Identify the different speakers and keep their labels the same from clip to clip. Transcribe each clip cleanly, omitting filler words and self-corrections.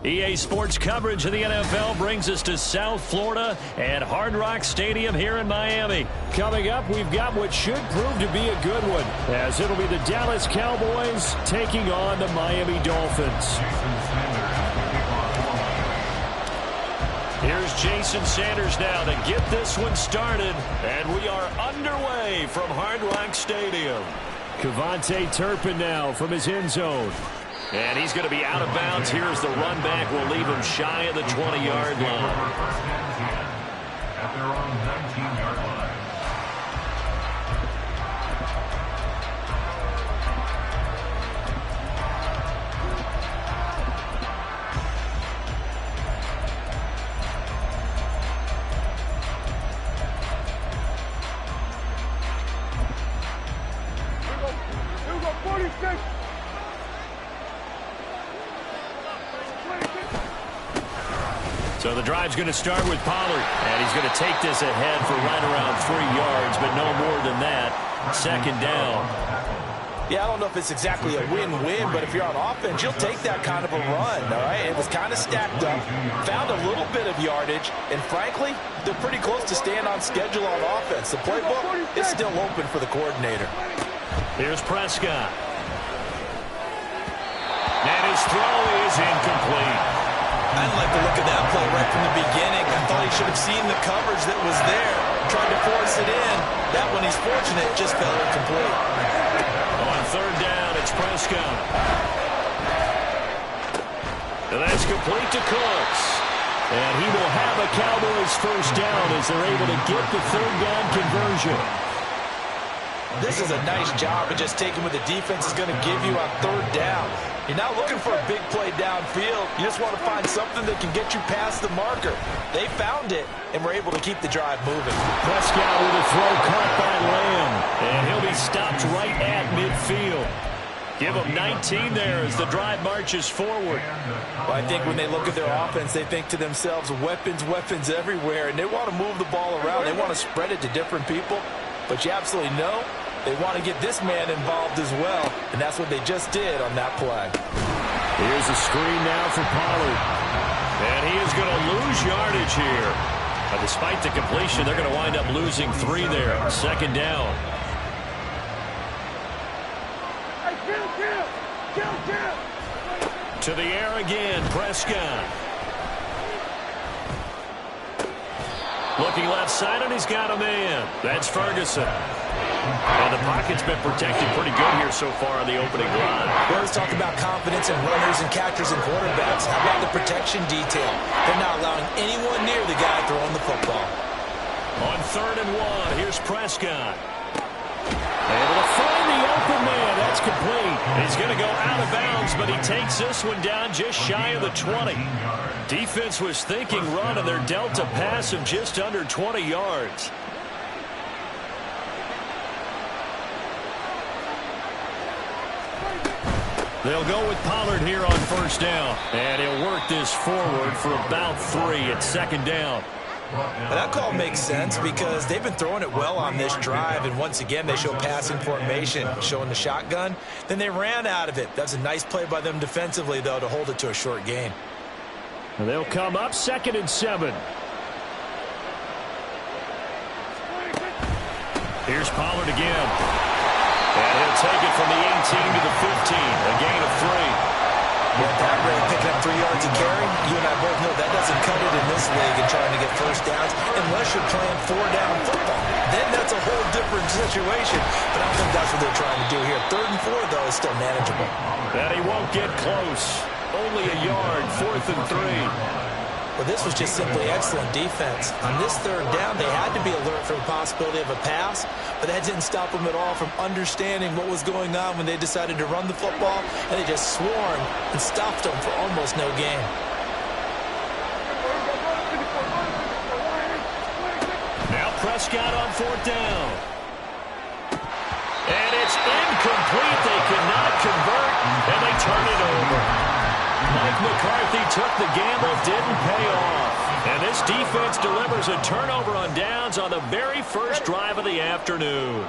Speaker 1: EA Sports coverage of the NFL brings us to South Florida at Hard Rock Stadium here in Miami.
Speaker 2: Coming up, we've got what should prove to be a good one, as it'll be the Dallas Cowboys taking on the Miami Dolphins.
Speaker 1: Here's Jason Sanders now to get this one started, and we are underway from Hard Rock Stadium.
Speaker 2: Kevontae Turpin now from his end zone.
Speaker 1: And he's going to be out of bounds. Here's the run back. We'll leave him shy of the 20-yard line. At their own 19-yard line. So the drive's going to start with Pollard, and he's going to take this ahead for right around 3 yards, but no more than that. Second down.
Speaker 3: Yeah, I don't know if it's exactly a win-win, but if you're on offense, you'll take that kind of a run, all right? It was kind of stacked up, found a little bit of yardage, and frankly, they're pretty close to staying on schedule on offense. The playbook is still open for the coordinator.
Speaker 1: Here's Prescott. And his throw is incomplete.
Speaker 3: I didn't like the look of that play right from the beginning. I thought he should have seen the coverage that was there, tried to force it in. That one, he's fortunate, just fell incomplete.
Speaker 1: On third down, it's Prescott. And that's complete to Cooks. And he will have a Cowboys first down as they're able to get the third down conversion.
Speaker 3: This is a nice job of just taking what the defense is going to give you on third down. You're not looking for a big play downfield. You just want to find something that can get you past the marker. They found it, and were able to keep the drive moving.
Speaker 2: Prescott with a throw caught by Lamb. And he'll be stopped right at midfield.
Speaker 1: Give them 19 there as the drive marches forward.
Speaker 3: Well, I think when they look at their offense, they think to themselves, weapons, weapons everywhere. And they want to move the ball around. They want to spread it to different people. But you absolutely know they want to get this man involved as well, and that's what they just did on that play.
Speaker 2: Here's a screen now for Pollard.
Speaker 1: And he is going to lose yardage here. But despite the completion, they're going to wind up losing 3 there. Second down. To the air again, Prescott. Looking left side, and he's got a man. That's Ferguson. And the pocket's been protected pretty good here so far on the opening drive.
Speaker 3: Well, let's talk about confidence in runners and catchers and quarterbacks. How about the protection detail? They're not allowing anyone near the guy throwing the football.
Speaker 1: On 3rd and 1, here's Prescott. Able to find the open man. That's complete. He's going to go out of bounds, but he takes this one down just shy of the 20. Defense was thinking run, and they're dealt a pass of just under 20 yards. They'll go with Pollard here on first down. And he'll work this forward for about 3 at second down.
Speaker 3: But that call makes sense because they've been throwing it well on this drive, and once again they show passing formation, showing the shotgun. Then they ran out of it. That's a nice play by them defensively, though, to hold it to a short gain.
Speaker 2: And they'll come up 2nd and 7.
Speaker 1: Here's Pollard again. And he'll take it from the 18 to the 15, a gain of 3.
Speaker 3: Well, that rate, picking up 3 yards a carry, you and I both know that doesn't cut it in this league and trying to get first downs unless you're playing 4-down football. Then that's a whole different situation, but I don't think that's what they're trying to do here. 3rd and 4, though, is still manageable.
Speaker 1: And he won't get close. Only a yard, 4th and 3.
Speaker 3: Well, this was just simply excellent defense. On this 3rd down, they had to be alert for the possibility of a pass, but that didn't stop them at all from understanding what was going on when they decided to run the football, and they just swarmed and stopped them for almost no gain.
Speaker 1: Now Prescott on 4th down. And it's incomplete. They cannot convert, and they turn it over. Mike McCarthy took the gamble, didn't pay off. And this defense delivers a turnover on downs on the very first drive of the afternoon.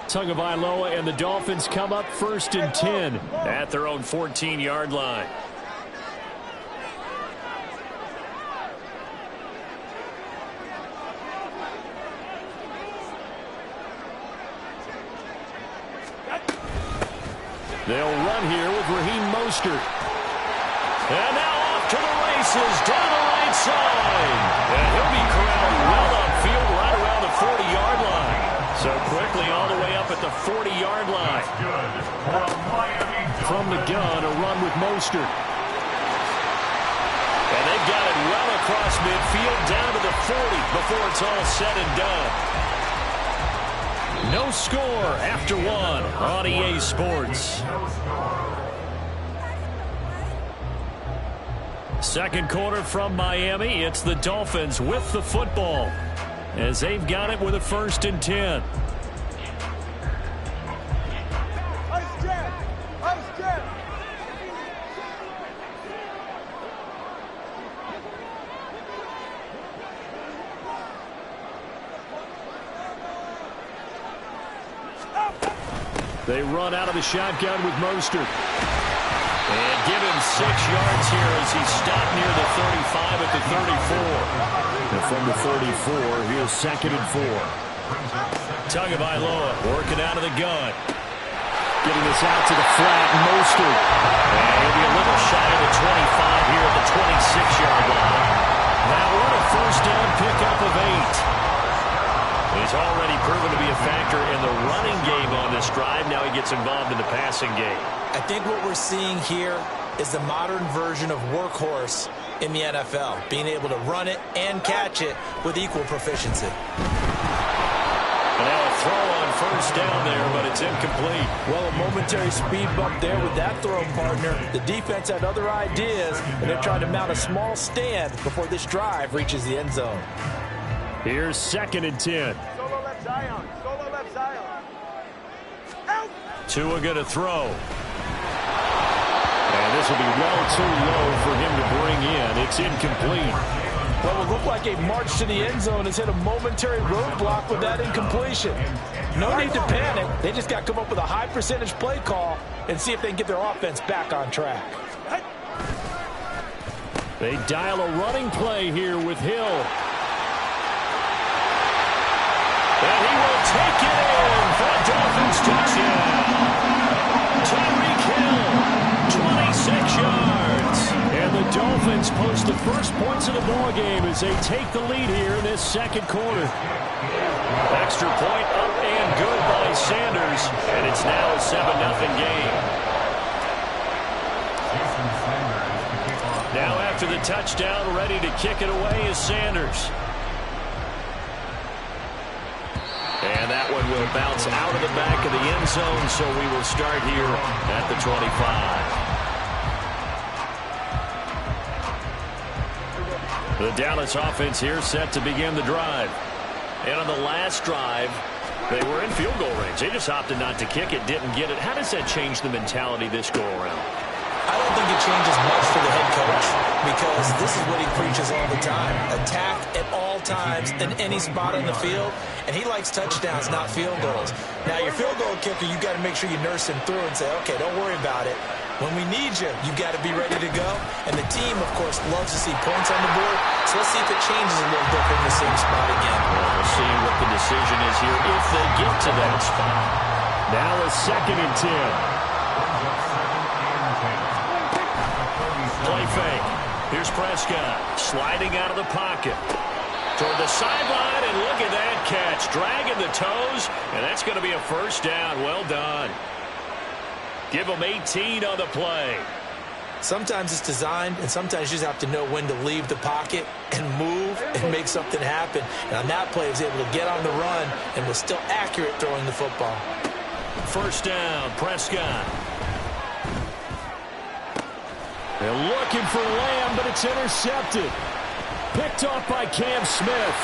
Speaker 2: Tagovailoa and the Dolphins come up 1st and 10
Speaker 1: at their own 14-yard line.
Speaker 2: They'll run here with Raheem Mostert. And now off to the races, down the right side. And he'll be corralled well upfield right around the 40-yard line. So quickly all the way up at the 40-yard line. From the gun, a run with Mostert. And they've got it well across midfield, down to the 40 before it's all said and done. No score after one on EA Sports. Second quarter from Miami. It's the Dolphins with the football as they've got it with a 1st and 10. They run out of the shotgun with Mostert. And give him 6 yards here as he's stopped near the 35 at the 34. And from the 34, here's 2nd and 4. Tagovailoa working out of the gun. Getting this out to the flat, Mostert. And he'll be a little shy of the 25 here at the 26-yard line. Now what a 1st down pickup of 8. He's already proven to be a factor in the running game on this drive. Now he gets involved in the passing game.
Speaker 3: I think what we're seeing here is the modern version of workhorse in the NFL, being able to run it and catch it with equal proficiency.
Speaker 2: And now a throw on 1st down there, but it's incomplete.
Speaker 3: Well, a momentary speed bump there with that throw, partner. The defense had other ideas, and they're trying to mount a small stand before this drive reaches the end zone.
Speaker 2: Here's 2nd and 10.
Speaker 4: Solo left Zion. Solo left Zion.
Speaker 2: Tua going to throw. And this will be well too low for him to bring in. It's incomplete.
Speaker 3: Well, it looked like a march to the end zone has hit a momentary roadblock with that incompletion. No need to panic. They just got to come up with a high percentage play call and see if they can get their offense back on track.
Speaker 2: They dial a running play here with Hill. And he will take it in for a Dolphins touchdown. Tyreek Hill, 26 yards. And the Dolphins post the first points of the ballgame as they take the lead here in this 2nd quarter. Extra point up and good by Sanders. And it's now a 7-0 game. Now after the touchdown, ready to kick it away is Sanders. And that one will bounce out of the back of the end zone, so we will start here at the 25. The Dallas offense here set to begin the drive. And on the last drive, they were in field goal range. They just opted not to kick it, didn't get it. How does that change the mentality this go-around?
Speaker 3: I don't think it changes much for the head coach because this is what he preaches all the time. Attack at all times in any spot on the field, and he likes touchdowns, not field goals. Now, your field goal kicker, you've got to make sure you nurse him through and say, okay, don't worry about it. When we need you, you've got to be ready to go. And the team, of course, loves to see points on the board, so let's see if it changes a little bit in the same spot again.
Speaker 2: We'll see what the decision is here if they get to that spot. Now a 2nd and 10. Play fake. Here's Prescott sliding out of the pocket toward the sideline, and look at that catch, dragging the toes, and that's going to be a 1st down. Well done. Give them 18 on the play.
Speaker 3: Sometimes it's designed, and sometimes you just have to know when to leave the pocket and move and make something happen. And on that play, he was able to get on the run and was still accurate throwing the football.
Speaker 2: 1st down, Prescott. They're looking for Lamb, but it's intercepted. Picked off by Cam Smith.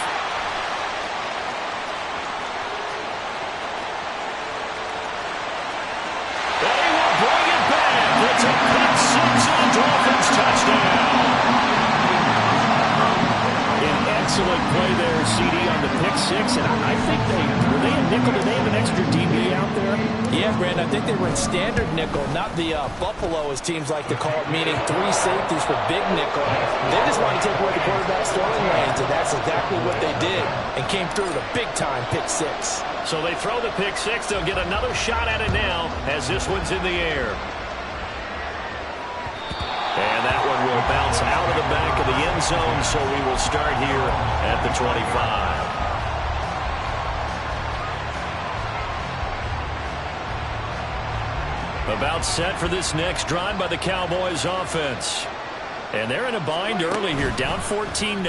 Speaker 2: And he will bring it back. It's a pick 6 and a Dolphins touchdown. An excellent play there, CD, on the pick six, and I think were they in nickel? Did they have an extra DB out there?
Speaker 3: Yeah, Brandon, I think they were in standard nickel, not the Buffalo, as teams like to call it, meaning 3 safeties for big nickel. They just wanted to take away the quarterback's throwing lanes, and that's exactly what they did, and came through with a big-time pick six.
Speaker 1: So they throw the pick six. They'll get another shot at it now as this one's in the air. And that one will bounce out of the back of the end zone, so we will start here at the 25. About set for this next drive by the Cowboys offense. And they're in a bind early here, down 14-0.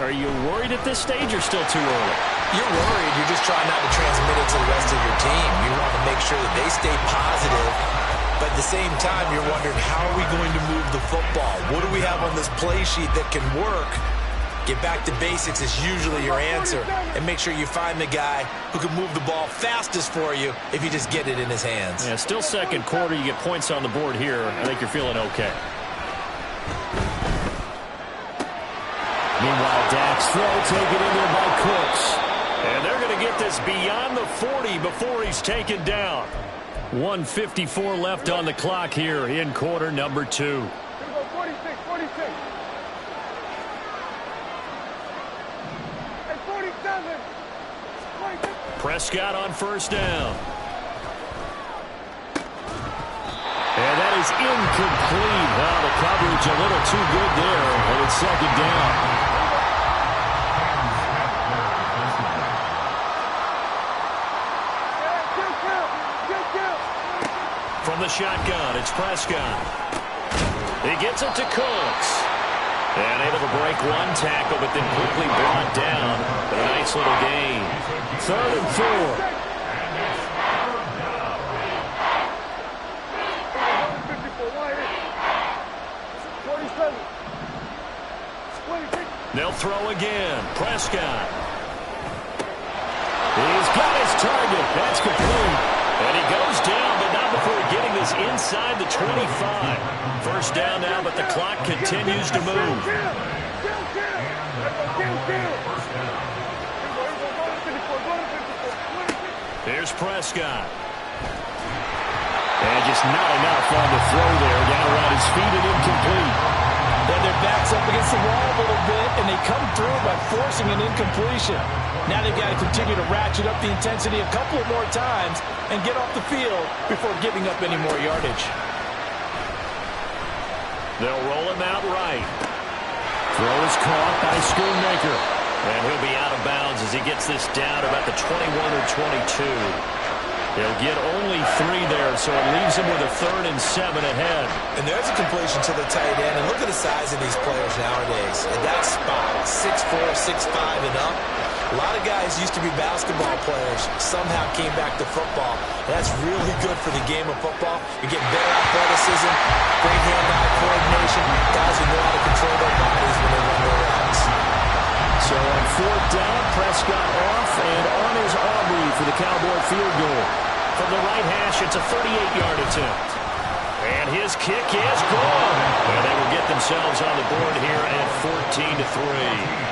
Speaker 1: Are you worried at this stage or still too early?
Speaker 3: You're worried. You're just trying not to transmit it to the rest of your team. You want to make sure that they stay positive. But at the same time, you're wondering, how are we going to move the football? What do we have on this play sheet that can work? Get back to basics is usually your answer. And make sure you find the guy who can move the ball fastest for you if you just get it in his hands.
Speaker 1: Yeah, still second quarter. You get points on the board here. I think you're feeling okay.
Speaker 2: Meanwhile, Dak's throw taken in there by Cooks.
Speaker 1: And they're going to get this beyond the 40 before he's taken down. 1:54 left on the clock here in quarter number 2.
Speaker 4: 46, 46. And 47. 46.
Speaker 1: Prescott on first down. And that is incomplete. Well, the coverage a little too good there, and it's second down. From the shotgun, it's Prescott. He gets it to Cooks. And able to break one tackle, but then quickly brought down. But a nice little gain.
Speaker 2: 3rd and 4.
Speaker 1: They'll throw again. Prescott. He's got his target. That's complete. And he goes down, but not before getting this inside the 25. First down now, but the clock continues to move. Here's Prescott. And just not enough on the throw there. Down around his feet and incomplete.
Speaker 3: Then their back's up against the wall a little bit, and they come through by forcing an incompletion. Now they've got to continue to ratchet up the intensity a couple of more times and get off the field before giving up any more yardage.
Speaker 1: They'll roll him out right.
Speaker 2: Throw is caught by Schoonmaker.
Speaker 1: And he'll be out of bounds as he gets this down about the 21 or 22. They'll get only 3 there, so it leaves him with a 3rd and 7 ahead.
Speaker 3: And there's a completion to the tight end. And look at the size of these players nowadays. In that spot, 6'4", 6'5", and up. A lot of guys used to be basketball players, somehow came back to football. And that's really good for the game of football. You're getting better athleticism, great hand-eye coordination, guys who know how to control their bodies when they run their routes.
Speaker 2: So on 4th down, Prescott off, and on is Aubrey for the Cowboy field goal.
Speaker 1: From the right hash, it's a 38-yard attempt. And his kick is good. And they will get themselves on the board here at 14-3.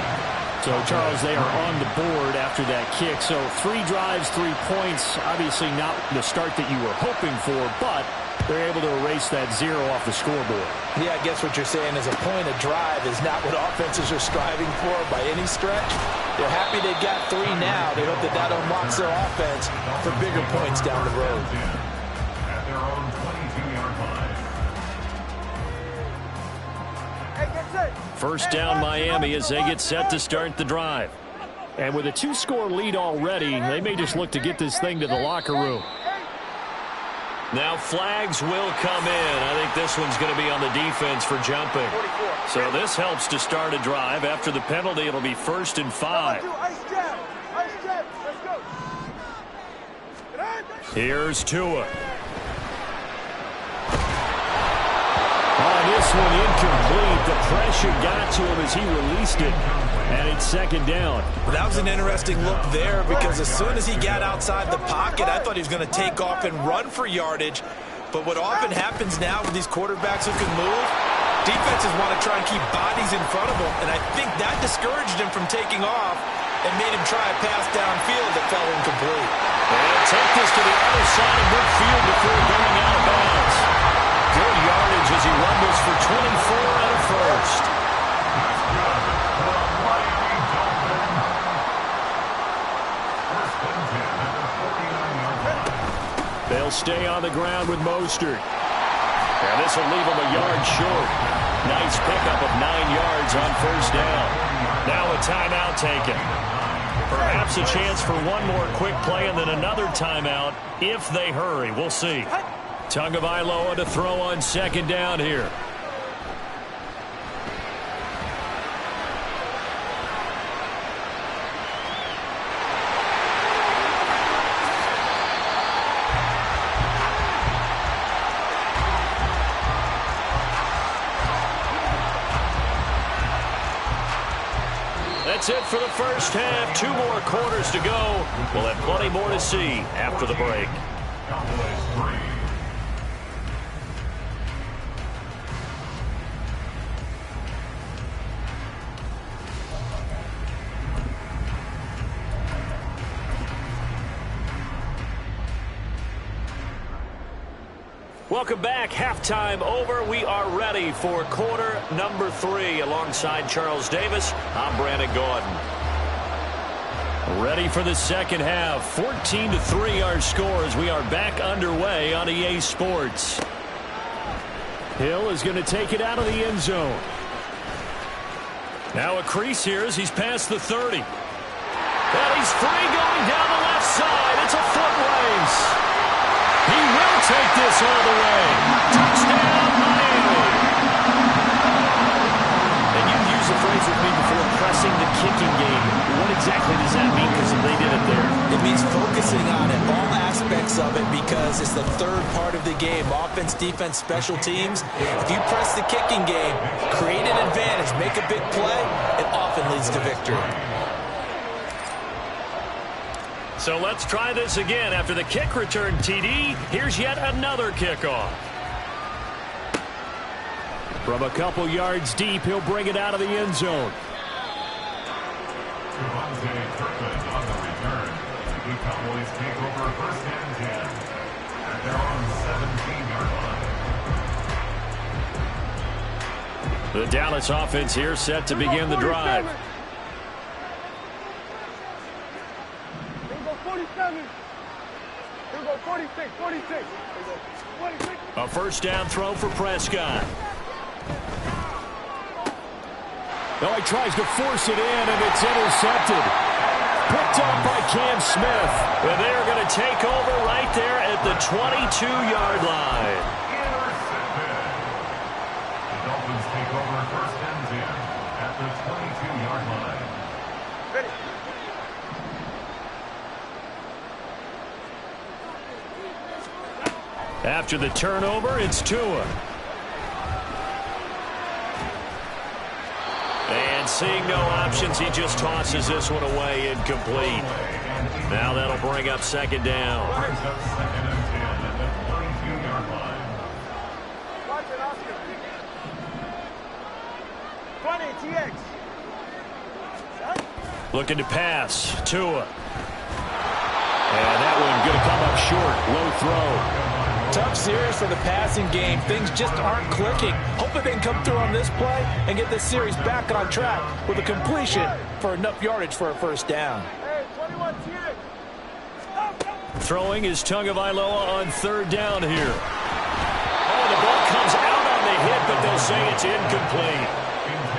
Speaker 2: So, Charles, they are on the board after that kick. So 3 drives, 3 points. Obviously not the start that you were hoping for, but they're able to erase that 0 off the scoreboard.
Speaker 3: Yeah, I guess what you're saying is a point of drive is not what offenses are striving for by any stretch. They're happy they got 3 now. They hope that that unlocks their offense for bigger points down the road.
Speaker 1: First down Miami as they get set to start the drive.
Speaker 2: And with a 2-score lead already, they may just look to get this thing to the locker room.
Speaker 1: Now flags will come in. I think this one's going to be on the defense for jumping. So this helps to start a drive. After the penalty, it'll be 1st and 5. Here's Tua.
Speaker 2: This one incomplete. The pressure got to him as he released it. And it's 2nd down.
Speaker 3: Well, that was an interesting look there because as soon as he got outside the pocket, I thought he was going to take off and run for yardage. But what often happens now with these quarterbacks who can move, defenses want to try and keep bodies in front of them. And I think that discouraged him from taking off. and made him try a pass downfield that fell incomplete.
Speaker 1: And take this to the other side of midfield before going out of bounds. Good yardage as he rumbles for 24 and a first. They'll stay on the ground with Mostert. And this will leave him a yard short. Nice pickup of 9 yards on first down. Now a timeout taken. Perhaps a chance for one more quick play and then another timeout if they hurry. We'll see. Tagovailoa to throw on second down here. That's it for the first half. 2 more quarters to go. We'll have plenty more to see after the break. Welcome back. Halftime over. We are ready for quarter number 3. Alongside Charles Davis, I'm Brandon Gordon. Ready for the second half. 14-3 our score as we are back underway on EA Sports. Hill is going to take it out of the end zone. Now a crease here as he's past the 30. And he's free going down the left side. It's a foot race. He will take this all the way. Touchdown, Miami. And you've used the phrase with me before, pressing the kicking game. What exactly does that mean? Because they did it there.
Speaker 3: It means focusing on it, all aspects of it, because it's the third part of the game. Offense, defense, special teams. If you press the kicking game, create an advantage, make a big play, it often leads to victory.
Speaker 1: So let's try this again. After the kick return TD, here's yet another kickoff. From a couple yards deep, he'll bring it out of the end zone.
Speaker 2: The Cowboys take over first and 10 at their own 17-yard line.
Speaker 1: The Dallas offense here set to begin the drive.
Speaker 4: 47. Here we go, 46, 46. 46.
Speaker 1: A first down throw for Prescott. Oh, he tries to force it in, and it's intercepted. Picked up by Cam Smith. And they're going to take over right there at the 22-yard line.
Speaker 2: Intercepted. The Dolphins take over first and 10 at the 22-yard line.
Speaker 4: Ready.
Speaker 1: After the turnover, it's Tua. And seeing no options, he just tosses this one away, incomplete. Now that'll bring up second down.
Speaker 2: Brings up second and 10 at the 32-yard line.
Speaker 4: Watch it, Oscar. 20, TX.
Speaker 1: Looking to pass. Tua. And that one going to come up short. Low throw.
Speaker 3: Tough series for the passing game. Things just aren't clicking. Hoping they can come through on this play and get this series back on track with a completion for enough yardage for a first down.
Speaker 4: Hey, 21, TX.
Speaker 1: Throwing is Tagovailoa on third down here. Oh, the ball comes out on the hit, but they'll say it's incomplete.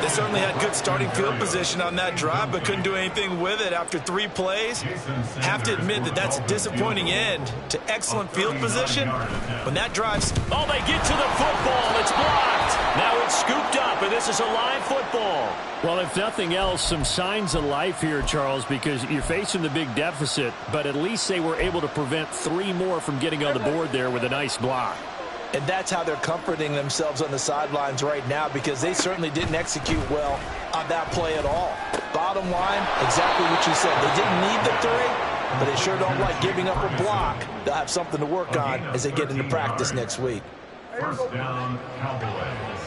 Speaker 3: They certainly had good starting field position on that drive, but couldn't do anything with it after 3 plays. Have to admit that that's a disappointing end to excellent field position. When that drive's...
Speaker 1: Oh, they get to the football. It's blocked. Now it's scooped up, and this is a live football. Well, if nothing else, some signs of life here, Charles, because you're facing the big deficit, but at least they were able to prevent 3 more from getting on the board there with a nice block.
Speaker 3: And that's how they're comforting themselves on the sidelines right now, because they certainly didn't execute well on that play at all. Bottom line, exactly what you said. They didn't need the 3, but they sure don't like giving up a block. They'll have something to work on as they get into practice next week.
Speaker 2: First down, Cowboys.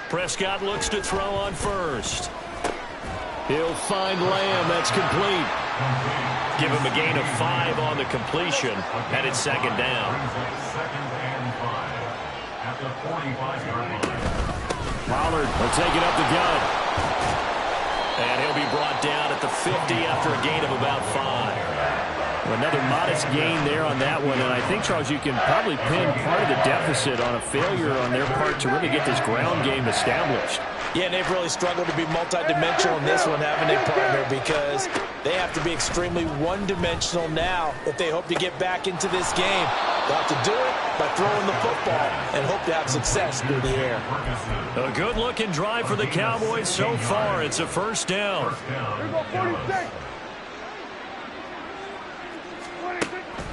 Speaker 1: Prescott looks to throw on first. He'll find Lamb. That's complete. Give him a gain of 5 on the completion. And it's second down. Pollard will take it up the gut. And he'll be brought down at the 50 after a gain of about 5.
Speaker 2: Another modest gain there on that one, and I think, Charles, you can probably pin part of the deficit on a failure on their part to really get this ground game established.
Speaker 3: Yeah, and they've really struggled to be multidimensional in this one, haven't they, partner? Because they have to be extremely one-dimensional now if they hope to get back into this game. They'll have to do it by throwing the football and hope to have success through the air.
Speaker 1: A good-looking drive for the Cowboys so far. It's a first down.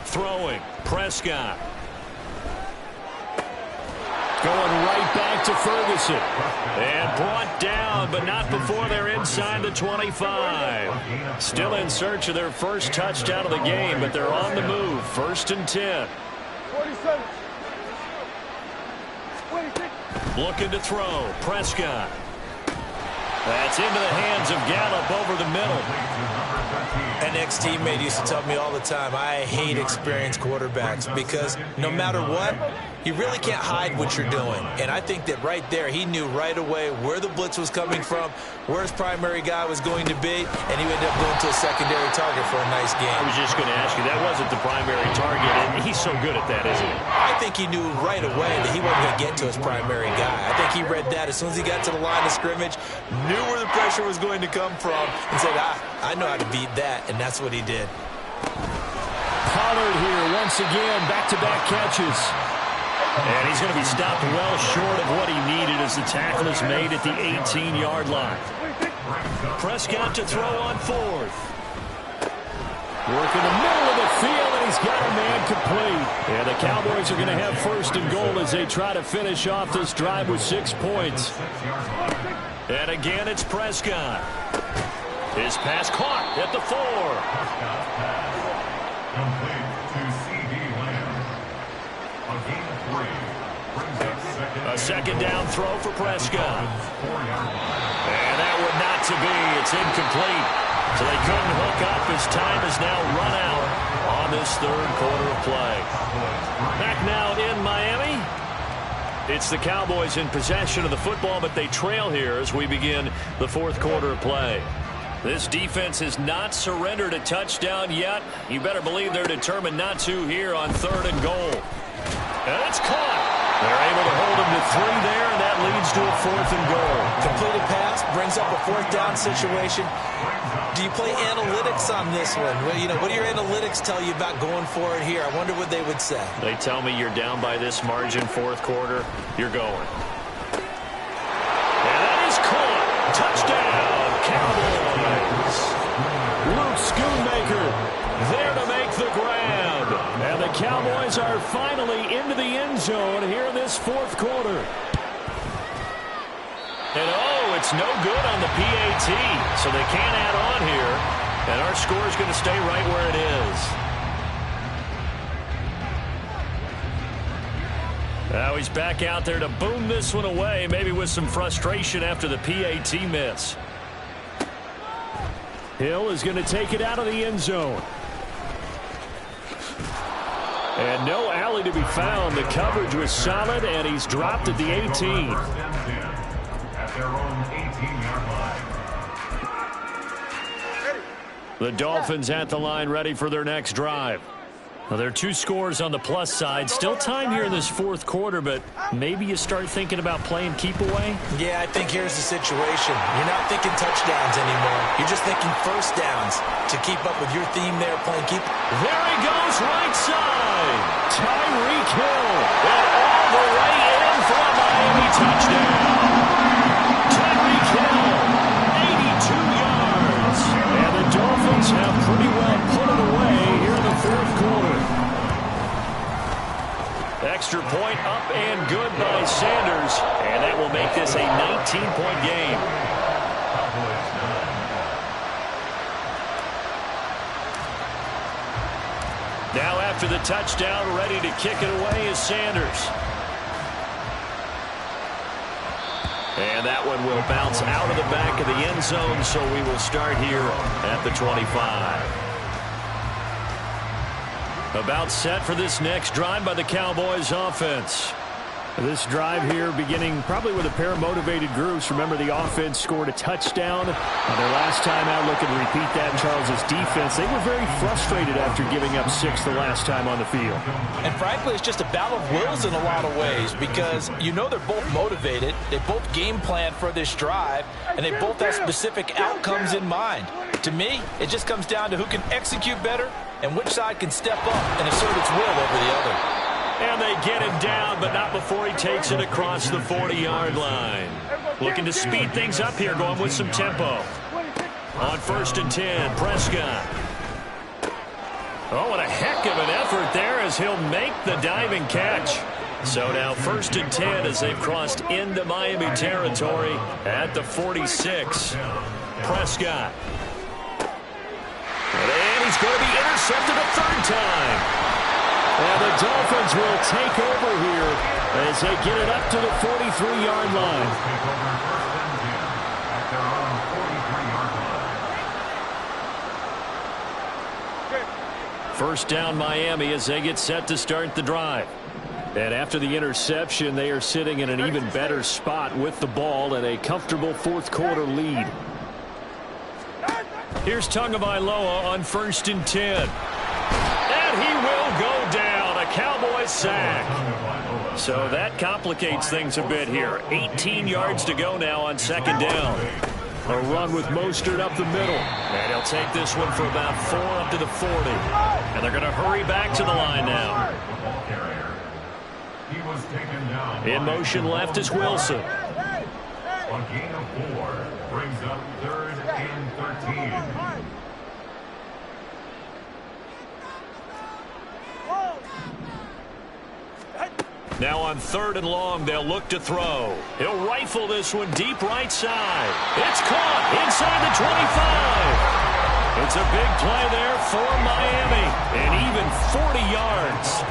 Speaker 1: Throwing, Prescott. Going right back to Ferguson. And brought down, but not before they're inside the 25. Still in search of their first touchdown of the game, but they're on the move. First and 10.
Speaker 4: 47.
Speaker 1: Looking to throw, Prescott. That's into the hands of Gallup over the middle.
Speaker 3: An ex-teammate used to tell me all the time, I hate experienced quarterbacks because no matter what, you really can't hide what you're doing. And I think that right there, he knew right away where the blitz was coming from, where his primary guy was going to be, and he ended up going to a secondary target for a nice game.
Speaker 1: I was just going to ask you, that wasn't the primary target, and he's so good at that, isn't he?
Speaker 3: I think he knew right away that he wasn't going to get to his primary guy. I think he read that as soon as he got to the line of scrimmage, knew where the pressure was going to come from, and said, I know how to beat that, and that's what he did.
Speaker 1: Pollard here once again, back-to-back catches. And he's going to be stopped well short of what he needed as the tackle is made at the 18-yard line. Prescott to throw on fourth. Work in the middle of the field, and he's got a man complete. And the Cowboys are going to have first and goal as they try to finish off this drive with 6 points. And again, it's Prescott. His pass caught at the 4. A second down throw for Prescott. And that would not to be. It's incomplete. So they couldn't hook up. His time is now run out on this third quarter of play. Back now in Miami. It's the Cowboys in possession of the football, but they trail here as we begin the fourth quarter of play. This defense has not surrendered a touchdown yet. You better believe they're determined not to here on third and goal. And it's caught. They're able to hold him to 3 there, and that leads to a fourth and goal.
Speaker 3: Completed pass brings up a fourth down situation. Do you play analytics on this one? Well, what do your analytics tell you about going for it here? I wonder what they would say.
Speaker 1: They tell me you're down by this margin, fourth quarter, you're going. And that is caught. Touchdown, Cowboys. Luke Schoonmaker there to make the grab. And the Cowboys are finally into the end zone here in this fourth quarter. And it's no good on the PAT, so they can't add on here. And our score is going to stay right where it is. Now he's back out there to boom this one away, maybe with some frustration after the PAT miss. Hill is going to take it out of the end zone. And no alley to be found. The coverage was solid, and he's dropped at the 18. The Dolphins at the line ready for their next drive. Well, there are 2 scores on the plus side. Still time here in this fourth quarter, but maybe you start thinking about playing keep away?
Speaker 3: Yeah, I think here's the situation. You're not thinking touchdowns anymore. You're just thinking first downs to keep up with your theme there, playing keep.
Speaker 1: There he goes, right side. Tyreek Hill. And all the way in for a Miami touchdown. Tyreek Hill, 82 yards. And the Dolphins have pretty well put it away here in the fourth quarter. Extra point up and good by Sanders. And that will make this a 19-point game. Now after the touchdown, ready to kick it away is Sanders. And that one will bounce out of the back of the end zone, so we will start here at the 25. About set for this next drive by the Cowboys offense. This drive here beginning probably with a pair of motivated groups. Remember, the offense scored a touchdown on their last time out. Looking to repeat that. Charles's defense, they were very frustrated after giving up 6 the last time on the field.
Speaker 3: And frankly, it's just a battle of wills in a lot of ways because you know they're both motivated. They both game plan for this drive, and they both have specific outcomes in mind. To me, it just comes down to who can execute better and which side can step up and assert its will over the other.
Speaker 1: And they get him down, but not before he takes it across the 40-yard line. Looking to speed things up here, going with some tempo. On 1st and 10, Prescott. Oh, what a heck of an effort there as he'll make the diving catch. So now 1st and 10 as they've crossed into Miami territory at the 46. Prescott. And he's going to be intercepted a 3rd time. And the Dolphins will take over here as they get it up to the 43-yard line. First down Miami as they get set to start the drive. And after the interception, they are sitting in an even better spot with the ball and a comfortable 4th quarter lead. Here's Tagovailoa on 1st and 10. And he will go down. A Cowboys sack. So that complicates things a bit here. 18 yards to go now on 2nd down. A run with Mostert up the middle. And he'll take this one for about 4 up to the 40. And they're going to hurry back to the line now. In motion left is Wilson.
Speaker 2: A gain of 4 brings up 3rd and 13.
Speaker 1: Now on 3rd and long, they'll look to throw. He'll rifle this one deep right side. It's caught inside the 25. It's a big play there for Miami. And even 40 yards.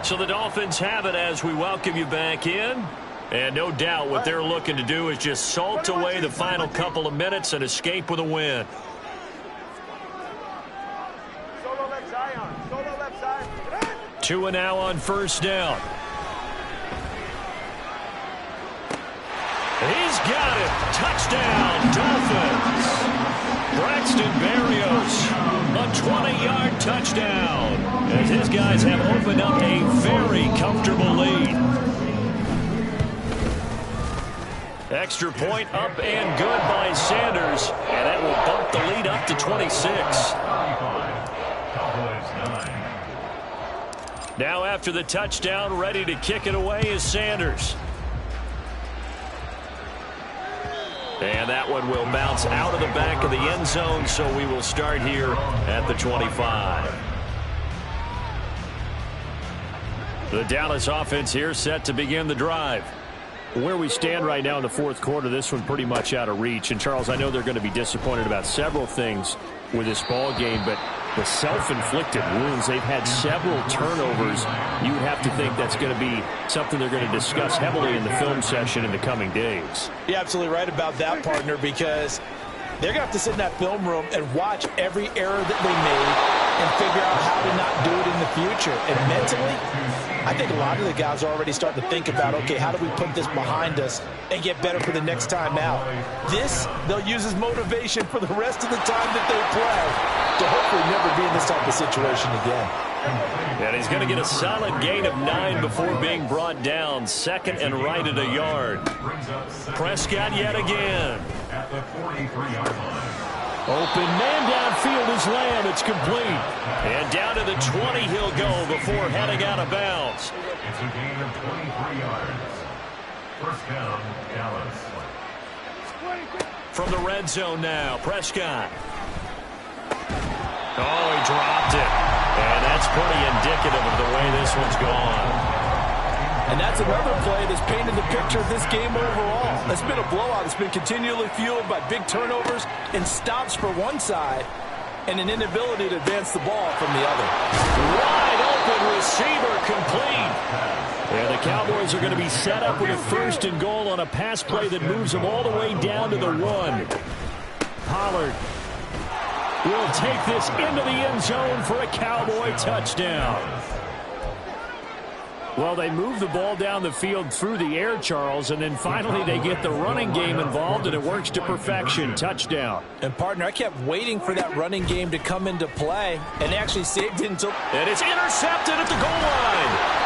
Speaker 1: So the Dolphins have it as we welcome you back in. And no doubt what they're looking to do is just salt away the final couple of minutes and escape with a win. Two and now on 1st down. He's got it. Touchdown, Dolphins. Braxton Berrios, a 20-yard touchdown. As his guys have opened up a very comfortable lead. Extra point up and good by Sanders. And that will bump the lead up to 26. Now after the touchdown, ready to kick it away is Sanders. And that one will bounce out of the back of the end zone, so we will start here at the 25. The Dallas offense here set to begin the drive. Where we stand right now in the 4th quarter, this one pretty much out of reach. And, Charles, I know they're going to be disappointed about several things with this ball game, but the self-inflicted wounds, they've had several turnovers. You would have to think that's going to be something they're going to discuss heavily in the film session in the coming days.
Speaker 3: You're absolutely right about that, partner, because they're going to have to sit in that film room and watch every error that they made and figure out how to not do it in the future. And mentally, I think a lot of the guys are already starting to think about, okay, how do we put this behind us and get better for the next time out? This, they'll use as motivation for the rest of the time that they play to hopefully never be in this type of situation again.
Speaker 1: And he's going to get a solid gain of 9 before being brought down. 2nd and right at a yard. Prescott yet again.
Speaker 2: At the 43-yard line.
Speaker 1: Open man downfield is Lamb. It's complete. And down to the 20 he'll go before heading out of bounds.
Speaker 2: It's a gain of 23 yards. 1st down, Dallas.
Speaker 1: From the red zone now, Prescott. Oh, he dropped it. And that's pretty indicative of the way this one's gone.
Speaker 3: And that's another play that's painted the picture of this game overall. It's been a blowout. It's been continually fueled by big turnovers and stops for one side and an inability to advance the ball from the other.
Speaker 1: Wide open receiver Cardinals are going to be set up with a 1st and goal on a pass play that moves them all the way down to the 1. Pollard will take this into the end zone for a Cowboy touchdown. Well, they move the ball down the field through the air, Charles, and then finally they get the running game involved, and it works to perfection. Touchdown.
Speaker 3: And, partner, I kept waiting for that running game to come into play, and actually saved it until...
Speaker 1: And it's intercepted at the goal line.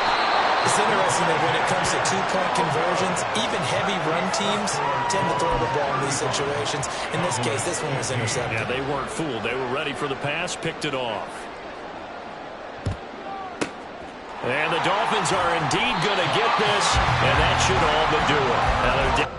Speaker 3: It's interesting that when it comes to two-point conversions, even heavy run teams tend to throw the ball in these situations. In this case, this one was intercepted.
Speaker 1: Yeah, they weren't fooled. They were ready for the pass, picked it off. And the Dolphins are indeed going to get this, and that should all but do it. Now they're down.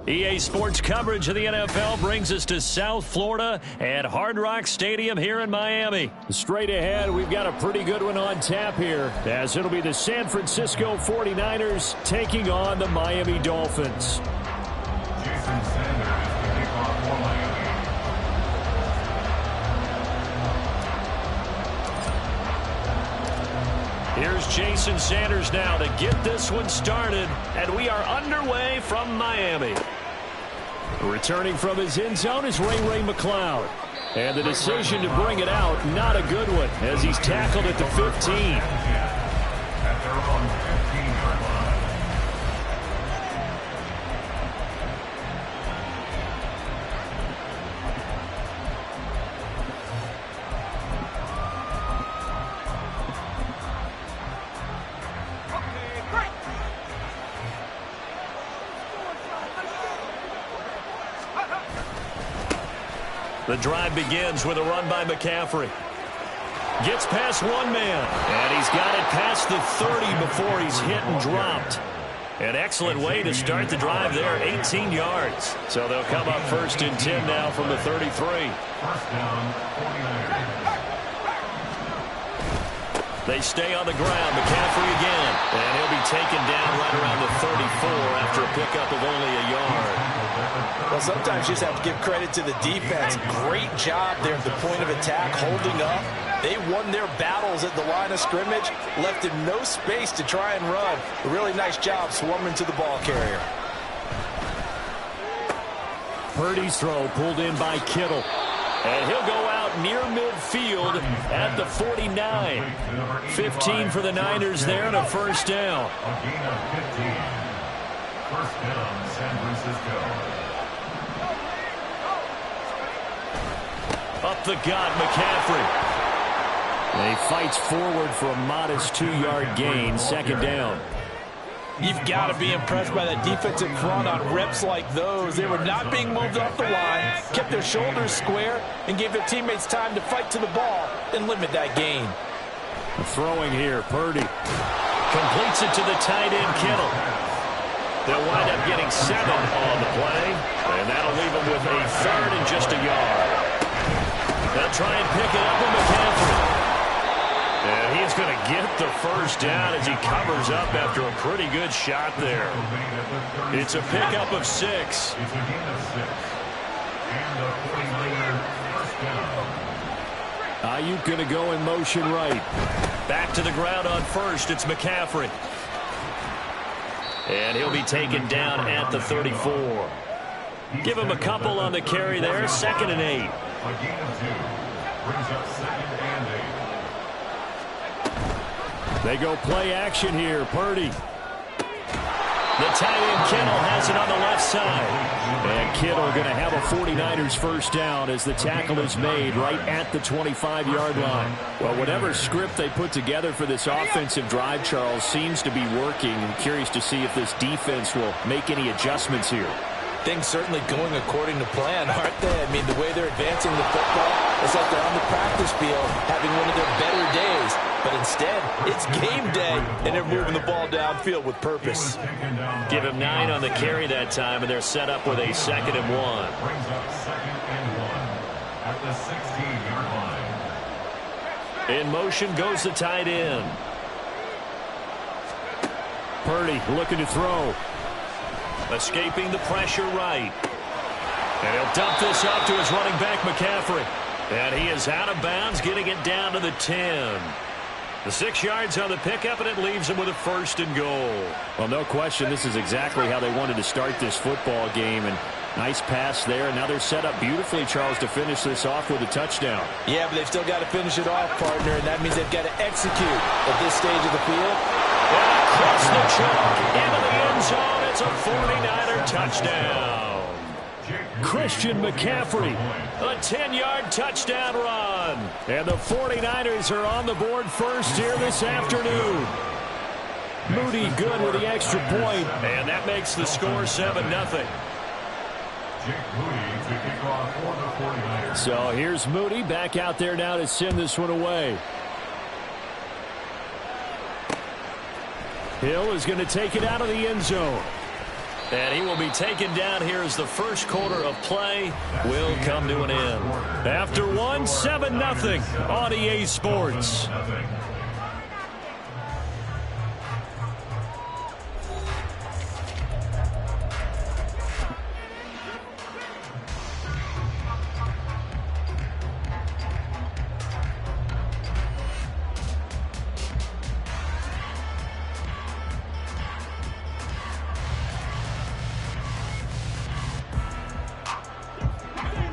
Speaker 1: EA Sports coverage of the NFL brings us to South Florida at Hard Rock Stadium here in Miami. Straight ahead, we've got a pretty good one on tap here, as it'll be the San Francisco 49ers taking on the Miami Dolphins. Here's Jason Sanders now to get this one started, and we are underway from Miami. Returning from his end zone is Ray McLeod. And the decision to bring it out, not a good one, as he's tackled at the 15. The drive begins with a run by McCaffrey. Gets past one man, and he's got it past the 30 before he's hit and dropped. An excellent way to start the drive there, 18 yards. So they'll come up 1st and 10 now from the 33. They stay on the ground. McCaffrey again, and he'll be taken down right around the 34 after a pickup of only a yard.
Speaker 3: Well, sometimes you just have to give credit to the defense. Great job there at the point of attack, holding up. They won their battles at the line of scrimmage, left him no space to try and run. A really nice job swarming to the ball carrier.
Speaker 1: Purdy's throw pulled in by Kittle. And he'll go out near midfield at the 49. 15 for the Niners there and a 1st down.
Speaker 2: First down, San Francisco.
Speaker 1: Up the gut, McCaffrey. And he fights forward for a modest 2-yard gain, 2nd down.
Speaker 3: You've got to be impressed by that defensive front on reps like those. They were not being moved off the line, kept their shoulders square, and gave their teammates time to fight to the ball and limit that gain.
Speaker 1: Throwing here, Purdy. Completes it to the tight end, Kittle. They'll wind up getting 7 on the play, and that'll leave them with a 3rd and just a yard. They'll try and pick it up with McCaffrey. And he's going to get the 1st down as he covers up after a pretty good shot there. It's a pickup of 6. Ayuk going to go in motion right. Back to the ground on 1st. It's McCaffrey. And he'll be taken down at the 34. Give him a couple on the carry there. 2nd and 8.
Speaker 2: A gain of 2 brings up 2nd and 8.
Speaker 1: They go play action here. Purdy. The tight end Kittle has it on the left side. And Kittle going to have a 49ers first down as the tackle is made right at the 25-yard line. Well, whatever script they put together for this offensive drive, Charles, seems to be working. I'm curious to see if this defense will make any adjustments here.
Speaker 3: Things certainly going according to plan, aren't they? I mean, the way they're advancing the football, it's like they're on the practice field having one of their better days. But instead, it's game day, and they're moving the ball downfield with purpose.
Speaker 1: Give him 9 on the carry that time, and they're set up with a 2nd and 1.
Speaker 2: Brings up 2nd and 1 at the 16-yard line.
Speaker 1: In motion goes the tight end. Purdy looking to throw. Escaping the pressure right. And he'll dump this off to his running back, McCaffrey. And he is out of bounds, getting it down to the 10. The 6 yards on the pickup, and it leaves him with a 1st and goal. Well, no question, this is exactly how they wanted to start this football game. And nice pass there. And now they're set up beautifully, Charles, to finish this off with a touchdown.
Speaker 3: Yeah, but they've still got to finish it off, partner, and that means they've got to execute at this stage of the field.
Speaker 1: And across the chalk into the end zone. It's a 49er touchdown. Christian McCaffrey, a 10-yard touchdown run. And the 49ers are on the board first here this afternoon. Moody good with the extra point, and that makes the score 7-0. So here's Moody back out there now to send this one away. Hill is going to take it out of the end zone. And he will be taken down here as the first quarter of play will come to an end. After 7-0 on EA Sports.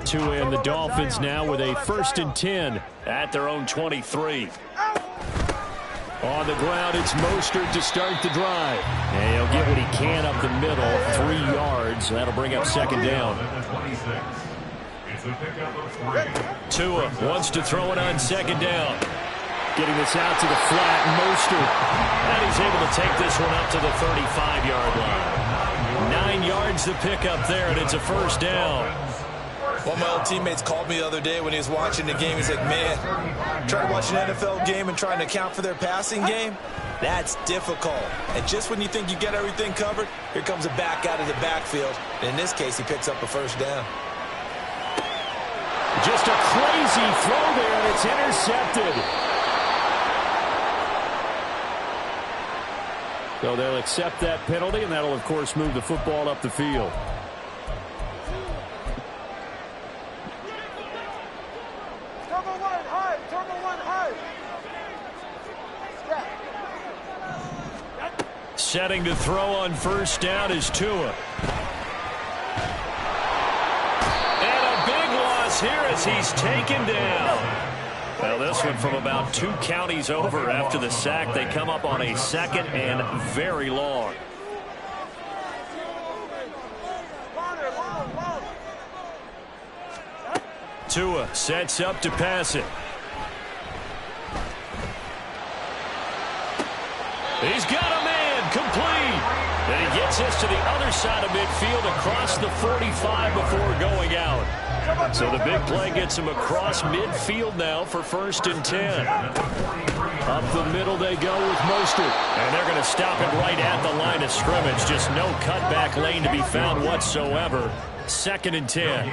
Speaker 1: To end the Dolphins now with a 1st and 10 at their own 23. On the ground, it's Mostert to start the drive. And he'll get what he can up the middle, 3 yards. That'll bring up 2nd down. Tua wants to throw it on 2nd down. Getting this out to the flat, Mostert. And he's able to take this one up to the 35-yard line. 9 yards to pick up there, and it's a 1st down.
Speaker 3: One of my old teammates called me the other day when he was watching the game. He's like, man, trying to watch an NFL game and trying to account for their passing game, that's difficult. And just when you think you get everything covered, here comes a back out of the backfield. And in this case, he picks up a 1st down.
Speaker 1: Just a crazy throw there, and it's intercepted. So they'll accept that penalty, and that'll, of course, move the football up the field. Setting to throw on 1st down is Tua. And a big loss here as he's taken down. Well, this one from about 2 counties over after the sack. They come up on a 2nd and very long. Tua sets up to pass it. He's got a man, complete. And he gets this to the other side of midfield across the 45 before going out. So the big play gets him across midfield now for 1st and 10. Up the middle they go with Mostert. And they're going to stop him right at the line of scrimmage. Just no cutback lane to be found whatsoever. 2nd and 10.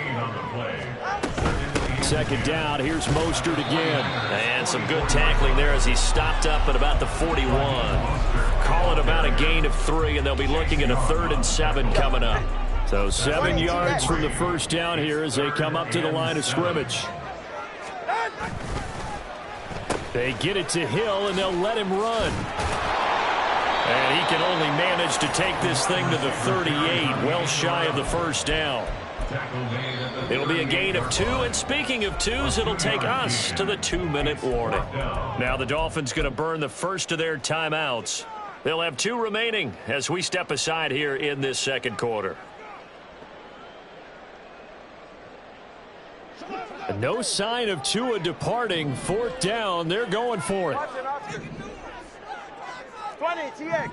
Speaker 1: 2nd down. Here's Mostert again. And some good tackling there as he stopped up at about the 41. Call it about a gain of 3, and they'll be looking at a 3rd and 7 coming up. So 7 yards from the 1st down here as they come up to the line of scrimmage. They get it to Hill, and they'll let him run. And he can only manage to take this thing to the 38, well shy of the 1st down. It'll be a gain of 2, and speaking of 2s, it'll take us to the 2-minute warning. Now the Dolphins going to burn the first of their timeouts. They'll have 2 remaining as we step aside here in this second quarter. No sign of Tua departing. 4th down. They're going for it.
Speaker 4: 20, TX.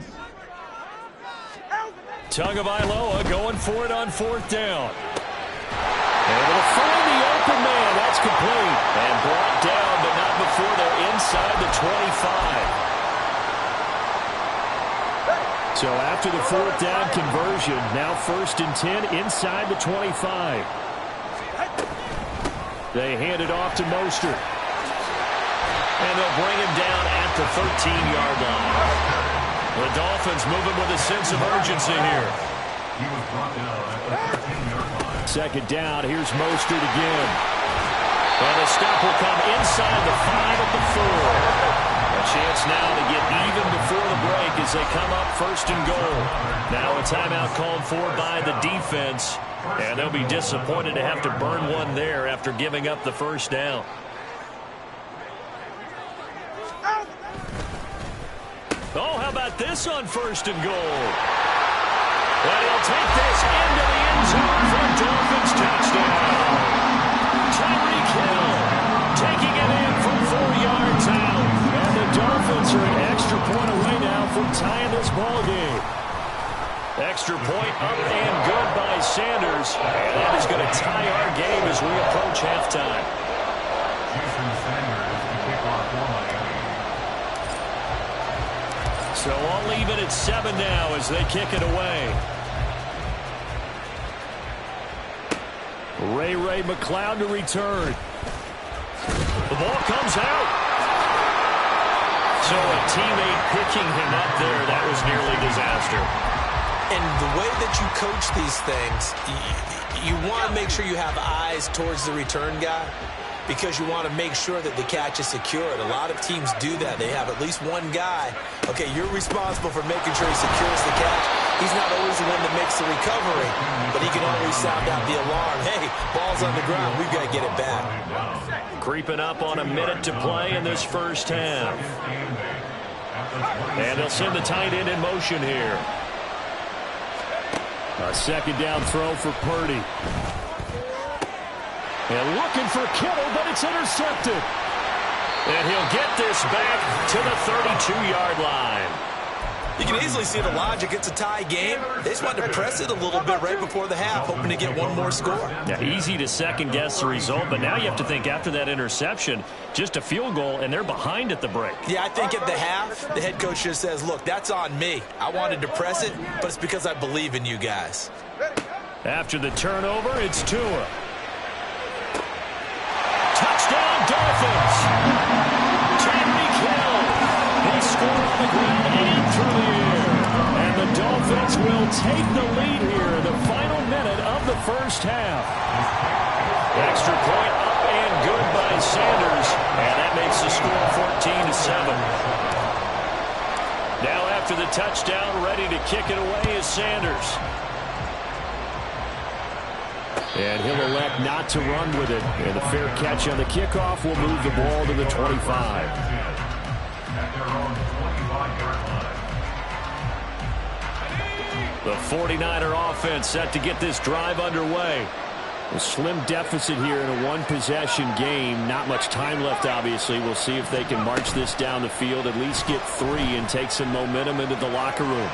Speaker 1: Tagovailoa going for it on 4th down. Able to find the open man. That's complete. And brought down, but not before they're inside the 25. So after the 4th down conversion, now 1st and 10 inside the 25. They hand it off to Mostert. And they'll bring him down at the 13-yard line. The Dolphins moving with a sense of urgency here. Second down, here's Mostert again. And the stop will come inside the 5 at the 4. A chance now to get even before the break as they come up 1st and goal. Now a timeout called for by the defense. And they'll be disappointed to have to burn one there after giving up the 1st down. Oh, how about this on 1st and goal? And he'll take this into the end zone for a Dolphins touchdown. Tyreek Hill taking it in from 4 yards out. And the Dolphins are an extra point away now from tying this ball game. Extra point up and good by Sanders. And that is going to tie our game as we approach halftime. So I'll leave it at 7 now as they kick it away. Ray McCloud to return. The ball comes out. So a teammate picking him up there, that was nearly disaster.
Speaker 3: And the way that you coach these things, you want to make sure you have eyes towards the return guy because you want to make sure that the catch is secured. A lot of teams do that. They have at least one guy. Okay, you're responsible for making sure he secures the catch. He's not always the one that makes the recovery, but he can always sound out the alarm. Hey, ball's on the ground. We've got to get it back.
Speaker 1: Creeping up on a minute to play in this 1st half. And they'll send the tight end in motion here. A 2nd down throw for Purdy. And looking for Kittle, but it's intercepted. And he'll get this back to the 32-yard line.
Speaker 3: You can easily see the logic. It's a tie game. They just wanted to press it a little bit right before the half, hoping to get one more score.
Speaker 1: Yeah, easy to second-guess the result, but now you have to think after that interception, just a field goal, and they're behind at the break.
Speaker 3: Yeah, I think at the half, the head coach just says, look, that's on me. I wanted to press it, but it's because I believe in you guys.
Speaker 1: After the turnover, it's Tua. Touchdown, Dolphins! Tyreek Hill. He scored on the ground and through the air. And the Dolphins will take the lead here in the final minute of the 1st half. Extra point up and good by Sanders. And that makes the score 14-7. Now after the touchdown, ready to kick it away is Sanders. And he'll elect not to run with it. And the fair catch on the kickoff will move the ball to the 25. The 49er offense set to get this drive underway. A slim deficit here in a one-possession game. Not much time left, obviously. We'll see if they can march this down the field, at least get 3, and take some momentum into the locker room.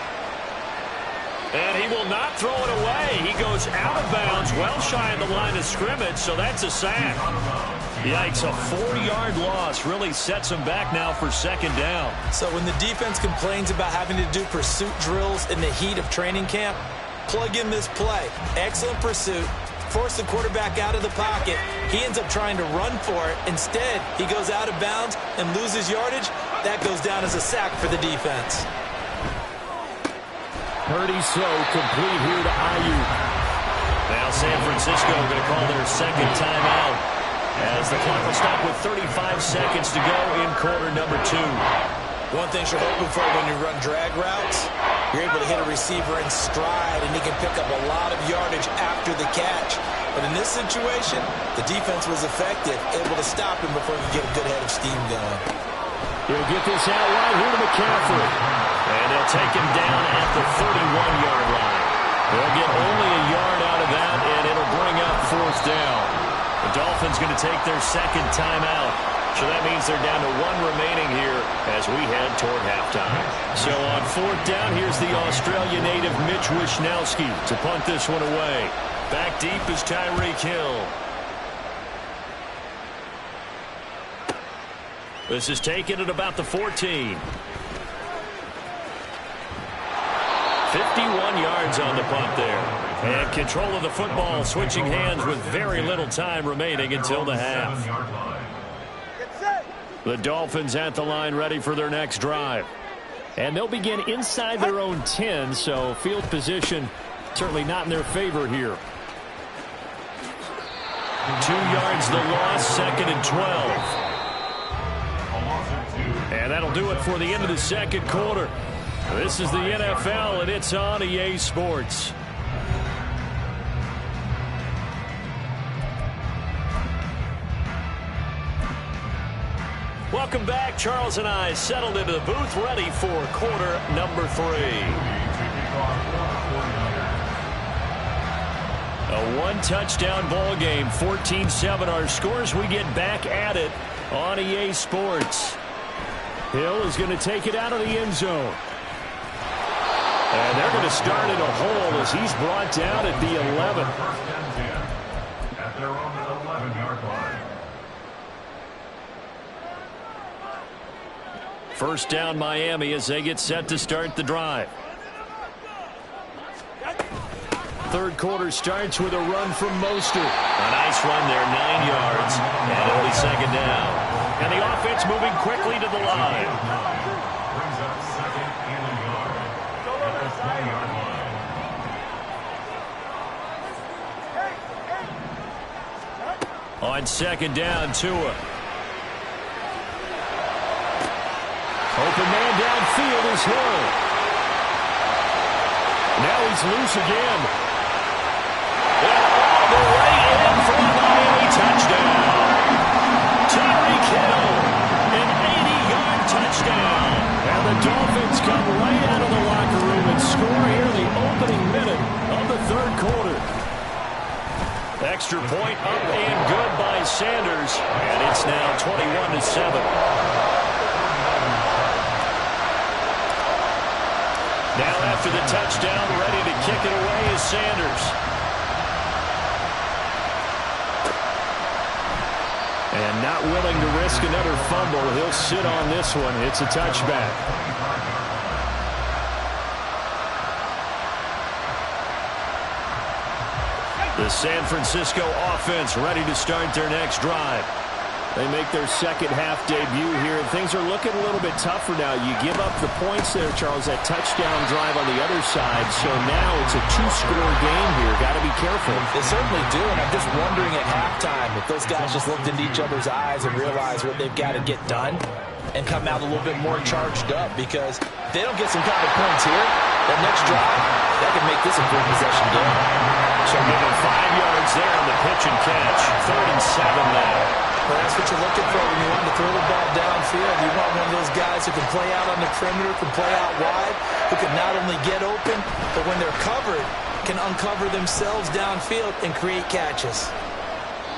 Speaker 1: And he will not throw it away. He goes out of bounds, well shy of the line of scrimmage, so that's a sack. Yikes, a 4-yard loss really sets him back now for 2nd down.
Speaker 3: So when the defense complains about having to do pursuit drills in the heat of training camp, plug in this play. Excellent pursuit. Force the quarterback out of the pocket. He ends up trying to run for it. Instead, he goes out of bounds and loses yardage. That goes down as a sack for the defense.
Speaker 1: Purdy so complete here to Ayuk. Now San Francisco going to call their 2nd timeout as the clock will stop with 35 seconds to go in quarter number 2.
Speaker 3: One thing you're hoping for when you run drag routes, you're able to hit a receiver in stride and he can pick up a lot of yardage after the catch. But in this situation, the defense was effective, able to stop him before he could get a good head of steam going.
Speaker 1: He'll get this out right here to McCaffrey. And they'll They'll take him down at the 31-yard line. They'll get only a yard out of that, and it'll bring up 4th down. The Dolphins going to take their second timeout. So that means they're down to 1 remaining here as we head toward halftime. So on 4th down, here's the Australia native Mitch Wishnowsky to punt this one away. Back deep is Tyreek Hill. This is taken at about the 14. 51 yards on the punt there. And control of the football, switching hands with very little time remaining until the half. The Dolphins at the line ready for their next drive. And they'll begin inside their own 10, so field position certainly not in their favor here. 2 yards the loss, 2nd and 12. And that'll do it for the end of the second quarter. This is the NFL, and it's on EA Sports. Welcome back. Charles and I settled into the booth, ready for quarter number 3. A 1-touchdown ball game, 14-7 our scores. We get back at it on EA Sports. Hill is going to take it out of the end zone. And they're going to start in a hole as he's brought down at the 11.
Speaker 2: At their own 11-yard line.
Speaker 1: First down Miami as they get set to start the drive. Third quarter starts with a run from Mostert. A nice run there, 9 yards, and only 2nd down. And the offense moving quickly to the line.
Speaker 2: Brings up 2nd and a yard. At the 20-yard line.
Speaker 1: On 2nd down, Tua. Open man downfield is Hill. Now he's loose again. And all the way in for a Miami touchdown. Tyreek Hill, an 80-yard touchdown. And the Dolphins come right out of the locker room and score here in the opening minute of the third quarter. Extra point up and good by Sanders. And it's now 21-7. Now after the touchdown, ready to kick it away is Sanders. And not willing to risk another fumble. He'll sit on this one. It's a touchback. The San Francisco offense ready to start their next drive. They make their second half debut here, and things are looking a little bit tougher now. You give up the points there, Charles, that touchdown drive on the other side. So now it's a 2-score game here. Got to be careful.
Speaker 3: They certainly do, and I'm just wondering at halftime if those guys just looked into each other's eyes and realized what they've got to get done and come out a little bit more charged up, because if they don't get some kind of points here, that next drive, that could make this a full possession game.
Speaker 1: So give them 5 yards there on the pitch and catch. 3rd and 7 now.
Speaker 3: Well, that's what you're looking for when you want to throw the ball downfield. You want one of those guys who can play out on the perimeter, can play out wide, who can not only get open, but when they're covered, can uncover themselves downfield and create catches.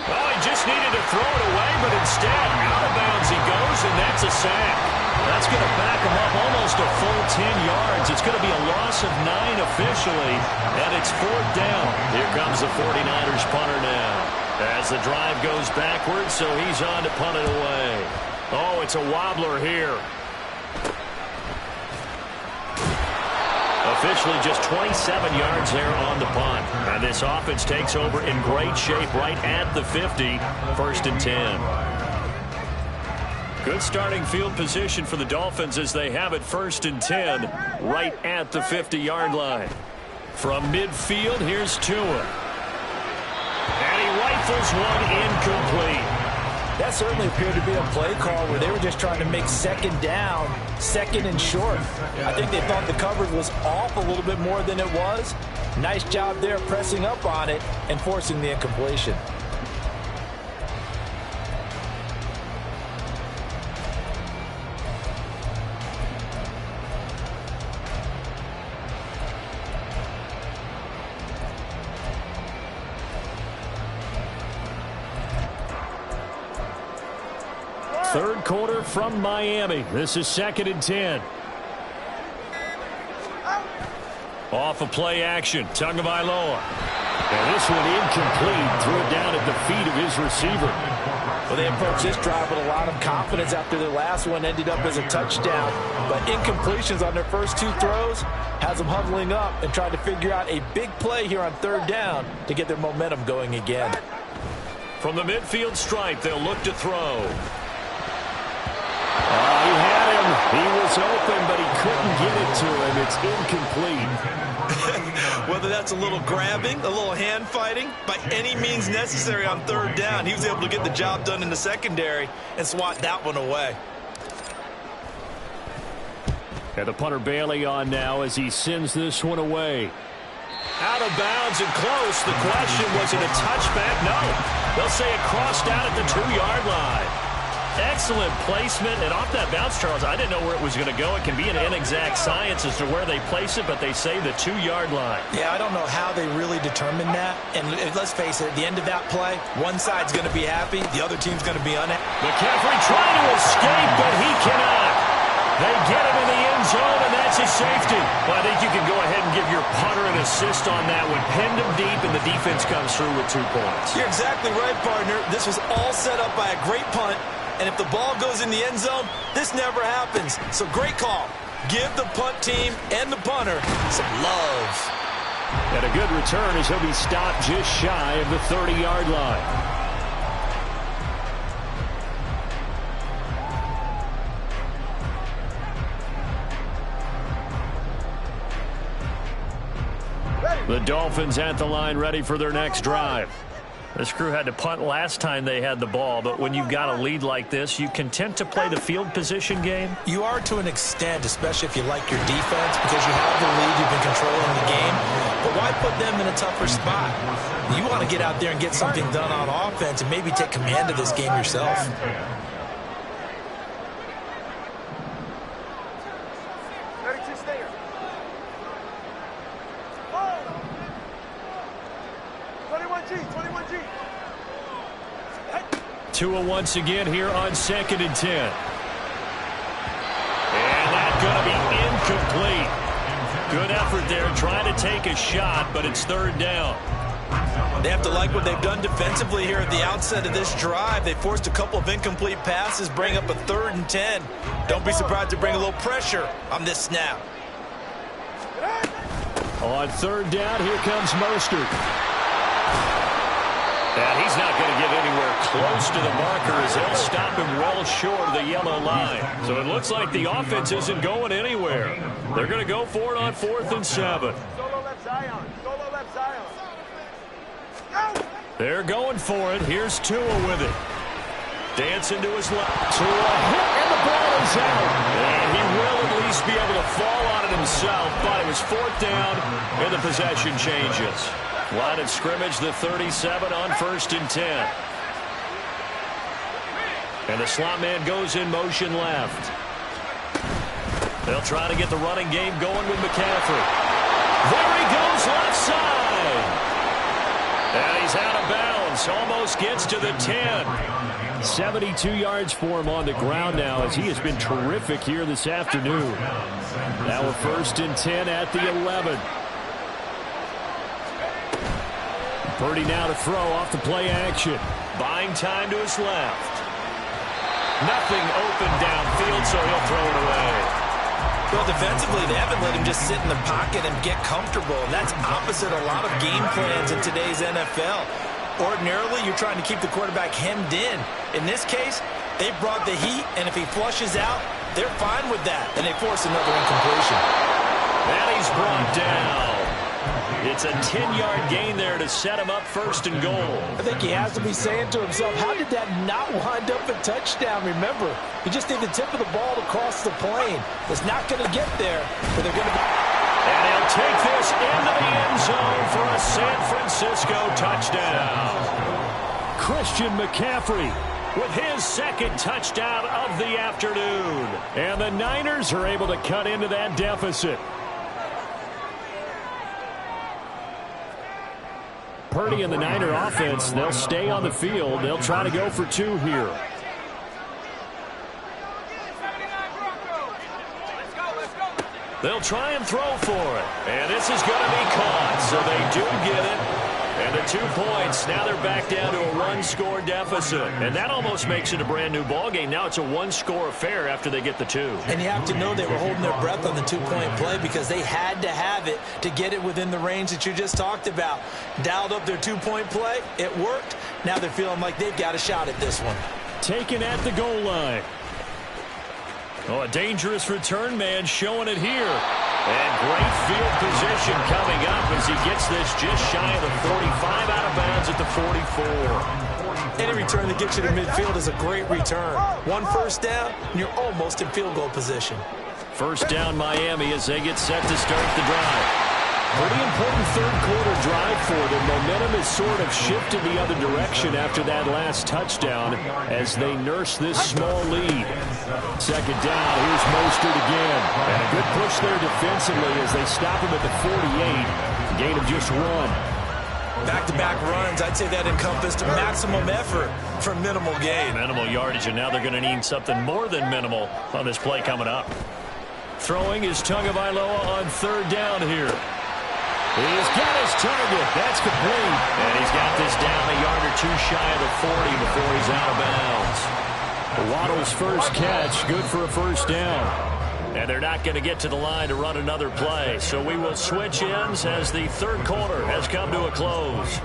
Speaker 1: Well, he just needed to throw it away, but instead, out of bounds he goes, and that's a sack. That's going to back him up almost a full 10 yards. It's going to be a loss of 9 officially, and it's 4th down. Here comes the 49ers punter now. As the drive goes backwards, so he's on to punt it away. Oh, it's a wobbler here. Officially just 27 yards there on the punt. And this offense takes over in great shape right at the 50. 1st and 10. Good starting field position for the Dolphins as they have it 1st and 10 right at the 50-yard line. From midfield, here's Tua. And he rifles one incomplete.
Speaker 3: That certainly appeared to be a play call where they were just trying to make 2nd down, 2nd and short. I think they thought the coverage was off a little bit more than it was. Nice job there pressing up on it and forcing the incompletion.
Speaker 1: Third quarter from Miami. This is 2nd and 10. Off of play action. Tagovailoa. And this one incomplete. Threw it down at the feet of his receiver.
Speaker 3: Well, they approached this drive with a lot of confidence after their last one ended up as a touchdown. But incompletions on their first 2 throws has them huddling up and trying to figure out a big play here on 3rd down to get their momentum going again.
Speaker 1: From the midfield stripe, they'll look to throw. He had him. He was open, but he couldn't get it to him. It's incomplete.
Speaker 3: Whether that's a little grabbing, a little hand fighting, by any means necessary on 3rd down, he was able to get the job done in the secondary and swat that one away.
Speaker 1: And the punter Bailey on now as he sends this one away. Out of bounds and close. The question, was it a touchback? No. They'll say it crossed out at the 2-yard line. Excellent placement, and off that bounce, Charles, I didn't know where it was going to go. It can be an inexact science as to where they place it, but they say the 2-yard line.
Speaker 3: Yeah, I don't know how they really determined that. And let's face it, at the end of that play, one side's going to be happy, the other team's going to be unhappy.
Speaker 1: McCaffrey trying to escape, but he cannot. They get him in the end zone, and that's his safety. Well, I think you can go ahead and give your punter an assist on that one. Pinned him deep, and the defense comes through with 2 points.
Speaker 3: You're exactly right, partner. This was all set up by a great punt. And if the ball goes in the end zone, this never happens. So great call. Give the punt team and the punter some love.
Speaker 1: And a good return as he'll be stopped just shy of the 30-yard line. The Dolphins at the line ready for their next drive. This crew had to punt last time they had the ball, but when you've got a lead like this, you content to play the field position game?
Speaker 3: You are to an extent, especially if you like your defense, because you have the lead, you've been controlling the game. But why put them in a tougher spot? You want to get out there and get something done on offense and maybe take command of this game yourself.
Speaker 1: Tua once again here on 2nd and 10. And that's going to be incomplete. Good effort there trying to take a shot, but it's 3rd down.
Speaker 3: They have to like what they've done defensively here at the outset of this drive. They forced a couple of incomplete passes, bring up a 3rd and 10. Don't be surprised to bring a little pressure on this snap.
Speaker 1: On 3rd down, here comes Mostert. And he's not going to get anywhere close to the marker as they'll stop him well short of the yellow line. So it looks like the offense isn't going anywhere. They're going to go for it on 4th and 7.
Speaker 4: Solo left Zion. Solo left Zion.
Speaker 1: They're going for it. Here's Tua with it. Dancing to his left. Tua hit, and the ball is out. And he will at least be able to fall on it himself, but it was 4th down, and the possession changes. Line of scrimmage, the 37 on 1st and 10. And the slot man goes in motion left. They'll try to get the running game going with McCaffrey. There he goes left side. And he's out of bounds. Almost gets to the 10. 72 yards for him on the ground now as he has been terrific here this afternoon. Now a 1st and 10 at the 11. Purdy now to throw off the play action. Buying time to his left. Nothing open downfield, so he'll throw it away.
Speaker 3: Well, defensively, they haven't let him just sit in the pocket and get comfortable, and that's opposite a lot of game plans in today's NFL. Ordinarily, you're trying to keep the quarterback hemmed in. In this case, they brought the heat, and if he flushes out, they're fine with that, and they force another incompletion.
Speaker 1: And he's brought down. It's a 10-yard gain there to set him up 1st and goal.
Speaker 3: I think he has to be saying to himself, how did that not wind up a touchdown? Remember, he just did the tip of the ball to cross the plane. It's not going to get there, but they're going to be...
Speaker 1: And he'll take this into the end zone for a San Francisco touchdown. Christian McCaffrey with his 2nd touchdown of the afternoon. And the Niners are able to cut into that deficit. Purdy and the Niner offense, they'll stay on the field. They'll try to go for 2 here. They'll try and throw for it. And this is going to be caught. So they do get it. And the 2 points, now they're back down to a 1-score deficit. And that almost makes it a brand-new ball game. Now it's a 1-score affair after they get the 2.
Speaker 3: And you have to know they were holding their breath on the 2-point play because they had to have it to get it within the range that you just talked about. Dialed up their 2-point play. It worked. Now they're feeling like they've got a shot at this one.
Speaker 1: Taken at the goal line. Oh, a dangerous return man showing it here. And great field position coming up as he gets this just shy of the 45, out of bounds at the 44.
Speaker 3: Any return that gets you to midfield is a great return. 1 first down, and you're almost in field goal position.
Speaker 1: First down Miami as they get set to start the drive. Pretty important third-quarter drive for them. Momentum has sort of shifted the other direction after that last touchdown as they nurse this small lead. Second down, here's Mostert again. And a good push there defensively as they stop him at the 48. Gain of just 1.
Speaker 3: Back-to-back runs, I'd say that encompassed maximum effort for minimal gain.
Speaker 1: Minimal yardage, and now they're going to need something more than minimal on this play coming up. Throwing is Tagovailoa on third down here. He's got his target. That's complete. And he's got this down a yard or 2 shy of the 40 before he's out of bounds. Waddle's first catch, good for a first down. And they're not going to get to the line to run another play. So we will switch ends as the third quarter has come to a close.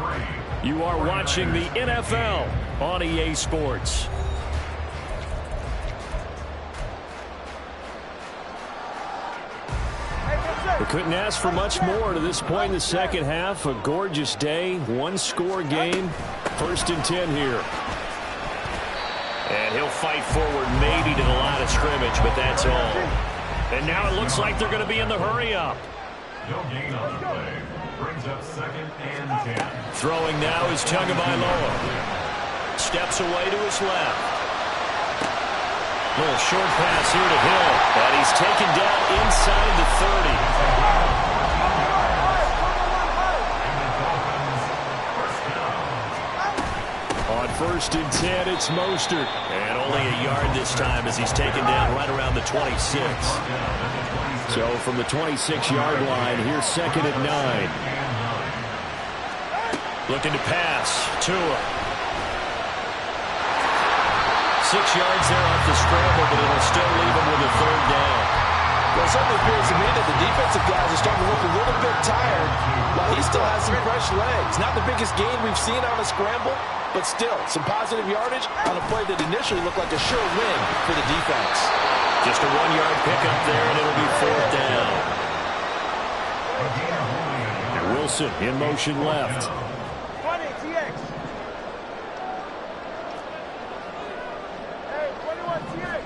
Speaker 1: You are watching the NFL on EA Sports. We couldn't ask for much more to this point in the second half. A gorgeous day, 1-score game. First and 10 here. And he'll fight forward maybe to the line of scrimmage, but that's all. And now it looks like they're going to be in the hurry-up.
Speaker 2: No gain on the play. Brings up 2nd and 10.
Speaker 1: Throwing now is Tagovailoa. Steps away to his left. Little short pass here to Hill. And he's taken down inside the 30. On first and 10, it's Mostert. And only a yard this time as he's taken down right around the 26. So from the 26-yard line, here's 2nd and 9. Looking to pass. Tua. 6 yards there off the scramble, but it'll still leave him with a third down.
Speaker 3: Well, it certainly appears to me that the defensive guys are starting to look a little bit tired, while he still has some fresh legs. Not the biggest gain we've seen on a scramble, but still some positive yardage on a play that initially looked like a sure win for the defense.
Speaker 1: Just a 1-yard pickup there, and it'll be fourth down. And Wilson in motion left.
Speaker 4: 20, TX. Hey, 21, TX.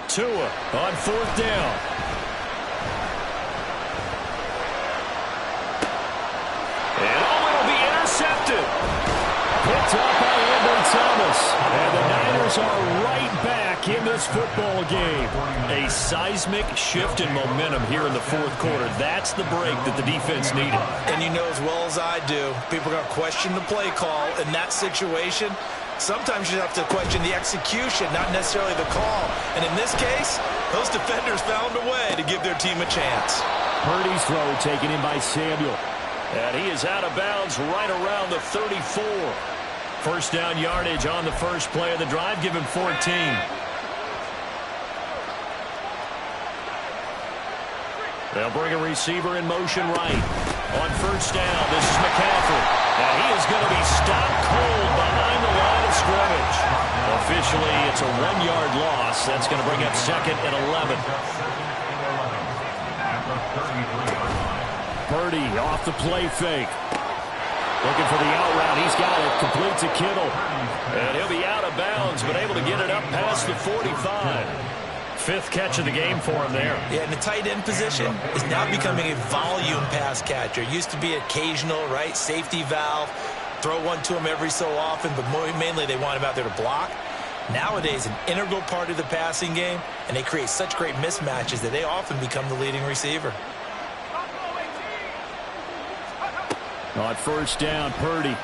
Speaker 1: Tua on fourth down. And it'll be intercepted. Picked up by Amber Thomas. And the Niners are right back in this football game. A seismic shift in momentum here in the fourth quarter. That's the break that the defense needed.
Speaker 3: And you know as well as I do, people are going to question the play call in that situation. Sometimes you have to question the execution, not necessarily the call. And in this case, those defenders found a way to give their team a chance.
Speaker 1: Purdy's throw taken in by Samuel. And he is out of bounds right around the 34. First down yardage on the first play of the drive, give him 14. They'll bring a receiver in motion right. On first down, this is McCaffrey. And he is going to be stopped cold behind the line of scrimmage. Officially, it's a 1-yard loss. That's going to bring up 2nd and 11. Purdy off the play fake. Looking for the out route. He's got it. Complete to Kittle. And he'll be out of bounds, but able to get it up past the 45. 5th catch of the game for him there.
Speaker 3: Yeah, and the tight end position is now becoming a volume pass catcher. Used to be occasional, right? Safety valve. Throw one to him every so often, but mainly they want him out there to block. Nowadays, an integral part of the passing game, and they create such great mismatches that they often become the leading receiver.
Speaker 1: On first down, Purdy.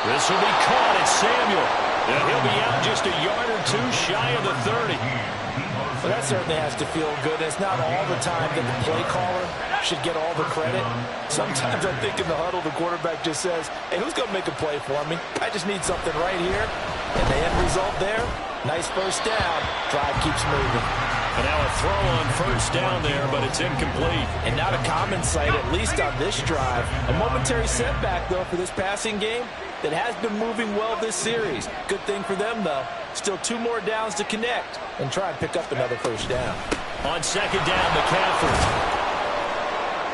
Speaker 1: This will be caught at Samuel. And he'll be out just a yard or two shy of the 30.
Speaker 3: Well, that certainly has to feel good. It's not all the time that the play caller should get all the credit. Sometimes I think in the huddle, the quarterback just says, hey, who's going to make a play for me? I just need something right here. And the end result there, nice first down. Drive keeps moving.
Speaker 1: And now a throw on first down there, but it's incomplete.
Speaker 3: And not a common sight, at least on this drive. A momentary setback, though, for this passing game that has been moving well this series. Good thing for them, though. Still 2 more downs to connect and try and pick up another first down.
Speaker 1: On second down, McCaffrey.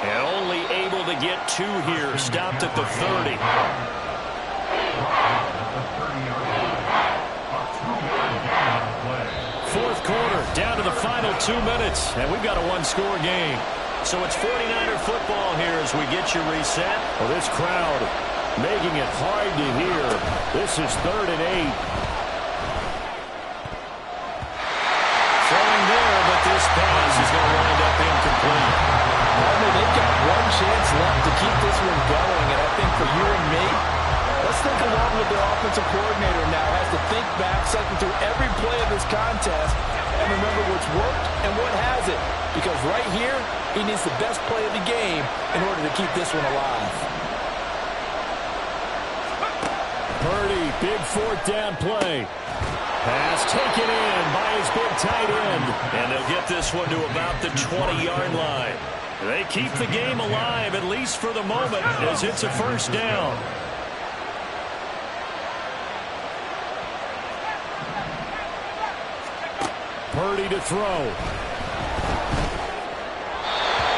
Speaker 1: And only able to get 2 here. Stopped at the 30. Fourth quarter, down to the final 2 minutes. And we've got a 1-score game. So it's 49er football here as we get you reset.
Speaker 2: Well, this crowd making it hard to hear. This is 3rd and 8.
Speaker 1: Throwing there, but this pass is going to wind up incomplete.
Speaker 3: Partner, they've got 1 chance left to keep this one going, and I think for you and me, let's think along with their offensive coordinator now. Has to think back, cycle through every play of this contest, and remember what's worked and what hasn't. Because right here, he needs the best play of the game in order to keep this one alive.
Speaker 2: Purdy, big 4th down play. Pass taken in by his big tight end.
Speaker 1: And they'll get this one to about the 20-yard line. They keep the game alive, at least for the moment, as it's a first down.
Speaker 2: Purdy to throw.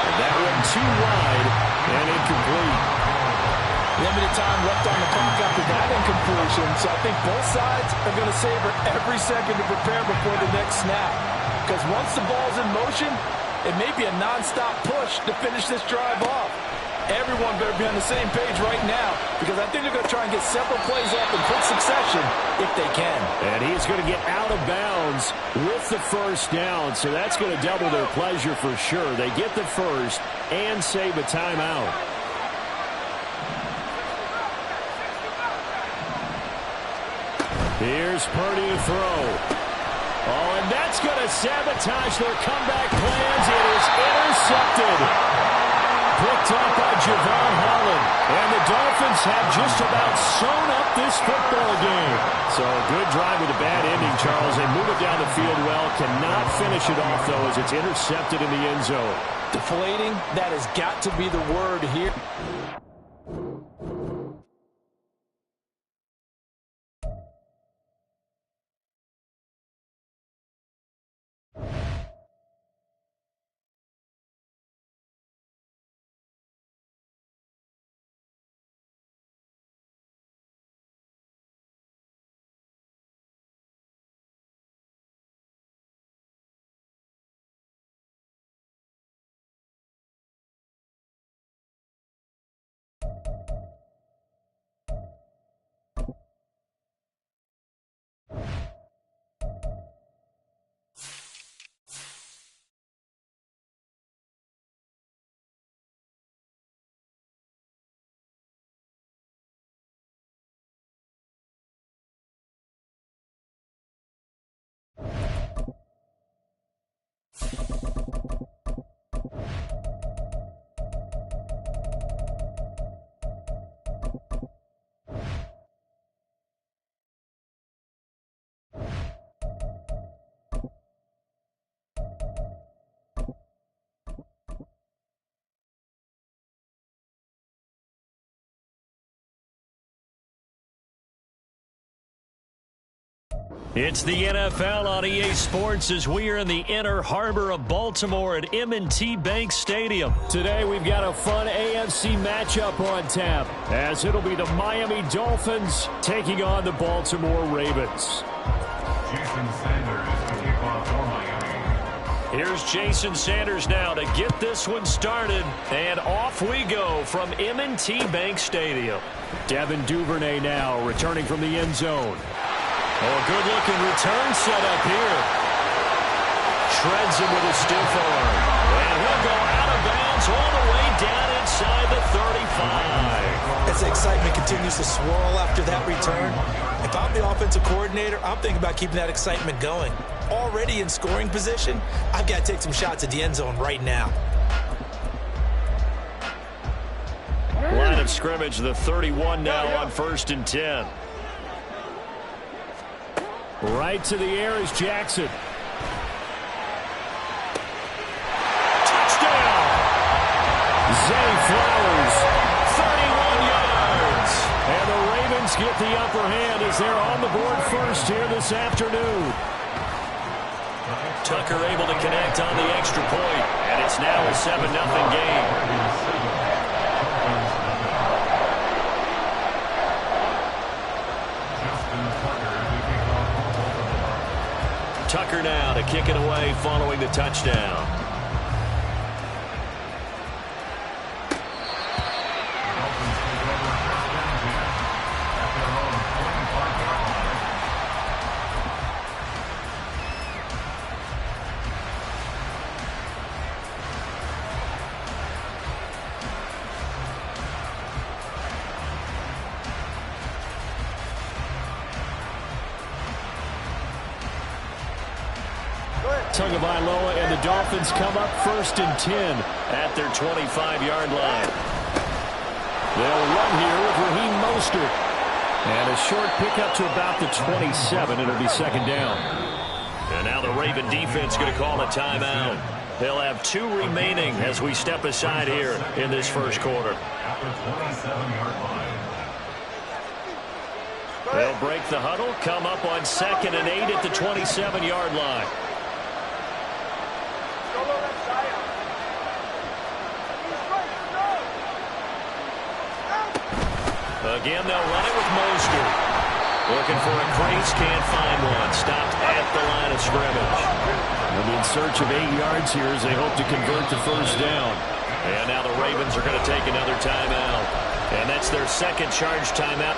Speaker 2: And that one too wide and incomplete.
Speaker 3: Limited time left on the clock after that incompletion, so I think both sides are going to savor every second to prepare before the next snap. Because once the ball's in motion, it may be a non-stop push to finish this drive off. Everyone better be on the same page right now, because I think they're going to try and get several plays off in quick succession if they can.
Speaker 2: And he's going to get out of bounds with the first down, so that's going to double their pleasure for sure. They get the first and save a timeout. Here's Purdy to throw. Oh, and that's going to sabotage their comeback plans. It is intercepted. Picked up by Javon Holland. And the Dolphins have just about sewn up this football game. So a good drive with a bad ending, Charles. They move it down the field well. Cannot finish it off, though, as it's intercepted in the end zone.
Speaker 3: Deflating, that has got to be the word here.
Speaker 1: It's the NFL on EA Sports as we are in the Inner Harbor of Baltimore at M&T Bank Stadium.
Speaker 2: Today we've got a fun AFC matchup on tap, as it'll be the Miami Dolphins taking on the Baltimore Ravens.
Speaker 5: Jason Sanders to kick off for Miami.
Speaker 1: Here's Jason Sanders now to get this one started, and off we go from M&T Bank Stadium.
Speaker 2: Devin Duvernay now returning from the end zone.
Speaker 1: Oh, a good-looking return set up here. Shreds him with a stiff arm. And he'll go out of bounds all the way down inside the 35.
Speaker 3: as the excitement continues to swirl after that return, if I'm the offensive coordinator, I'm thinking about keeping that excitement going. Already in scoring position, I've got to take some shots at the end zone right now.
Speaker 1: Line of scrimmage, the 31 now on 1st and 10.
Speaker 2: Right to the air is Jackson.
Speaker 1: Touchdown! Zay Flowers, 31 yards.
Speaker 2: And the Ravens get the upper hand as they're on the board first here this afternoon.
Speaker 1: Tucker able to connect on the extra point, and it's now a 7-0 game. Tucker now to kick it away following the touchdown.
Speaker 2: Tagovailoa and the Dolphins come up 1st and 10
Speaker 1: at their 25-yard line.
Speaker 2: They'll run here with Raheem Mostert. And a short pickup to about the 27. It'll be 2nd down.
Speaker 1: And now the Raven defense going to call a timeout. They'll have 2 remaining as we step aside here in this first quarter. They'll break the huddle, come up on 2nd and 8 at the 27-yard line. Again, they'll run it with Mostert. Looking for a crease, can't find one. Stopped at the line of scrimmage.
Speaker 2: They'll be in search of 8 yards here as they hope to convert the first down.
Speaker 1: And now the Ravens are going to take another timeout. And that's their 2nd charge timeout.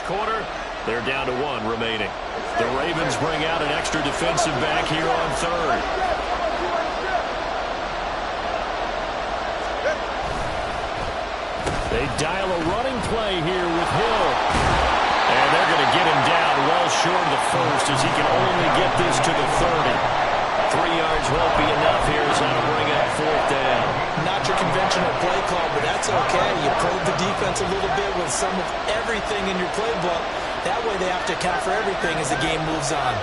Speaker 1: Quarter, they're down to 1 remaining. The Ravens bring out an extra defensive back here on 3rd.
Speaker 2: They dial a running play here with Hill. And they're going to get him down well short of the first as he can only get this to the 30.
Speaker 1: 3 yards won't be enough here as how to bring up 4th down.
Speaker 3: Not your conventional play call, but that's okay. You probe the defense a little bit with some of everything in your playbook. That way they have to account for everything as the game moves on.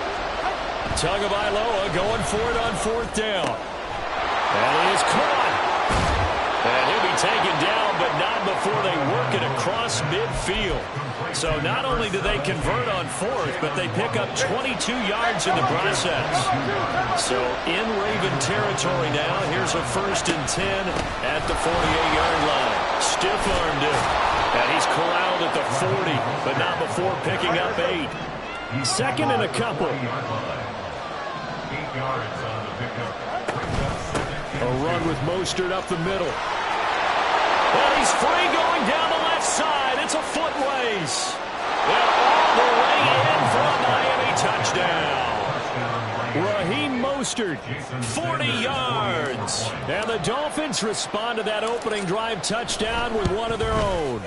Speaker 2: Tagovailoa going for it on 4th down. And it is caught.
Speaker 1: And he'll be taken down, but not before they work it across midfield. So not only do they convert on 4th, but they pick up 22 yards in the process. So in Raven territory now, here's a 1st and 10 at the 48-yard line. Stiff-armed him. And he's corralled at the 40, but not before picking up 8.
Speaker 2: 2nd and a couple.
Speaker 5: 8 yards on the pickup.
Speaker 2: A run with Mostert up the middle.
Speaker 1: Well, he's free going down the left side. It's a foot race. And all the way in for a Miami touchdown.
Speaker 2: Raheem Mostert,
Speaker 1: 40 yards.
Speaker 2: And the Dolphins respond to that opening drive touchdown with one of their own.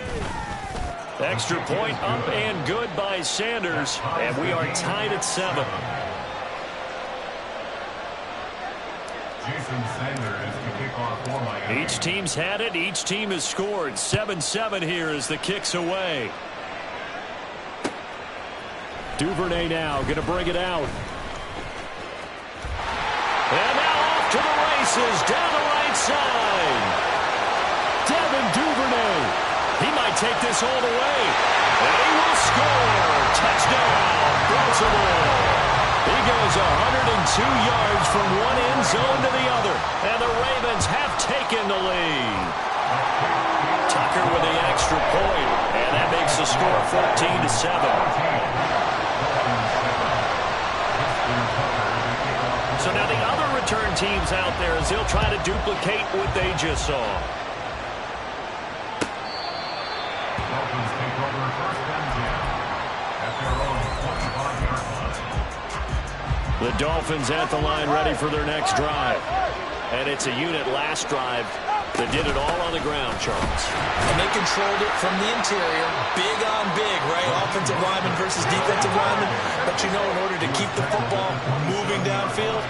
Speaker 1: Extra point up and good by Sanders. And we are tied at 7. Each team's had it. Each team has scored. 7-7 here as the kick's away.
Speaker 2: Duvernay now going to bring it out.
Speaker 1: And now off to the races down the right side.
Speaker 2: Devin Duvernay.
Speaker 1: He might take this all the way. And he will score. Touchdown, Baltimore. He goes 102 yards from one end zone to the other. And the Ravens have taken the lead. Tucker with the extra point. And that makes the score 14-7. So now the other return teams out there as they'll try to duplicate what they just saw.
Speaker 5: Dolphins take over first and 10 at their own 25-yard line.
Speaker 1: The Dolphins at the line ready for their next drive. And it's a unit last drive that did it all on the ground, Charles.
Speaker 3: And they controlled it from the interior, big on big, right? Offensive lineman versus defensive lineman. But you know, in order to keep the football moving downfield,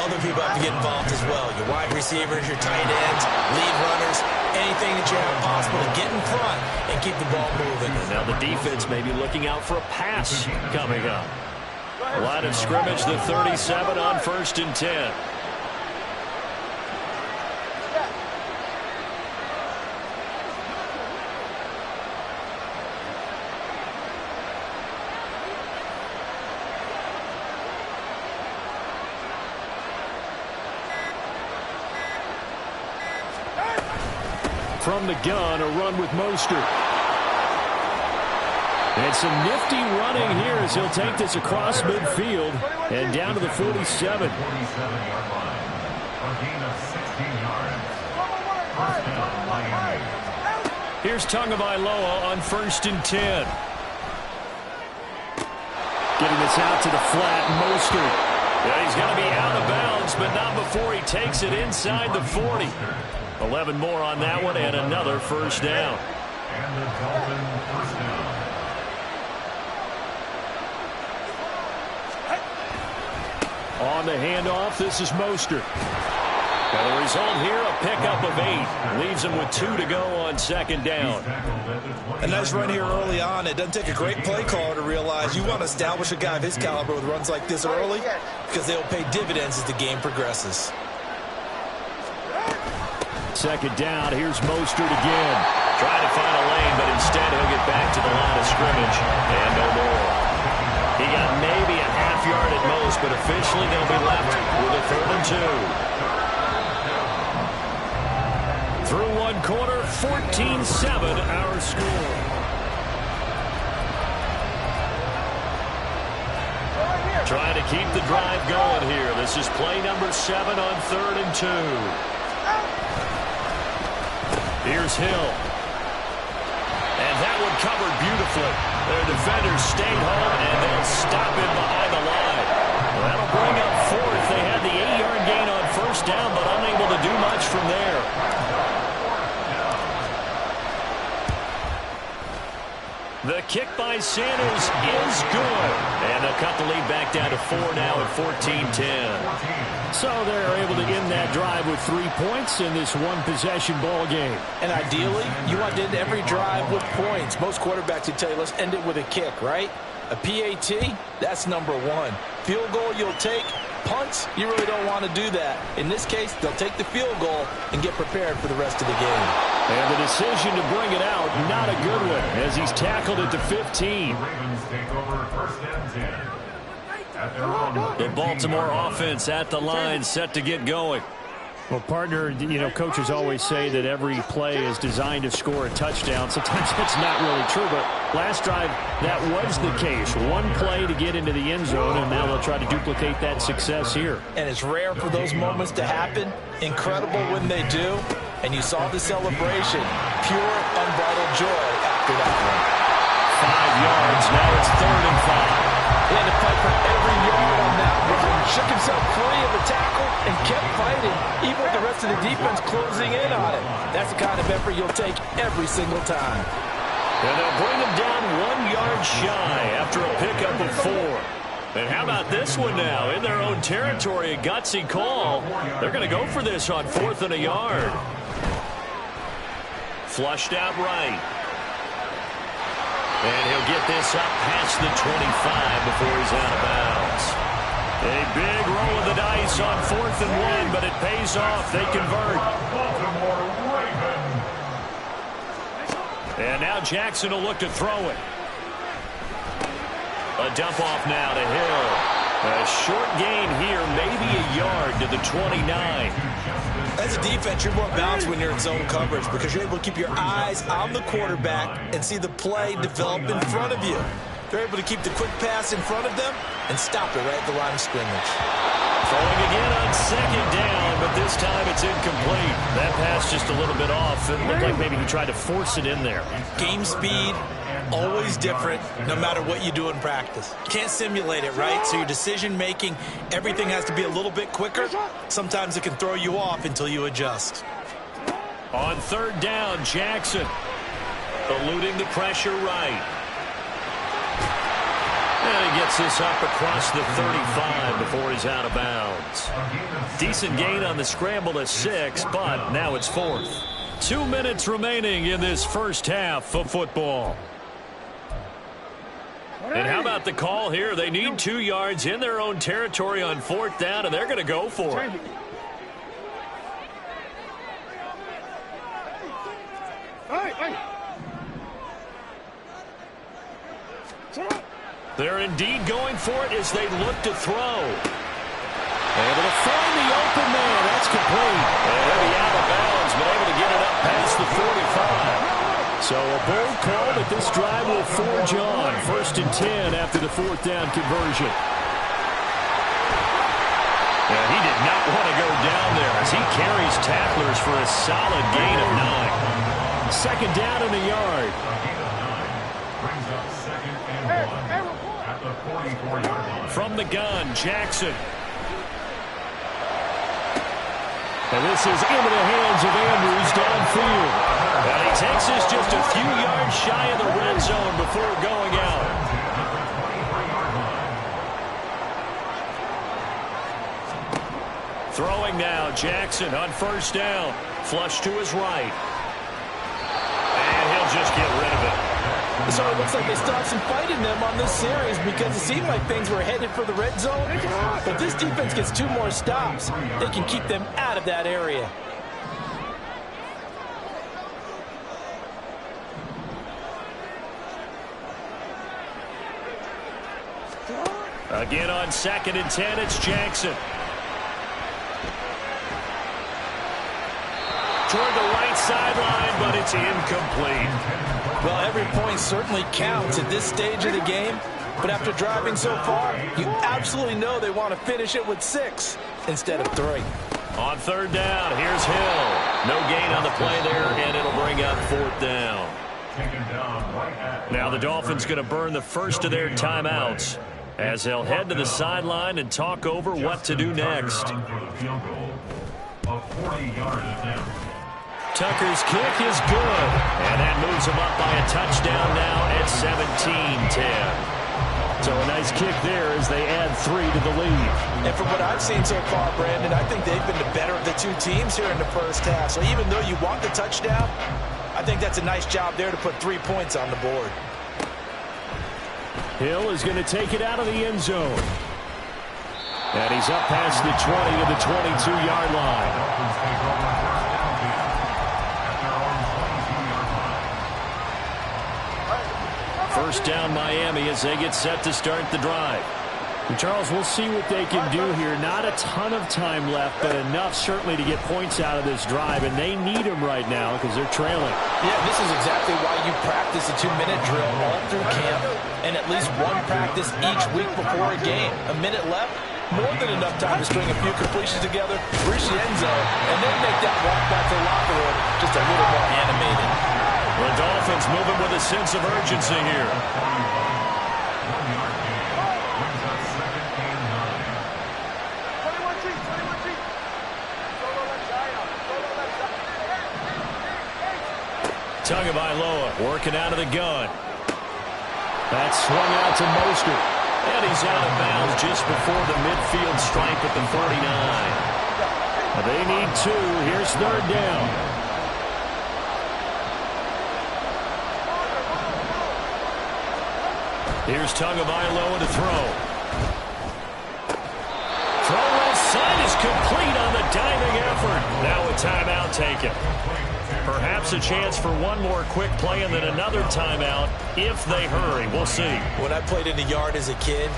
Speaker 3: other people have to get involved as well. Your wide receivers, your tight ends, lead runners, anything that you have possible to get in front and keep the ball moving.
Speaker 1: And now the defense may be looking out for a pass coming up. Line of scrimmage, the 37 on 1st and 10. From the gun, a run with Mostert. And some nifty running here as he'll take this across midfield and down to the 47.
Speaker 5: 47-yard line. A gain of 16 yards. First down, Miami.
Speaker 1: Here's Tagovailoa on 1st and 10. Getting this out to the flat, Mostert. Yeah, he's going to be out of bounds, but not before he takes it inside the 40. 11 more on that one, and another first down.
Speaker 5: And the Dolphin first down.
Speaker 1: On the handoff, this is Mostert. Now the result here, a pickup of 8. Leaves him with 2 to go on 2nd down.
Speaker 3: A nice run here early on. It doesn't take a great play caller to realize you want to establish a guy of his caliber with runs like this early because they'll pay dividends as the game progresses.
Speaker 1: 2nd down, here's Mostert again. Trying to find a lane, but instead he'll get back to the line of scrimmage and no more. He got maybe a half yard at most, but officially they'll be left with a 3rd and 2. Through one quarter, 14-7 our score. Trying to keep the drive going here. This is play number 7 on 3rd and 2. Here's Hill. And that one covered beautifully. Their defenders stayed home, and they'll stop him behind the line. Well, that'll bring up 4th. They had the 8-yard gain on 1st down, but unable to do much from there. The kick by Sanders is good. And they'll cut the lead back down to 4 now at 14-10. So they're able to end that drive with 3 points in this one-possession ball game.
Speaker 3: And ideally, you want to end every drive with points. Most quarterbacks would tell you, let's end it with a kick, right? A PAT, that's number 1. Field goal you'll take. Punts, you really don't want to do that. In this case, they'll take the field goal and get prepared for the rest of the game.
Speaker 1: And the decision to bring it out, not a good one, as he's tackled at the 15.
Speaker 5: The Ravens take over first and 10 at their own.
Speaker 1: The Baltimore offense at the line, set to get going.
Speaker 2: Well, partner, you know, coaches always say that every play is designed to score a touchdown. Sometimes that's not really true, but last drive, that was the case. One play to get into the end zone, and now they'll try to duplicate that success here.
Speaker 3: And it's rare for those moments to happen. Incredible when they do. And you saw the celebration. Pure, unbridled joy after that one.
Speaker 1: 5 yards, now it's 3rd and 5.
Speaker 3: He had to fight for every yard on that run. Shook himself free of the tackle and kept fighting, even with the rest of the defense closing in on it. That's the kind of effort you'll take every single time.
Speaker 1: And they'll bring him down 1 yard shy after a pickup of 4. And how about this one now? In their own territory, a gutsy call. They're going to go for this on 4th and a yard. Flushed out right. And he'll get this up past the 25 before he's out of bounds. A big roll of the dice on 4th and 1, but it pays off. They convert.
Speaker 5: Baltimore Ravens.
Speaker 1: And now Jackson will look to throw it. A dump off now to Hill. A short gain here, maybe a yard to the 29.
Speaker 3: As a defense, you're more balanced when you're in zone coverage because you're able to keep your eyes on the quarterback and see the play develop in front of you. They're able to keep the quick pass in front of them and stop it right at the line of scrimmage.
Speaker 1: Throwing again on second down, but this time it's incomplete. That pass just a little bit off. It looked like maybe he tried to force it in there.
Speaker 3: Game speed, always different, no matter what you do in practice. You can't simulate it, right? So your decision-making, everything has to be a little bit quicker. Sometimes it can throw you off until you adjust.
Speaker 1: On third down, Jackson eluding the pressure right. And he gets this up across the 35 before he's out of bounds. Decent gain on the scramble to 6, but now it's 4th. 2 minutes remaining in this first half of football. And how about the call here? They need 2 yards in their own territory on 4th down, and they're going to go for it. They're indeed going for it as they look to throw. Able to find the open man. That's complete. And he'll be out of bounds, but able to get it up past the 45. So a bold call that this drive will forge on. 1st and 10 after the 4th down conversion. And he did not want to go down there as he carries tacklers for a solid gain of 9. 2nd down in the yard.
Speaker 5: Brings up 2nd and 1 at the 44-yard line.
Speaker 1: From the gun, Jackson. And this is into the hands of Andrews downfield. And he takes this just a few yards shy of the red zone before going out. Throwing now, Jackson on 1st down. Flush to his right. And he'll just get rid of it.
Speaker 3: So it looks like they still have some fight in them on this series because it seemed like things were headed for the red zone. But this defense gets 2 more stops. They can keep them out of that area.
Speaker 1: Again on 2nd and 10, it's Jackson. Toward the right sideline, but it's incomplete.
Speaker 3: Well, every point certainly counts at this stage of the game. But after driving so far, you absolutely know they want to finish it with 6 instead of 3.
Speaker 1: On 3rd down, here's Hill. No gain on the play there, and it'll bring up 4th down. Now the Dolphins going to burn the first of their timeouts as they'll head to the sideline and talk over what to do next. Tucker's kick is good, and that moves him up by a touchdown now at 17-10. So a nice kick there as they add 3 to the lead.
Speaker 3: And from what I've seen so far, Brandon, I think they've been the better of the 2 teams here in the first half. So even though you want the touchdown, I think that's a nice job there to put 3 points on the board.
Speaker 1: Hill is going to take it out of the end zone. And he's up past the 20 to the 22-yard line. First down Miami as they get set to start the drive.
Speaker 2: And Charles, we'll see what they can do here. Not a ton of time left, but enough certainly to get points out of this drive, and they need them right now because they're trailing.
Speaker 3: Yeah, this is exactly why you practice a 2-minute drill all through camp and at least 1 practice each week before a game. A minute left, more than enough time to string a few completions together, reach the end zone, and then make that walk back to the locker room just a little more animated.
Speaker 1: The Dolphins moving with a sense of urgency here. Tagovailoa working out of the gun.
Speaker 2: That's swung out to Mostert.
Speaker 1: And he's out of bounds just before the midfield stripe at the 49.
Speaker 2: They need 2. Here's 3rd down.
Speaker 1: Here's Tagovailoa to throw. Throw left side is complete on the diving effort. Now a timeout taken. Perhaps a chance for one more quick play and then another timeout if they hurry. We'll see.
Speaker 3: When I played in the yard as a kid,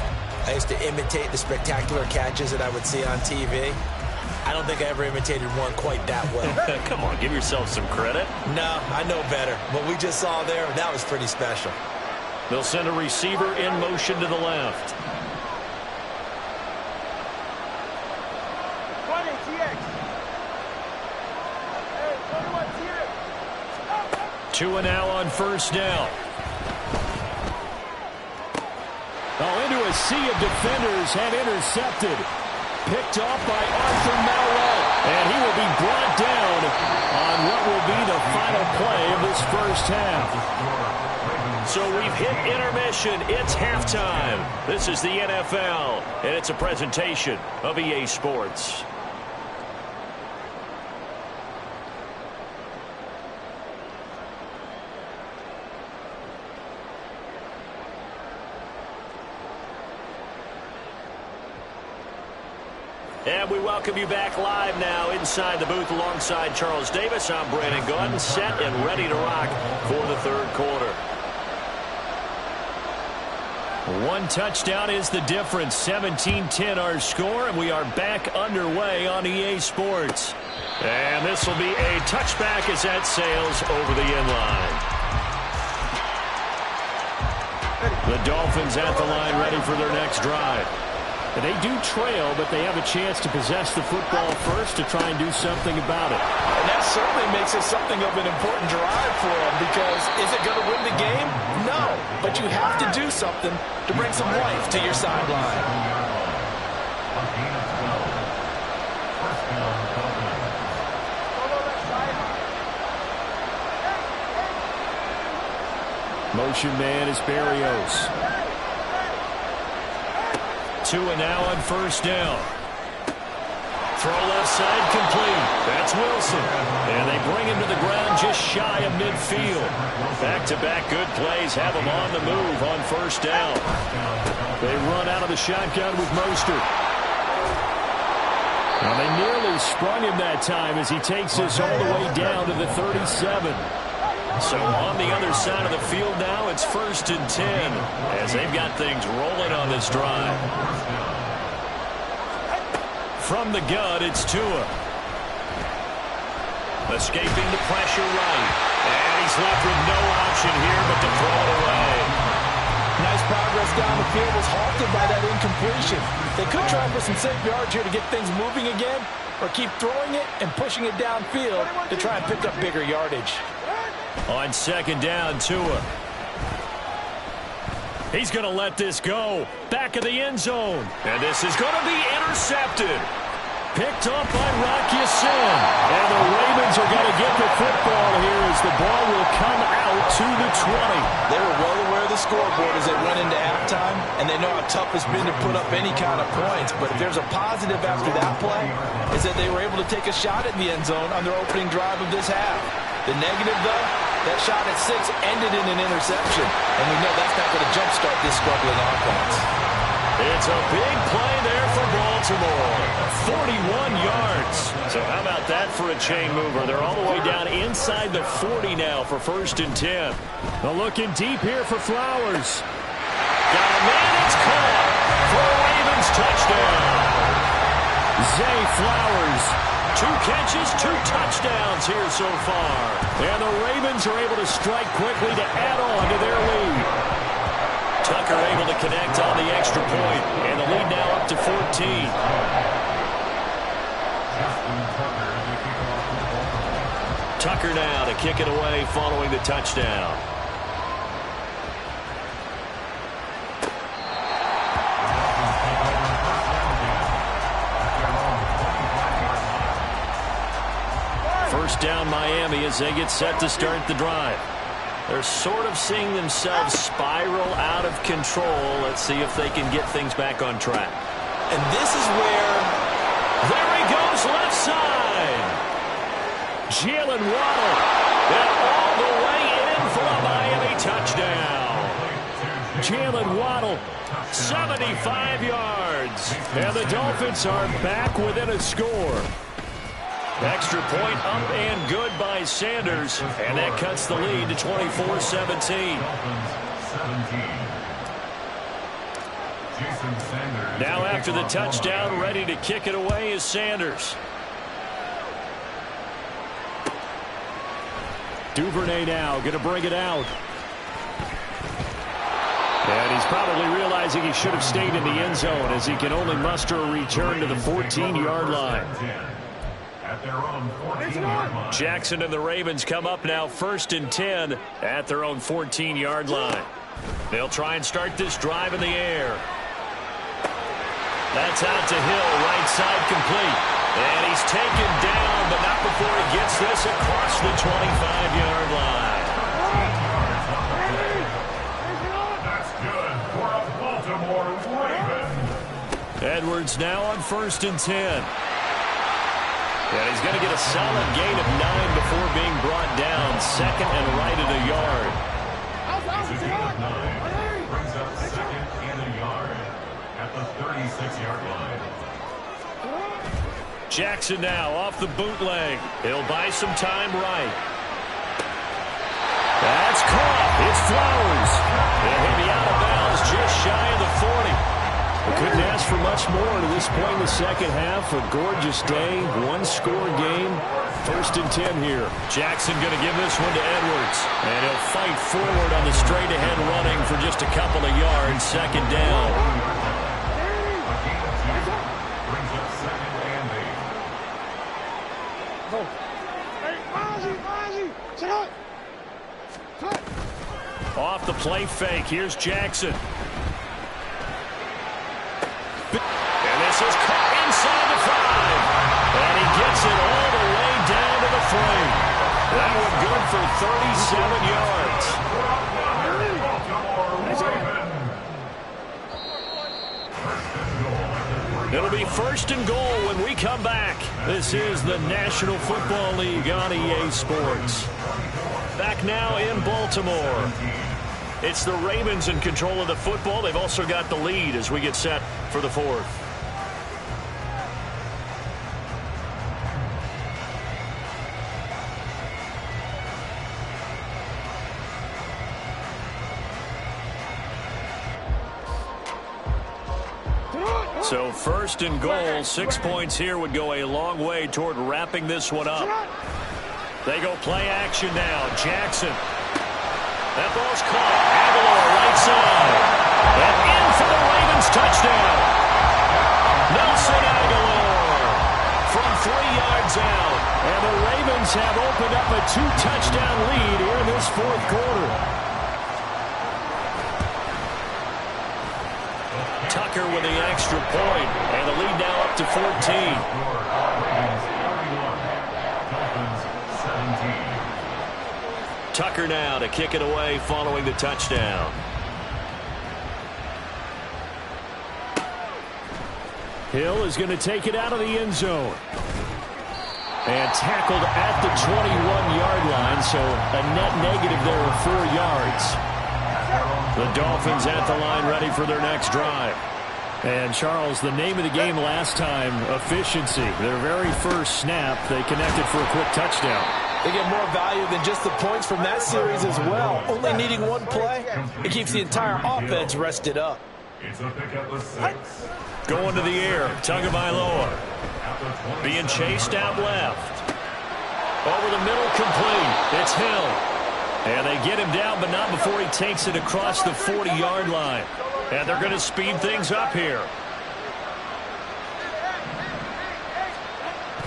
Speaker 3: I used to imitate the spectacular catches that I would see on TV. I don't think I ever imitated one quite that well.
Speaker 1: Come on, give yourself some credit.
Speaker 3: No, I know better. What we just saw there, that was pretty special.
Speaker 1: They'll send a receiver in motion to the left.
Speaker 4: 20 TX. Hey, 21 TX.
Speaker 1: Tua now on first down.
Speaker 2: Oh, into a sea of defenders and intercepted. Picked off by Arthur Mallow. And he will be brought down on what will be the final play of this first half.
Speaker 1: So we've hit intermission. It's halftime. This is the NFL, and it's a presentation of EA Sports. And we welcome you back live now inside the booth alongside Charles Davis. I'm Brandon Gunn, set and ready to rock for the third quarter.
Speaker 2: One touchdown is the difference. 17-10 our score, and we are back underway on EA Sports.
Speaker 1: And this will be a touchback as that sails over the end line.
Speaker 2: The Dolphins at the line ready for their next drive. They do trail, but they have a chance to possess the football first to try and do something about it.
Speaker 3: And that certainly makes it something of an important drive for them, because is it going to win the game? No, but you have to do something to bring some life to your sideline.
Speaker 2: Motion man is Barrios. Tua now on first down.
Speaker 1: Throw left side complete. That's Wilson. And they bring him to the ground just shy of midfield. Back-to-back good plays have him on the move on first down.
Speaker 2: They run out of the shotgun with Mostert. Now they nearly sprung him that time as he takes this all the way down to the 37.
Speaker 1: So on the other side of the field now, it's 1st and 10 as they've got things rolling on this drive.
Speaker 2: From the gun, it's Tua.
Speaker 1: Escaping the pressure right. And he's left with no option here but to throw it away.
Speaker 3: Nice progress down the field was halted by that incompletion. They could try for some safe yards here to get things moving again, or keep throwing it and pushing it downfield to try and pick up bigger yardage.
Speaker 2: On second down, Tua. He's going to let this go. Back of the end zone.
Speaker 1: And this is going to be intercepted.
Speaker 2: Picked up by Rocky Sin. And the Ravens are going to get the football here as the ball will come out to the 20.
Speaker 3: They were well aware of the scoreboard as they went into halftime, and they know how tough it's been to put up any kind of points. But if there's a positive after that play, is that they were able to take a shot at the end zone on their opening drive of this half. The negative, though, that shot at 6 ended in an interception. And we know that's not going to jumpstart this struggling offense.
Speaker 1: It's a big play there for Baltimore. 41 yards. So how about that for a chain mover? They're all the way down inside the 40 now for 1st and 10.
Speaker 2: They're looking deep here for Flowers.
Speaker 1: Got a man, it's caught for a Ravens touchdown.
Speaker 2: Zay Flowers.
Speaker 1: 2 catches, 2 touchdowns here so far.
Speaker 2: And the Ravens are able to strike quickly to add on to their lead.
Speaker 1: Tucker able to connect on the extra point, and the lead now up to 14. Tucker now to kick it away following the touchdown. First down Miami as they get set to start the drive. They're sort of seeing themselves spiral out of control. Let's see if they can get things back on track.
Speaker 3: And this is where...
Speaker 1: There he goes, left side.
Speaker 2: Jalen Waddle.
Speaker 1: And all the way in for a Miami touchdown.
Speaker 2: Jalen Waddle.
Speaker 1: 75 yards.
Speaker 2: And the Dolphins are back within a score.
Speaker 1: Extra point up and good by Sanders. And that cuts the lead to 24-17. Now after the touchdown, ready to kick it away is Sanders.
Speaker 2: Duvernay now going to bring it out.
Speaker 1: he's probably realizing he should have stayed in the end zone as he can only muster a return to the 14-yard line.
Speaker 5: At their own 14-yard line.
Speaker 1: Jackson and the Ravens come up now 1st and 10 at their own 14-yard line. They'll try and start this drive in the air. That's out to Hill, right side complete. And he's taken down, but not before he gets this across the 25-yard line.
Speaker 5: That's good for a Baltimore Raven.
Speaker 1: Edwards now on 1st and 10. And he's going to get a solid gain of 9 before being brought down. 2nd and right at a yard.
Speaker 5: It's a gain of 9. Brings up 2nd and a yard at the 36-yard line.
Speaker 1: Jackson now off the bootleg. He'll buy some time right. That's caught. It's Flowers. And he'll be out of bounds just shy of the 40. We couldn't ask for much more to this point in the second half. A gorgeous day, one-score game. 1st and 10 here. Jackson going to give this one to Edwards. And he'll fight forward on the straight-ahead running for just a couple of yards. 2nd down.
Speaker 5: Brings up 2nd and 8.
Speaker 1: Off the play fake. Here's Jackson. And this is caught inside the 5. And he gets it all the way down to the 3. That one good for 37 yards. It'll be 1st and goal when we come back. This is the National Football League on EA Sports. Back now in Baltimore. It's the Ravens in control of the football. They've also got the lead as we get set for the 4th. So 1st and goal, 6 points here would go a long way toward wrapping this one up. They go play action now. Jackson. That ball's caught. Aguilar right side. And in for the Ravens touchdown. Nelson Aguilar from 3 yards out. And the Ravens have opened up a 2-touchdown lead here in this 4th quarter. Tucker with the extra point. And the lead now up to 14. Tucker now to kick it away following the touchdown. Hill is going to take it out of the end zone. And tackled at the 21-yard line, so a net negative there of 4 yards. The Dolphins at the line ready for their next drive. And, Charles, the name of the game last time, efficiency. Their very first snap, they connected for a quick touchdown.
Speaker 3: They get more value than just the points from that series as well. Only needing one play, it keeps the entire offense rested up.
Speaker 5: It's a pickup of 6.
Speaker 1: Going to the air, Tagovailoa. Being chased out left. Over the middle, complete. It's Hill. And they get him down, but not before he takes it across the 40-yard line. And they're going to speed things up here.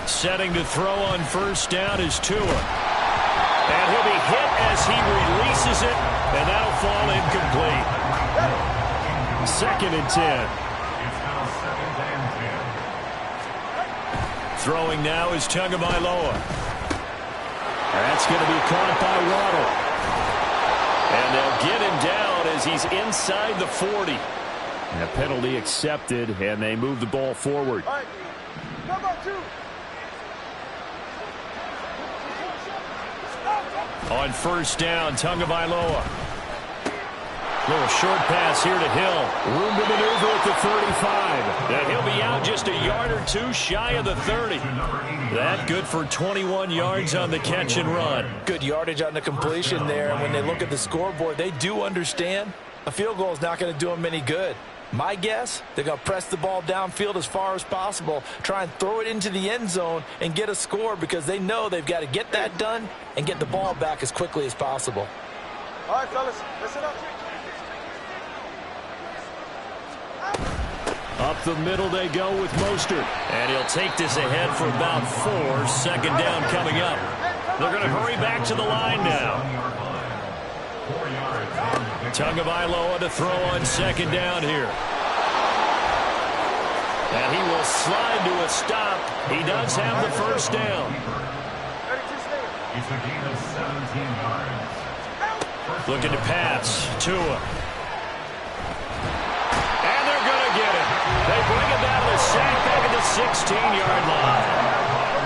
Speaker 1: Setting to throw on 1st down is Tua. And he'll be hit as he releases it, and that'll fall incomplete. 2nd and 10.
Speaker 5: It's now 2nd and 10.
Speaker 1: Throwing now is Tagovailoa. That's going to be caught by Waddle. And they'll get him down as he's inside the 40. And a penalty accepted, and they move the ball forward.
Speaker 4: All right. Number 2.
Speaker 1: On 1st down, Tagovailoa. Little short pass here to Hill. Room to maneuver at the 35. And he'll be out just a yard or 2 shy of the 30. That good for 21 yards on the catch and run.
Speaker 3: Good yardage on the completion there. And when they look at the scoreboard, they do understand a field goal is not going to do them any good. My guess, they're going to press the ball downfield as far as possible, try and throw it into the end zone and get a score because they know they've got to get that done and get the ball back as quickly as possible.
Speaker 4: All right, fellas, listen up.
Speaker 1: Up the middle they go with Mostert. And he'll take this ahead for about 4. Second down coming up. They're going to hurry back to the line now. Tagovailoa to throw on second down here. And he will slide to a stop. He does have the first down.
Speaker 5: It's a gain of 17 yards.
Speaker 1: Looking to pass. Tua. And they're going to get it. They bring it down to the sack back at the 16-yard line.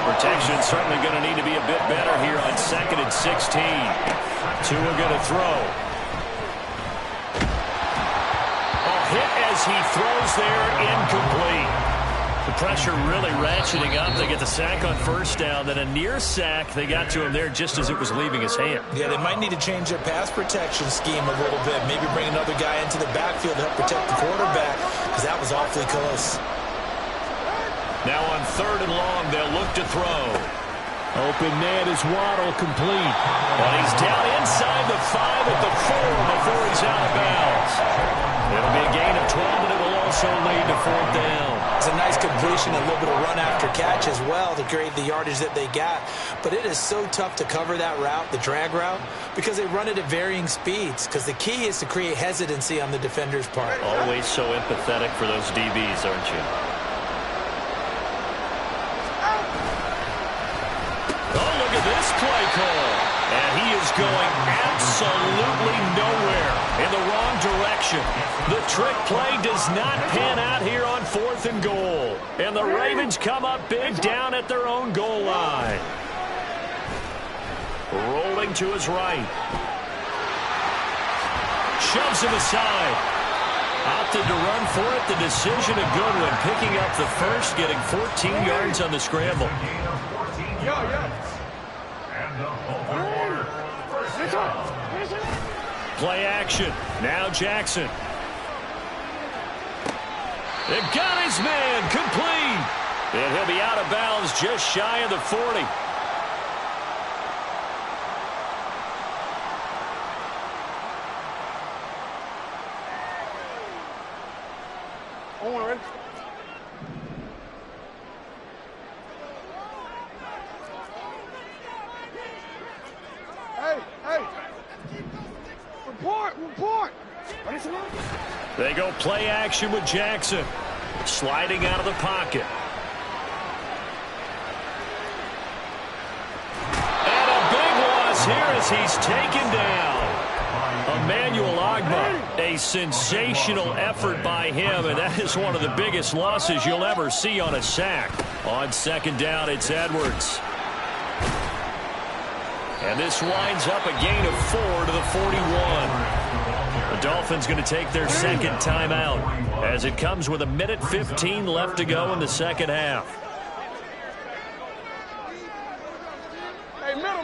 Speaker 1: Protection's certainly going to need to be a bit better here on 2nd and 16. Tua going to throw. A hit as he throws there, incomplete. The pressure really ratcheting up. They get the sack on first down. Then a near sack. They got to him there just as it was leaving his hand.
Speaker 3: Yeah, they might need to change their pass protection scheme a little bit. Maybe bring another guy into the backfield to help protect the quarterback, because that was awfully close.
Speaker 1: Now on 3rd and long, they'll look to throw. Open man is Waddle, complete. And he's down inside the 5 at the 4 before he's out of bounds. It'll be a gain of 12, but it will also lead to 4th down.
Speaker 3: It's a nice completion, a little bit of run after catch as well to create the yardage that they got. But it is so tough to cover that route, the drag route, because they run it at varying speeds. Because the key is to create hesitancy on the defender's part.
Speaker 1: Always so empathetic for those DBs, aren't you? Oh, look at this play call. And he is going absolutely nowhere in the wrong direction. The trick play does not pan out here on 4th and goal. And the Ravens come up big down at their own goal line. Rolling to his right. Shoves him aside. Opted to run for it. The decision a good one. Picking up the first, getting 14 yards on the scramble. Play action. Now Jackson. They've got his man complete. And he'll be out of bounds just shy of the 40.
Speaker 4: Owen, ready? Hey. Report.
Speaker 1: They go play action with Jackson. Sliding out of the pocket. And a big loss here as he's taken down. Emmanuel Ogbah, a sensational effort by him, and that is one of the biggest losses you'll ever see on a sack. On 2nd down, it's Edwards. And this winds up a gain of 4 to the 41. The Dolphins going to take their 2nd timeout as it comes with 1:15 left to go in the 2nd half.
Speaker 4: Hey, middle.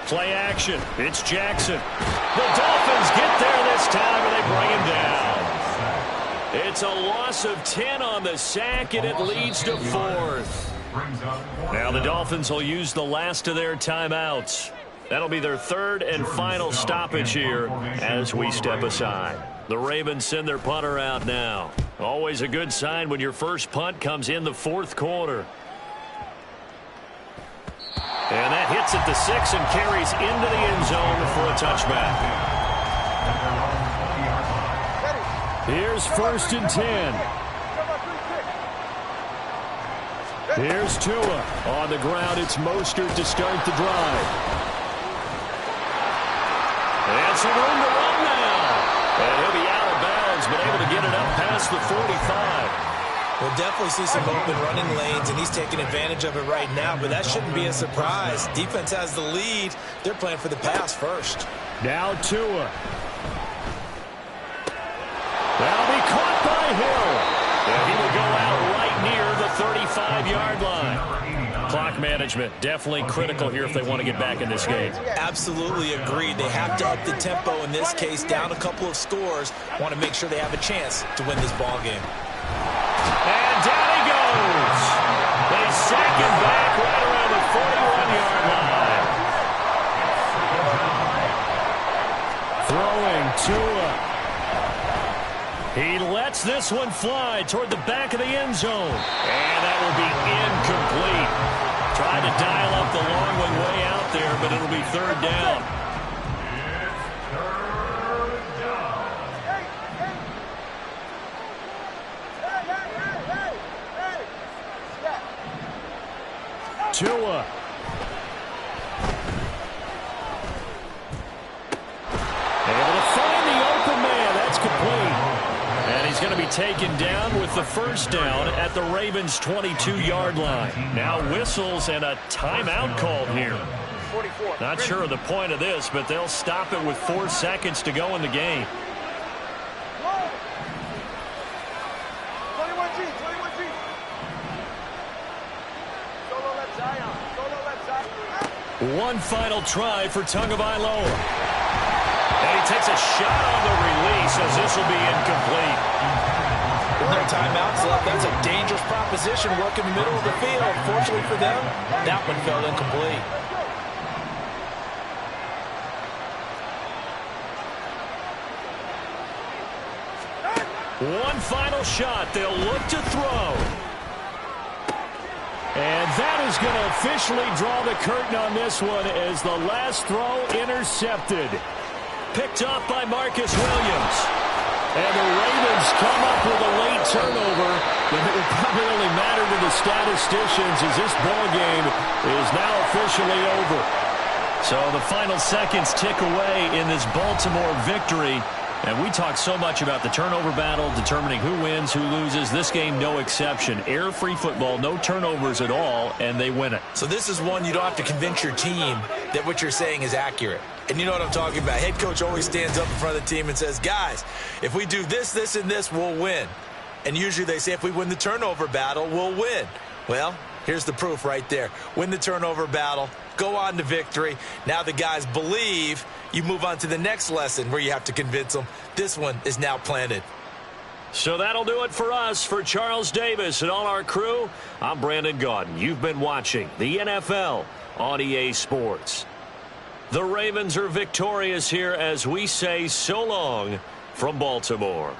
Speaker 1: Play action. It's Jackson. The Dolphins get there this time, and they bring him down. It's a loss of 10 on the sack, and it leads to 4th. Now the Dolphins will use the last of their timeouts. That'll be their 3rd and final stoppage here as we step aside. The Ravens send their punter out now. Always a good sign when your first punt comes in the 4th quarter. And that hits at the 6 and carries into the end zone for a touchback. Here's 1st and 10. Here's Tua. On the ground, it's Mostert to start the drive. And some room to run now. And he'll be out of bounds, but able to get it up past the 45.
Speaker 3: We'll definitely see some open running lanes, and he's taking advantage of it right now, but that shouldn't be a surprise. Defense has the lead. They're playing for the pass first.
Speaker 1: Now Tua. That'll be caught by Hill. And he will go out right near the 35-yard line. Clock management definitely critical here if they want to get back in this game.
Speaker 3: Absolutely agreed. They have to up the tempo in this case, down a couple of scores. Want to make sure they have a chance to win this ball game.
Speaker 1: And down he goes. They sack him back right around the 41-yard line. Throwing Tua. He lets this one fly toward the back of the end zone. And that will be incomplete. Tried to dial up the long one way out there, but it'll be third down. Tua. Able to find the open man. That's complete. And he's going to be taken down with the first down at the Ravens' 22-yard line. Now whistles and a timeout called here.
Speaker 4: 44.
Speaker 1: Not sure of the point of this, but they'll stop it with 4 seconds to go in the game.
Speaker 4: 21G, 21G. Solo left Zion. Solo left Zion.
Speaker 1: One final try for Tagovailoa. And he takes a shot on the release as this will be incomplete.
Speaker 3: With no timeouts left, that's a dangerous proposition. Work in the middle of the field. Fortunately for them, that one fell incomplete.
Speaker 1: One final shot. They'll look to throw. And that is going to officially draw the curtain on this one as the last throw intercepted. Picked off by Marcus Williams. And the Ravens come up with a late turnover. But it will probably only matter to the statisticians as this ball game is now officially over. So the final seconds tick away in this Baltimore victory. And we talk so much about the turnover battle, determining who wins, who loses. This game, no exception. Error-free football, no turnovers at all, and they win it.
Speaker 3: So this is one you don't have to convince your team that what you're saying is accurate. And you know what I'm talking about. Head coach always stands up in front of the team and says, guys, if we do this, this, and this, we'll win. And usually they say if we win the turnover battle, we'll win. Well, here's the proof right there. Win the turnover battle, go on to victory. Now the guys believe. You move on to the next lesson where you have to convince them. This one is now planted.
Speaker 1: So that'll do it for us. For Charles Davis and all our crew, I'm Brandon Gaudin. You've been watching the NFL on EA Sports. The Ravens are victorious here as we say so long from Baltimore.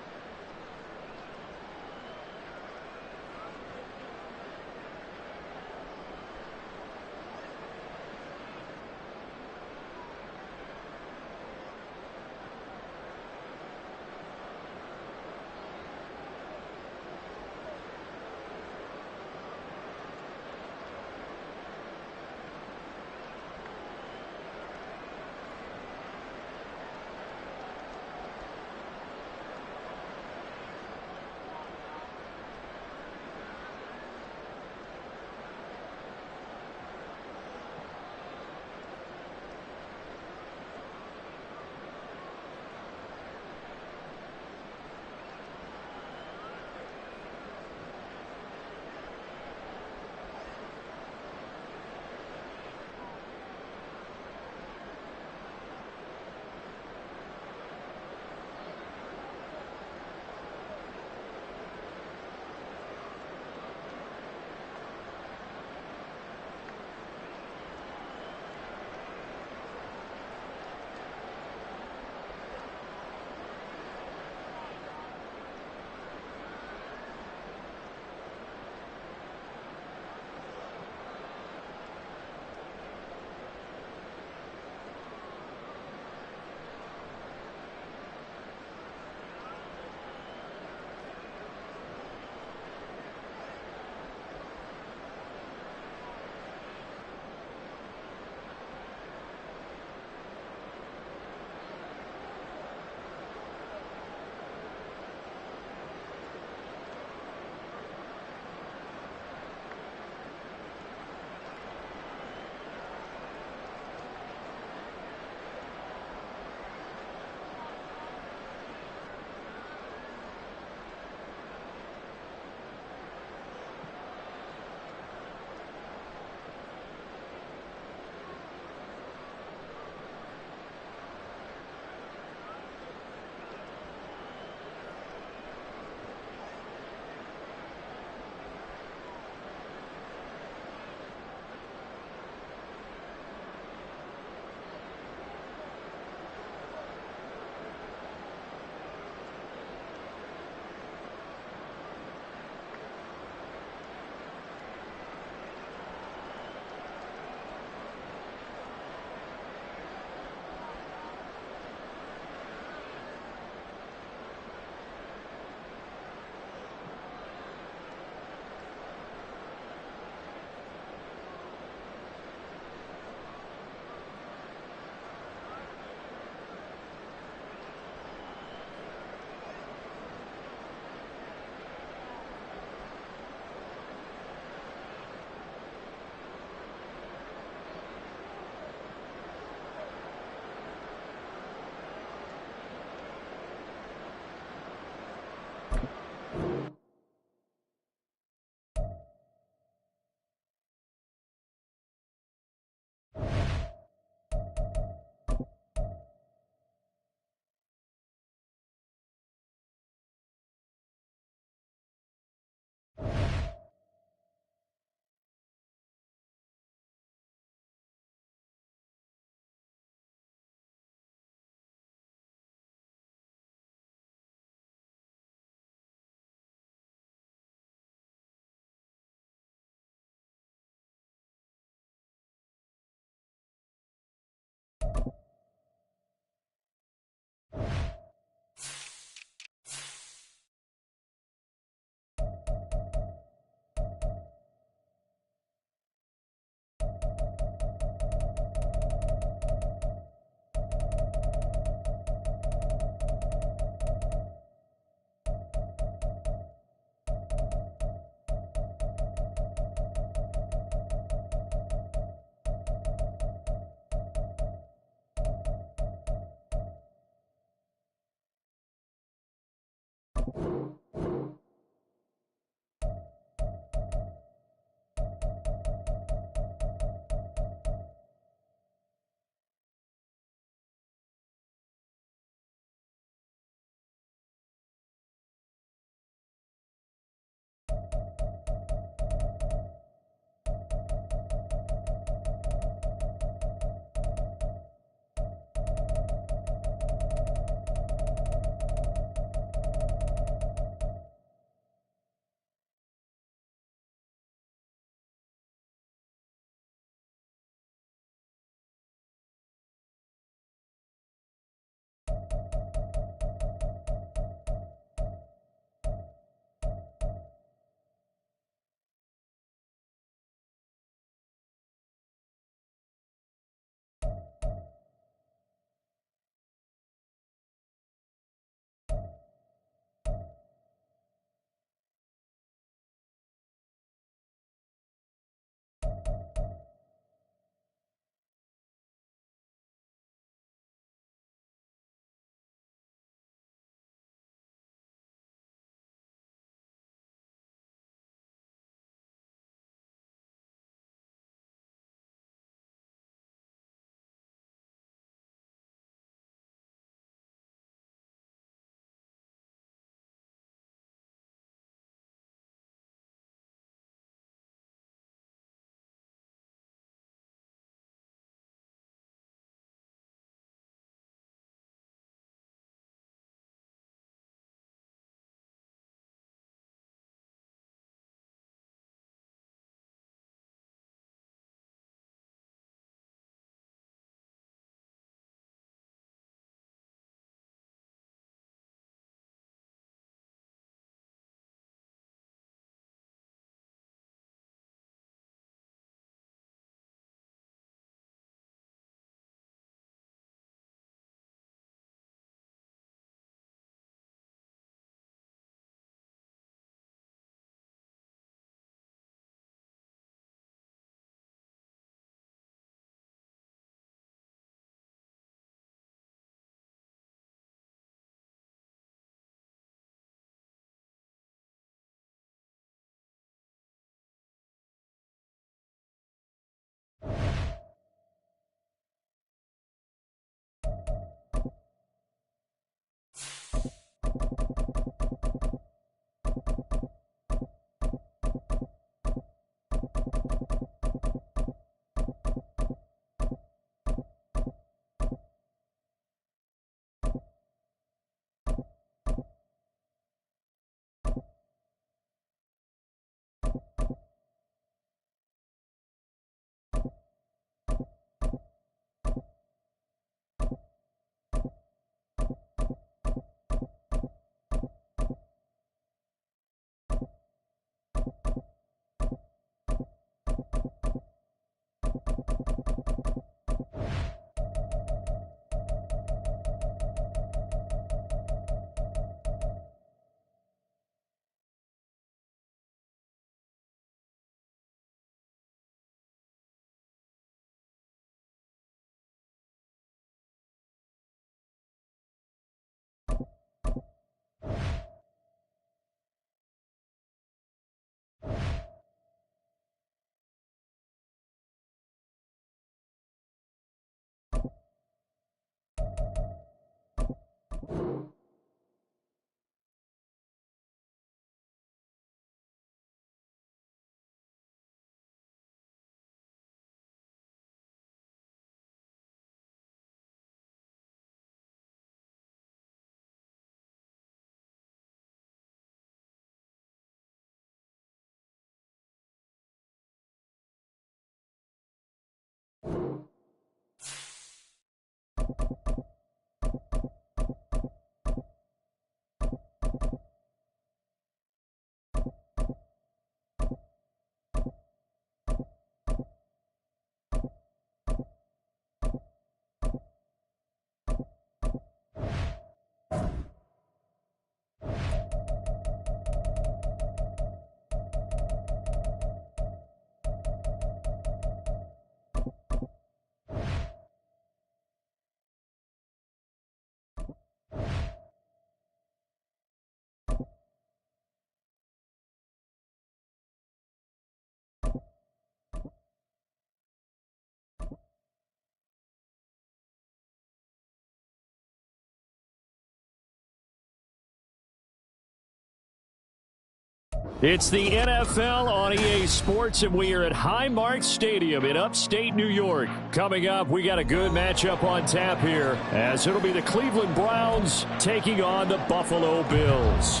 Speaker 1: It's the NFL on EA Sports, and we are at Highmark Stadium in upstate New York. Coming up, we got a good matchup on tap here, as it'll be the Cleveland Browns taking on the Buffalo Bills.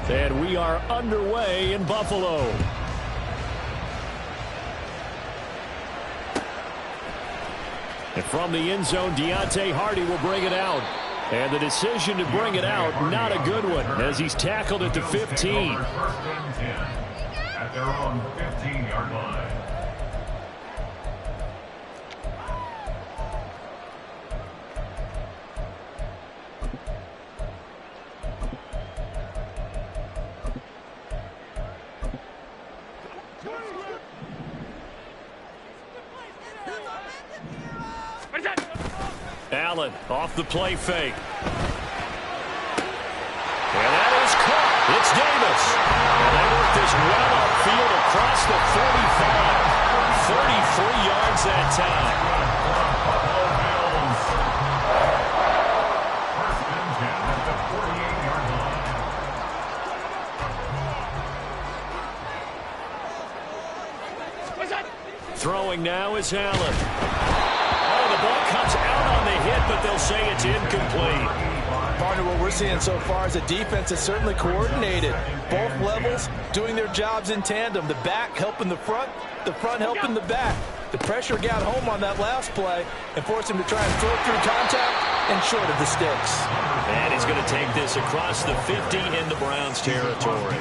Speaker 1: And we are underway in Buffalo. And from the end zone, Deontay Hardy will bring it out. And the decision to bring it out, not a good one, as he's tackled at the 15.
Speaker 5: At their own 15-yard line.
Speaker 1: Allen off the play fake. And that is caught. It's Davis. And they work this well upfield across the 45. 33 yards that time.
Speaker 5: First and 10 at the 48-yard line.
Speaker 1: Throwing now is Allen. The ball comes out on the hit, but they'll say it's incomplete.
Speaker 3: Partner, what we're seeing so far is the defense is certainly coordinated. Both levels doing their jobs in tandem. The back helping the front helping the back. The pressure got home on that last play and forced him to try and throw through contact and short of the sticks.
Speaker 1: And he's going to take this across the 50 into Browns territory.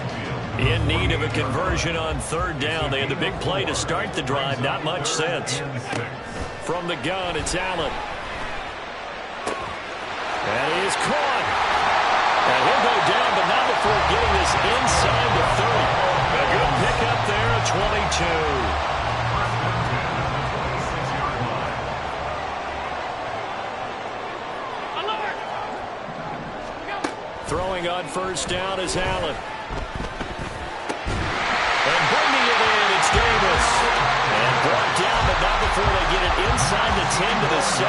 Speaker 1: In need of a conversion on third down. They had the big play to start the drive. Not much sense. From the gun, it's Allen. That is caught. And he'll go down, but not before getting this inside the 30. A good pickup there at 22. Throwing on first down is Allen. And bringing it in, it's Davis. And brought down, but not before they get it inside the 10 to the 7.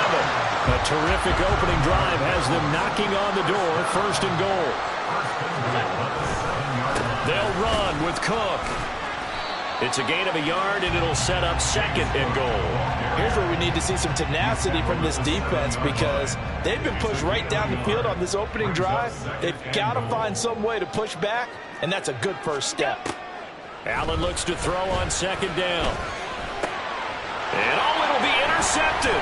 Speaker 1: A terrific opening drive has them knocking on the door, first and goal. They'll run with Cook. It's a gain of a yard, and it'll set up second and goal.
Speaker 3: Here's where we need to see some tenacity from this defense, because they've been pushed right down the field on this opening drive. They've got to find some way to push back, and that's a good first step.
Speaker 1: Allen looks to throw on second down. And it'll be intercepted.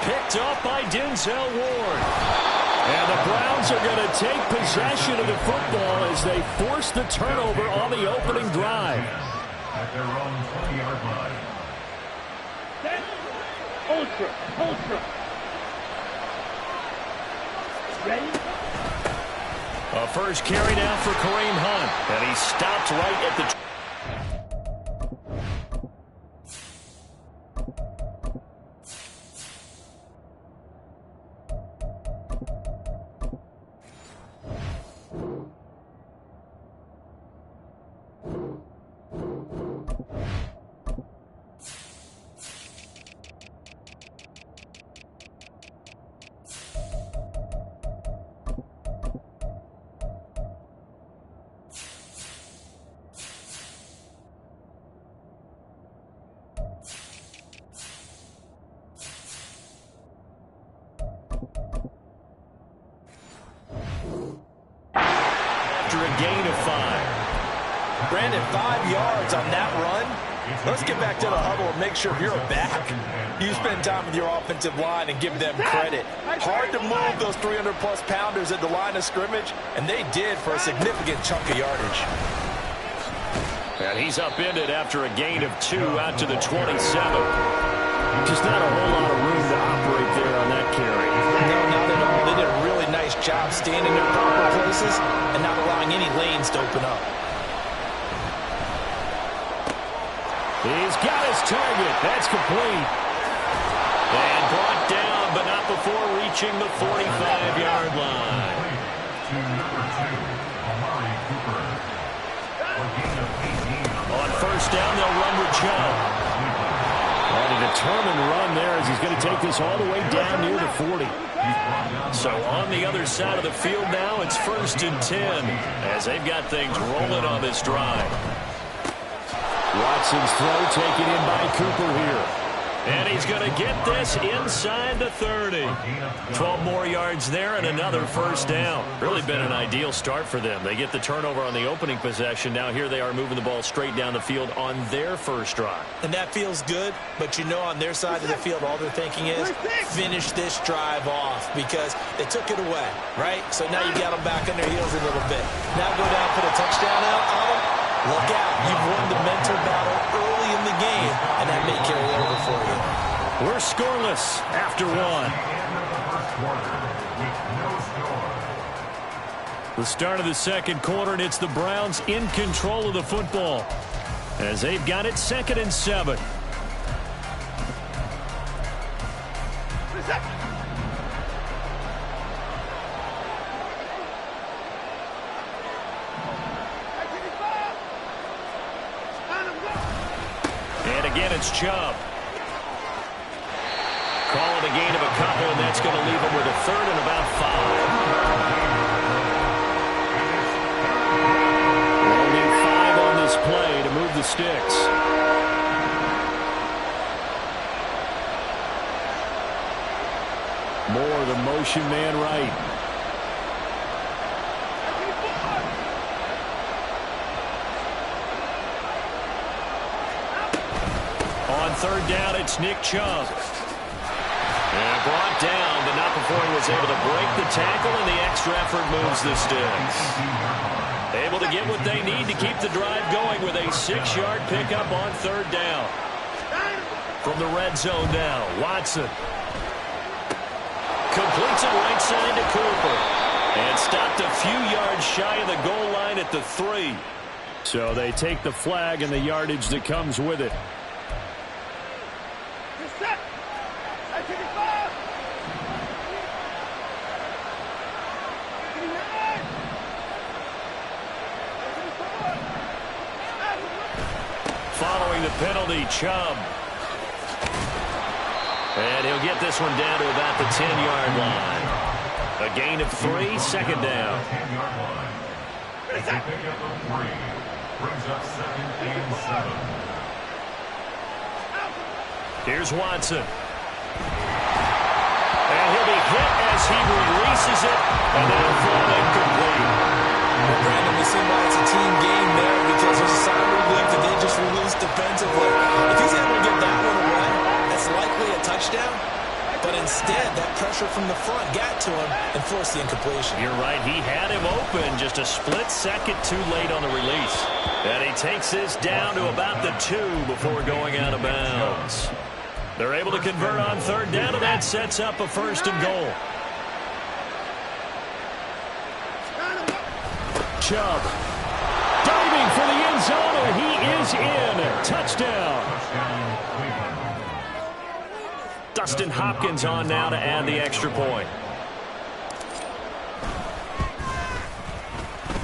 Speaker 1: Picked off by Denzel Ward. And the Browns are going to take possession of the football as they force the turnover on the opening drive.
Speaker 5: At their own 20-yard line.
Speaker 4: Ultra. Ready?
Speaker 1: A first carry now for Kareem Hunt. And he stopped right at the... Gain of 5.
Speaker 3: Brandon, 5 yards on that run. Let's get back to the huddle and make sure if you're a back, you spend time with your offensive line and give them credit. Hard to move those 300-plus pounders at the line of scrimmage, and they did for a significant chunk of yardage.
Speaker 1: And he's upended after a gain of 2 out to the 27. Just not a whole lot of room to operate there on that carry.
Speaker 3: No, not at all. They did a really nice job standing in proper places and not allowing any lanes to open up.
Speaker 1: He's got his target. That's complete. And brought down, but not before reaching the 45-yard line.
Speaker 5: To number 2, Amari Cooper.
Speaker 1: On first down, they'll run with Chubb. And a determined run there as he's going to take this all the way down near the 40. So on the other side of the field now, it's 1st and 10 as they've got things rolling on this drive. Watson's throw taken in by Cooper here. And he's going to get this inside the 30. 12 more yards there and another first down. Really been an ideal start for them. They get the turnover on the opening possession. Now here they are moving the ball straight down the field on their first drive.
Speaker 3: And that feels good, but you know on their side of the field all they're thinking is finish this drive off because they took it away, right? So now you got them back on their heels a little bit. Now go down, put a touchdown out on them. Look out. You've won the mental battle early in the game, and that may carry over for you.
Speaker 1: We're scoreless after one. The start of the second quarter, and it's the Browns in control of the football as they've got it 2nd and 7. And again, it's Chubb. Call it a gain of a couple, and that's going to leave him with a 3rd and about 5. They'll need 5 on this play to move the sticks. Moore, the motion man right. On 3rd down, it's Nick Chubb. And brought down, but not before he was able to break the tackle, and the extra effort moves the sticks. Able to get what they need to keep the drive going with a 6-yard pickup on 3rd down. From the red zone now, Watson. Completes it right side to Cooper. And stopped a few yards shy of the goal line at the 3. So they take the flag and the yardage that comes with it. Following the penalty, Chubb. And he'll get this one down to about the 10-yard line. A gain of 3, 2nd down.
Speaker 5: Brings up 2nd and 7.
Speaker 1: Here's Watson. And he'll be hit as he releases it. And that'll fall incomplete.
Speaker 3: Well, Brandon, we see why it's a team game there because there's a sign relief that they just released defensively. If he's able to get that one away, that's likely a touchdown. But instead, that pressure from the front got to him and forced the incompletion.
Speaker 1: You're right. He had him open just a split second too late on the release. And he takes this down to about the 2 before going out of bounds. They're able to convert on 3rd down, and that sets up a 1st and goal. Chubb diving for the end zone, and he is in. Touchdown. Dustin Hopkins on now to add the extra point.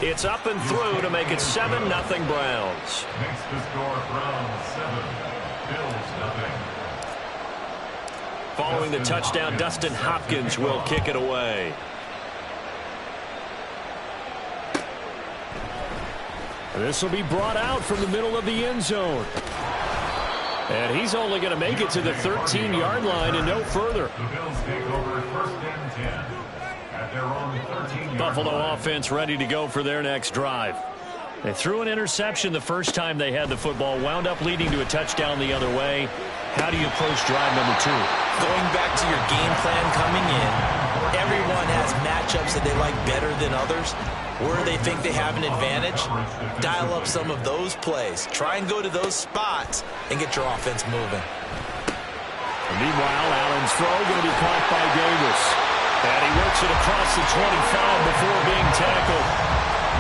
Speaker 1: It's up and through to make it 7-0 Browns.
Speaker 5: Makes the score Browns 7, Bills 0.
Speaker 1: Following the touchdown, Dustin Hopkins will kick it away. This will be brought out from the middle of the end zone. And he's only going to make it to the 13-yard line and no further.
Speaker 5: The Bills take over 1st and 10 at their own 13-yard
Speaker 1: Buffalo
Speaker 5: line.
Speaker 1: offense ready to go for their next drive. They threw an interception the first time they had the football, wound up leading to a touchdown the other way. How do you approach drive number 2?
Speaker 3: Going back to your game plan coming in, everyone has matchups that they like better than others. Where they think they have an advantage, dial up some of those plays. Try and go to those spots and get your offense moving.
Speaker 1: And meanwhile, Allen's throw going to be caught by Davis. And he works it across the 25 before being tackled.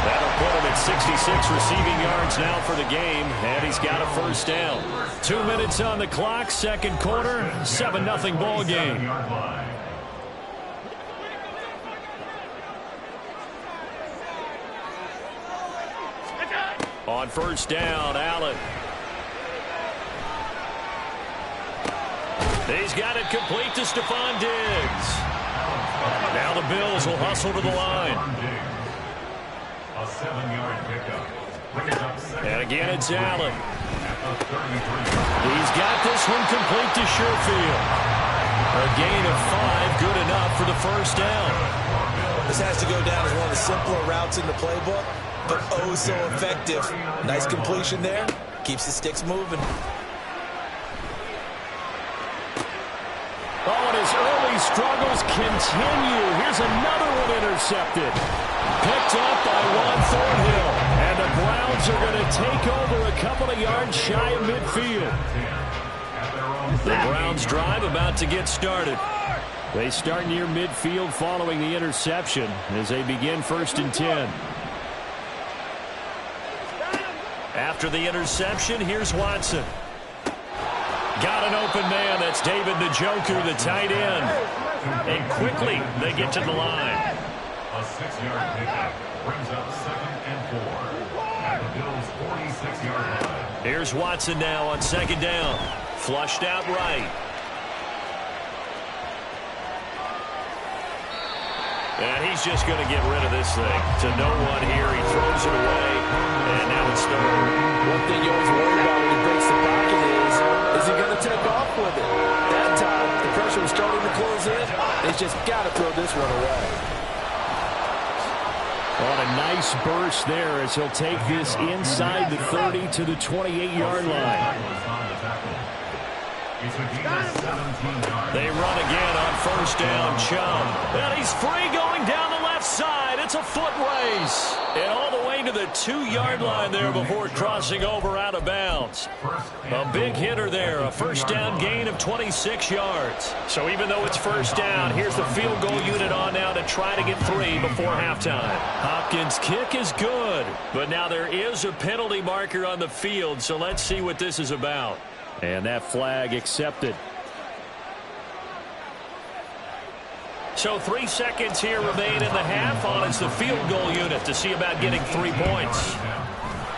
Speaker 1: That'll put him at 66 receiving yards now for the game, and he's got a 1st down. 2 minutes on the clock, 2nd quarter, 7-0 ball game. On first down, Allen. He's got it complete to Stephon Diggs. Now the Bills will hustle to the line.
Speaker 5: A 7-yard pickup.
Speaker 1: And again, it's Allen. He's got this one complete to Sherfield. A gain of 5, good enough for the first down.
Speaker 3: This has to go down as one of the simpler routes in the playbook, but oh so effective. Nice completion there. Keeps the sticks moving.
Speaker 1: Oh, and his early struggles continue. Here's another one intercepted. Picked up by Juan Thornhill. And the Browns are going to take over a couple of yards shy of midfield. The Browns drive about to get started. They start near midfield following the interception as they begin 1st and 10. After the interception, here's Watson. Got an open man. That's David Njoku, the tight end. And quickly, they get to the line.
Speaker 5: A 6-yard pickup brings up 2nd and 4 at the Bills' 46-yard line.
Speaker 1: Here's Watson now on 2nd down. Flushed out right. And he's just going to get rid of this thing. To no one here. He throws it away. And now it's 3rd.
Speaker 3: One thing you always worry about when he breaks the pocket is he going to take off with it? That time, the pressure was starting to close in. He's just got to throw this one away.
Speaker 1: On a nice burst there as he'll take this inside the 30 to the 28-yard line. They run again on 1st down. Chubb. And he's free going down the left side. It's a foot race. And all the way to the 2-yard line there before crossing over out of bounds. A big hitter there. A 1st down gain of 26 yards. So even though it's 1st down, here's the field goal unit on now to try to get 3 before halftime. Hopkins' kick is good. But now there is a penalty marker on the field, so let's see what this is about. And that flag accepted. So 3 seconds here remain in the half. On it's the field goal unit to see about getting 3 points.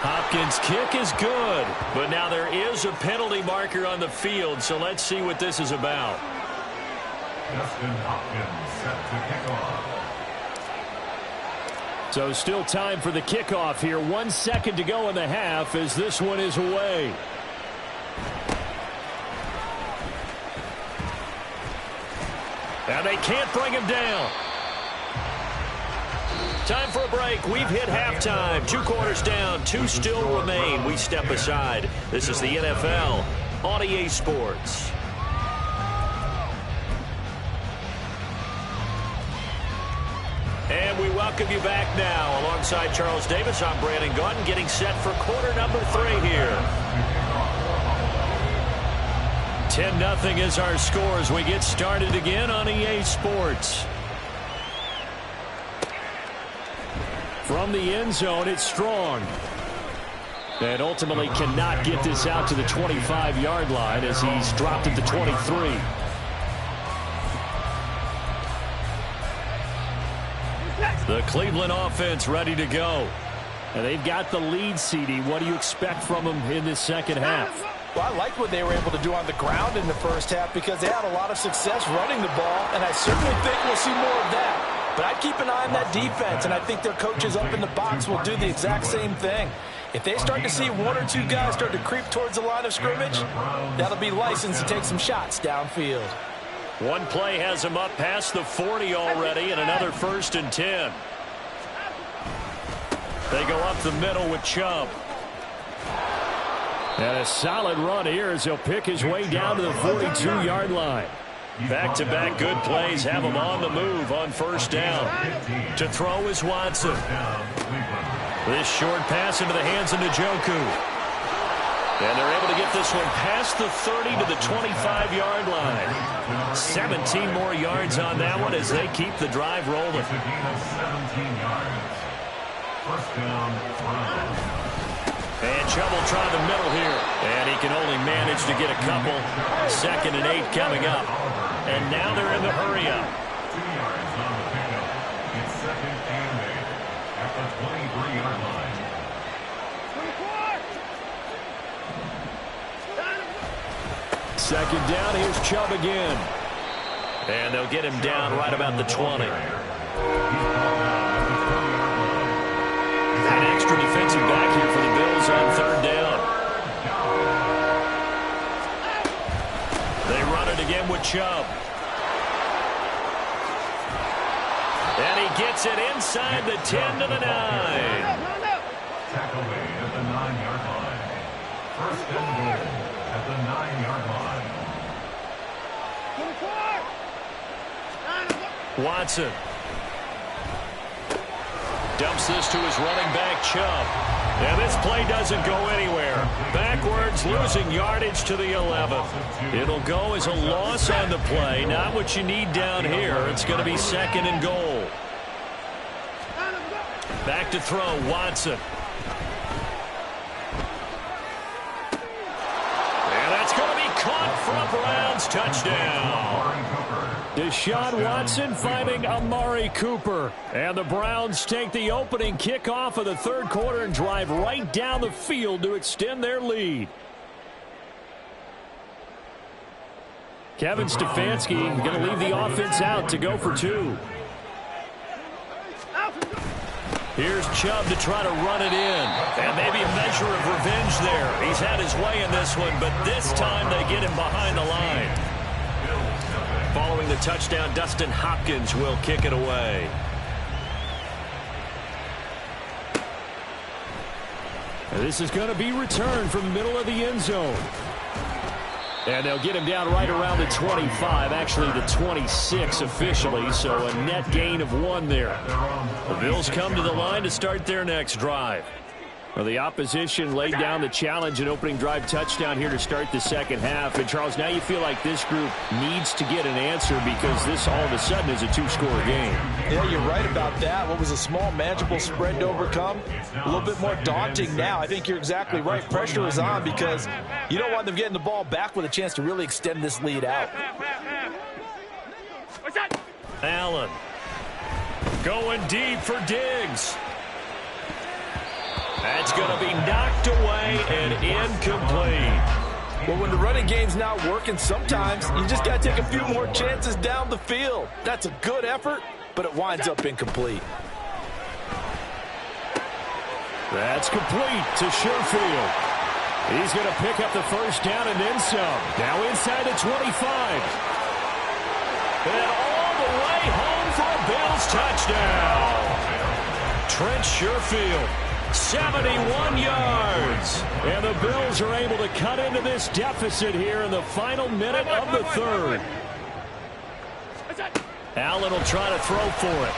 Speaker 1: Hopkins' kick is good, but now there is a penalty marker on the field, so let's see what this is about.
Speaker 5: Justin Hopkins set to kick off.
Speaker 1: So still time for the kickoff here. 1 second to go in the half as this one is away. And they can't bring him down. Time for a break. We've hit halftime. 2 quarters down. 2 still remain. We step aside. This is the NFL on EA Sports. And we welcome you back now. Alongside Charles Davis, I'm Brandon Gaudin, getting set for quarter number 3 here. 10-0 is our score as we get started again on EA Sports. From the end zone, it's Strong. And ultimately cannot get this out to the 25-yard line as he's dropped at the 23. The Cleveland offense ready to go. And they've got the lead, CD. What do you expect from them in this second half?
Speaker 3: Well, I like what they were able to do on the ground in the first half because they had a lot of success running the ball, and I certainly think we'll see more of that. But I'd keep an eye on that defense, and I think their coaches up in the box will do the exact same thing. If they start to see 1 or 2 guys start to creep towards the line of scrimmage, that'll be licensed to take some shots downfield.
Speaker 1: One play has him up past the 40 already, and another 1st and 10. They go up the middle with Chubb. And a solid run here as he'll pick his way down to the 42-yard line. Back-to-back good plays have him on the move on 1st down. To throw is Watson. This short pass into the hands of Njoku. And they're able to get this one past the 30 to the 25-yard line. 17 more yards on that one as they keep the drive rolling.
Speaker 5: 17 yards. 1st down, Browns.
Speaker 1: And Chubb will try the middle here. And he can only manage to get a couple. 2nd and 8 coming up. And now they're in the hurry-up.
Speaker 5: 2 yards on the pickup. It's 2nd and 8 at the 23-yard line.
Speaker 1: Second down, here's Chubb again.
Speaker 2: And they'll get him down right about the 20. An extra defensive back here for the Bills on third down. They run it again with Chubb. And he gets it inside the 10 to the 9.
Speaker 5: Tackle made at the 9-yard line. First and goal at the 9-yard line.
Speaker 2: Watson dumps this to his running back, Chubb. And this play doesn't go anywhere. Backwards, losing yardage to the 11. It'll go as a loss on the play. Not what you need down here. It's going to be second and goal. Back to throw, Watson. And that's going to be caught for a Browns touchdown.
Speaker 1: Deshaun Watson finding Amari Cooper. And the Browns take the opening kickoff of the third quarter and drive right down the field to extend their lead. Kevin Stefanski going to leave the offense out to go for two.
Speaker 2: Here's Chubb to try to run it in. And maybe a measure of revenge there. He's had his way in this one, but this time they get him behind the line. Following the touchdown, Dustin Hopkins will kick it away.
Speaker 1: And this is going to be returned from the middle of the end zone. And they'll get him down right around the 25, actually the 26 officially, so a net gain of 1 there. The Bills come to the line to start their next drive. Well, the opposition laid down the challenge and opening drive touchdown here to start the second half. And, Charles, now you feel like this group needs to get an answer because this all of a sudden is a two-score game.
Speaker 3: Yeah, you're right about that. What was a small, manageable spread to overcome, a little bit more daunting now. I think you're exactly right. Pressure is on because you don't want them getting the ball back with a chance to really extend this lead out.
Speaker 2: Allen going deep for Diggs. That's going to be knocked away and incomplete.
Speaker 3: Well, when the running game's not working, sometimes you just got to take a few more chances down the field. That's a good effort, but it winds up incomplete.
Speaker 1: That's complete to Sherfield. He's going to pick up the first down and then some. Now inside the 25.
Speaker 2: And all the way home for a Bills touchdown. Trent Sherfield. 71 yards.
Speaker 1: And the Bills are able to cut into this deficit here in the final minute of the third.
Speaker 2: Allen will try to throw for it.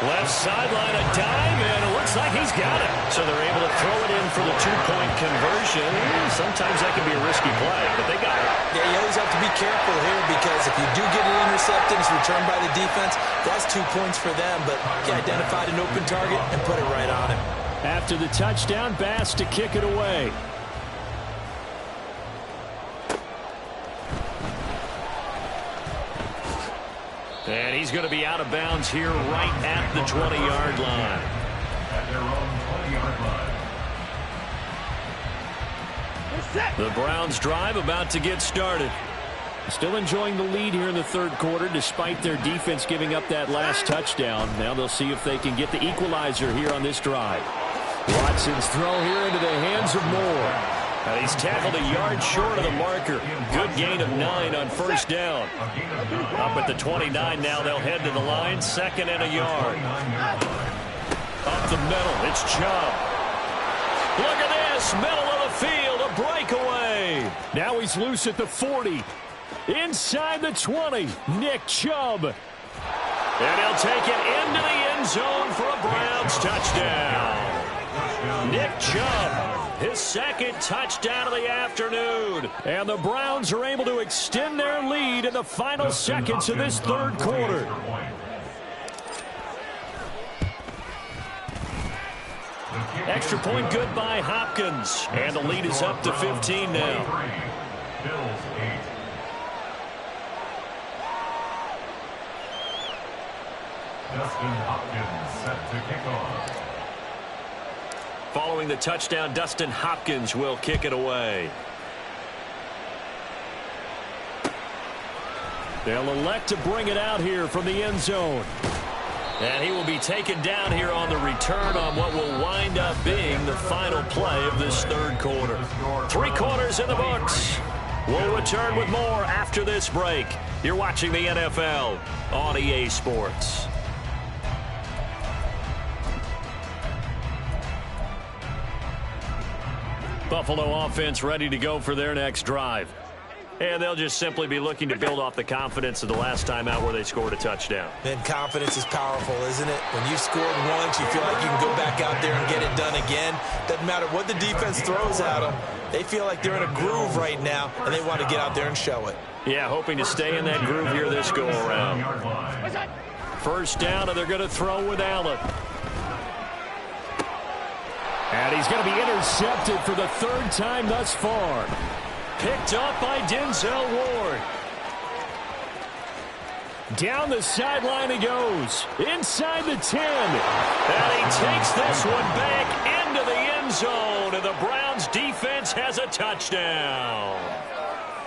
Speaker 2: Left sideline, a dive, and it looks like he's got it. So they're able to throw it in for the two-point conversion. Sometimes that can be a risky play, but they got it.
Speaker 3: Yeah, you always have to be careful here because if you do get it intercepted, it's returned by the defense, that's 2 points for them. But he identified an open target and put it right on him.
Speaker 1: After the touchdown, Bass to kick it away.
Speaker 2: And he's going to be out of bounds here right at the 20-yard line.
Speaker 5: At their own 20-yard line.
Speaker 2: The Browns drive about to get started.
Speaker 1: Still enjoying the lead here in the third quarter despite their defense giving up that last touchdown. Now they'll see if they can get the equalizer here on this drive. Watson's throw here into the hands of Moore.
Speaker 2: And he's tackled a yard short of the marker. Good gain of 9 on first down. Up at the 29 now, they'll head to the line. Second and a yard. Up the middle, it's Chubb. Look at this, middle of the field, a breakaway.
Speaker 1: Now he's loose at the 40. Inside the 20, Nick Chubb.
Speaker 2: And he'll take it into the end zone for a Browns touchdown. Nick Chubb. His second touchdown of the afternoon.
Speaker 1: And the Browns are able to extend their lead in the final seconds of this third quarter.
Speaker 2: Extra point good by Hopkins. And the lead is up to 15 now.
Speaker 5: Bills 8. Dustin Hopkins set to kick off.
Speaker 2: Following the touchdown, Dustin Hopkins will kick it away.
Speaker 1: They'll elect to bring it out here from the end zone. And he will be taken down here on the return on what will wind up being the final play of this third quarter. 3 quarters in the books. We'll return with more after this break. You're watching the NFL on EA Sports. Buffalo offense ready to go for their next drive. And they'll just simply be looking to build off the confidence of the last time out where they scored a touchdown.
Speaker 3: And confidence is powerful, isn't it? When you've scored once, you feel like you can go back out there and get it done again. Doesn't matter what the defense throws at them. They feel like they're in a groove right now, and they want to get out there and show it.
Speaker 1: Yeah, hoping to stay in that groove here this go-around. First down, and they're going to throw with Allen. And he's going to be intercepted for the 3rd time thus far. Picked up by Denzel Ward. Down the sideline he goes. Inside the 10. And he takes this one back into the end zone. And the Browns defense has a touchdown.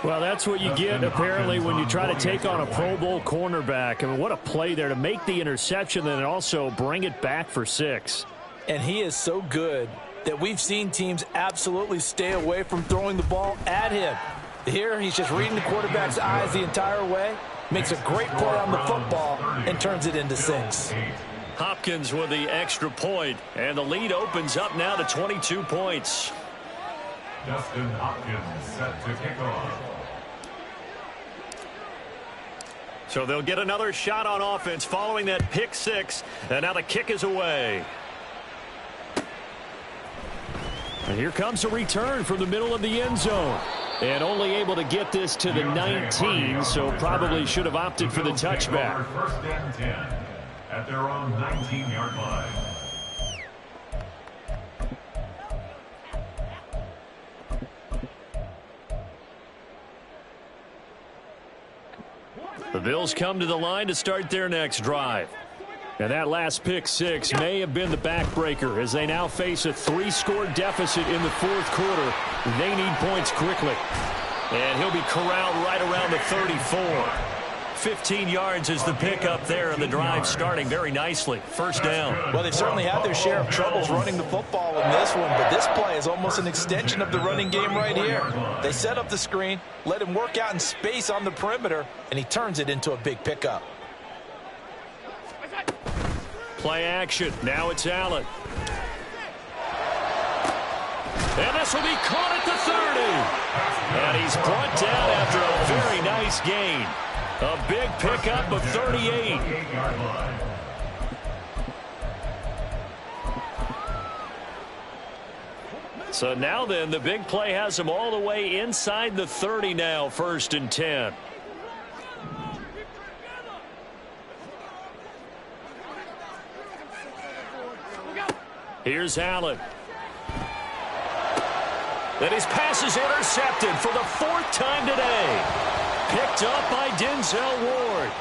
Speaker 1: Well, that's what you get, apparently, when you try to take on a Pro Bowl cornerback. I mean, what a play there to make the interception and also bring it back for 6.
Speaker 3: And he is so good that we've seen teams absolutely stay away from throwing the ball at him. Here, he's just reading the quarterback's eyes the entire way, makes a great play on the football, and turns it into 6.
Speaker 1: Hopkins with the extra point, and the lead opens up now to 22 points.
Speaker 5: Justin Hopkins set to kick off.
Speaker 1: So they'll get another shot on offense following that pick 6, and now the kick is away. And here comes a return from the middle of the end zone. And only able to get this to the 19, so probably should have opted for the touchback.
Speaker 5: First and 10 at their own 19-yard line.
Speaker 1: The Bills come to the line to start their next drive. And that last pick 6 may have been the backbreaker as they now face a 3-score deficit in the 4th quarter. They need points quickly. And he'll be corralled right around the 34. 15 yards is the pickup there, and the drive starting very nicely. First down.
Speaker 3: Well, they've certainly had their share of troubles running the football in this one, but this play is almost an extension of the running game right here. They set up the screen, let him work out in space on the perimeter, and he turns it into a big pickup.
Speaker 1: Play action. Now it's Allen. And this will be caught at the 30. And he's brought down after a very nice gain. A big pickup of 38. So now then, the big play has him all the way inside the 30 now, 1st and 10. Here's Allen. And his pass is intercepted for the 4th time today. Picked up by Denzel Ward.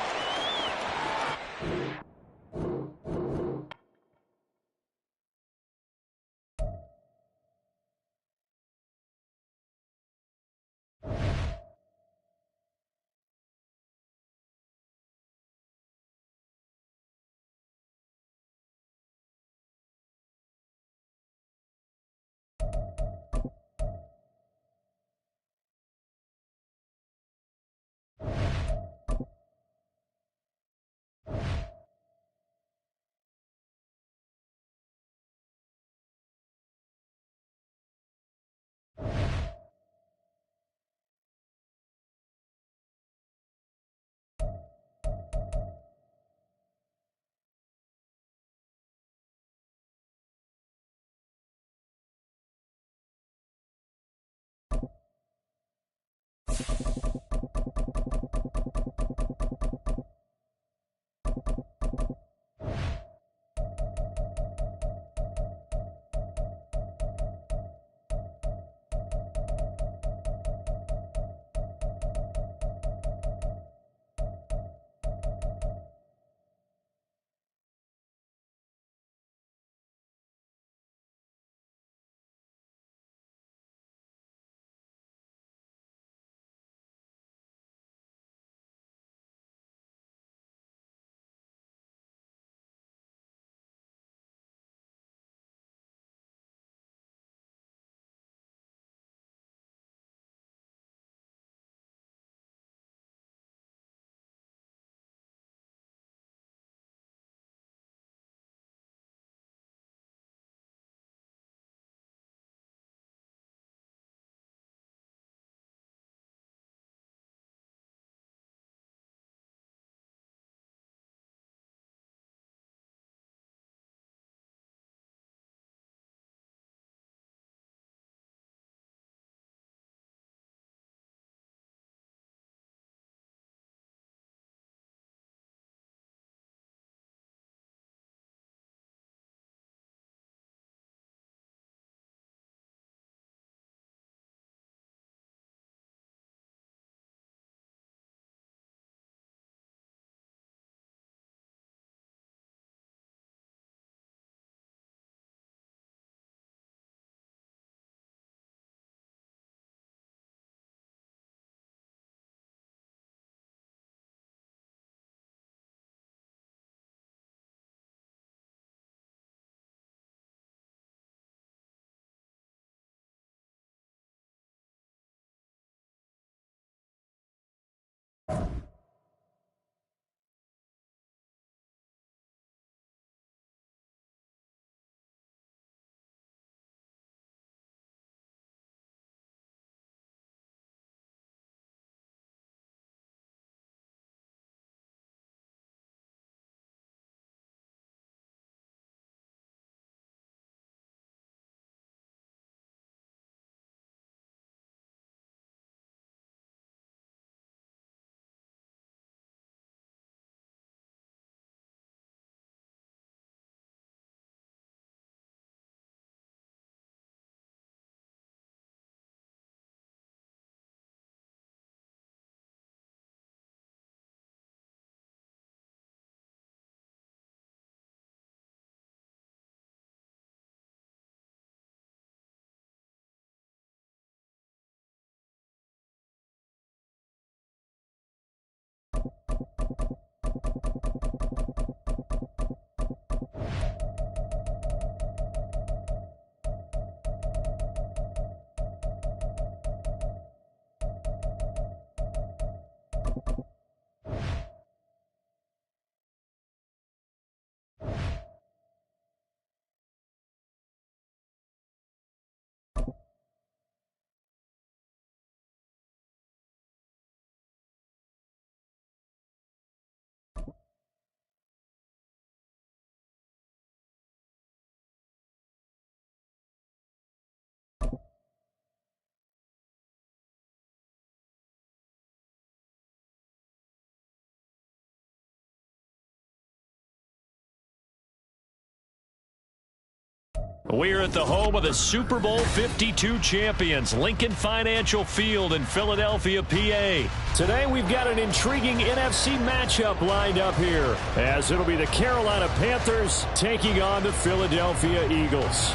Speaker 1: We're at the home of the Super Bowl 52 champions, Lincoln Financial Field in Philadelphia, PA. Today we've got an intriguing NFC matchup lined up here, as it'll be the Carolina Panthers taking on the Philadelphia Eagles.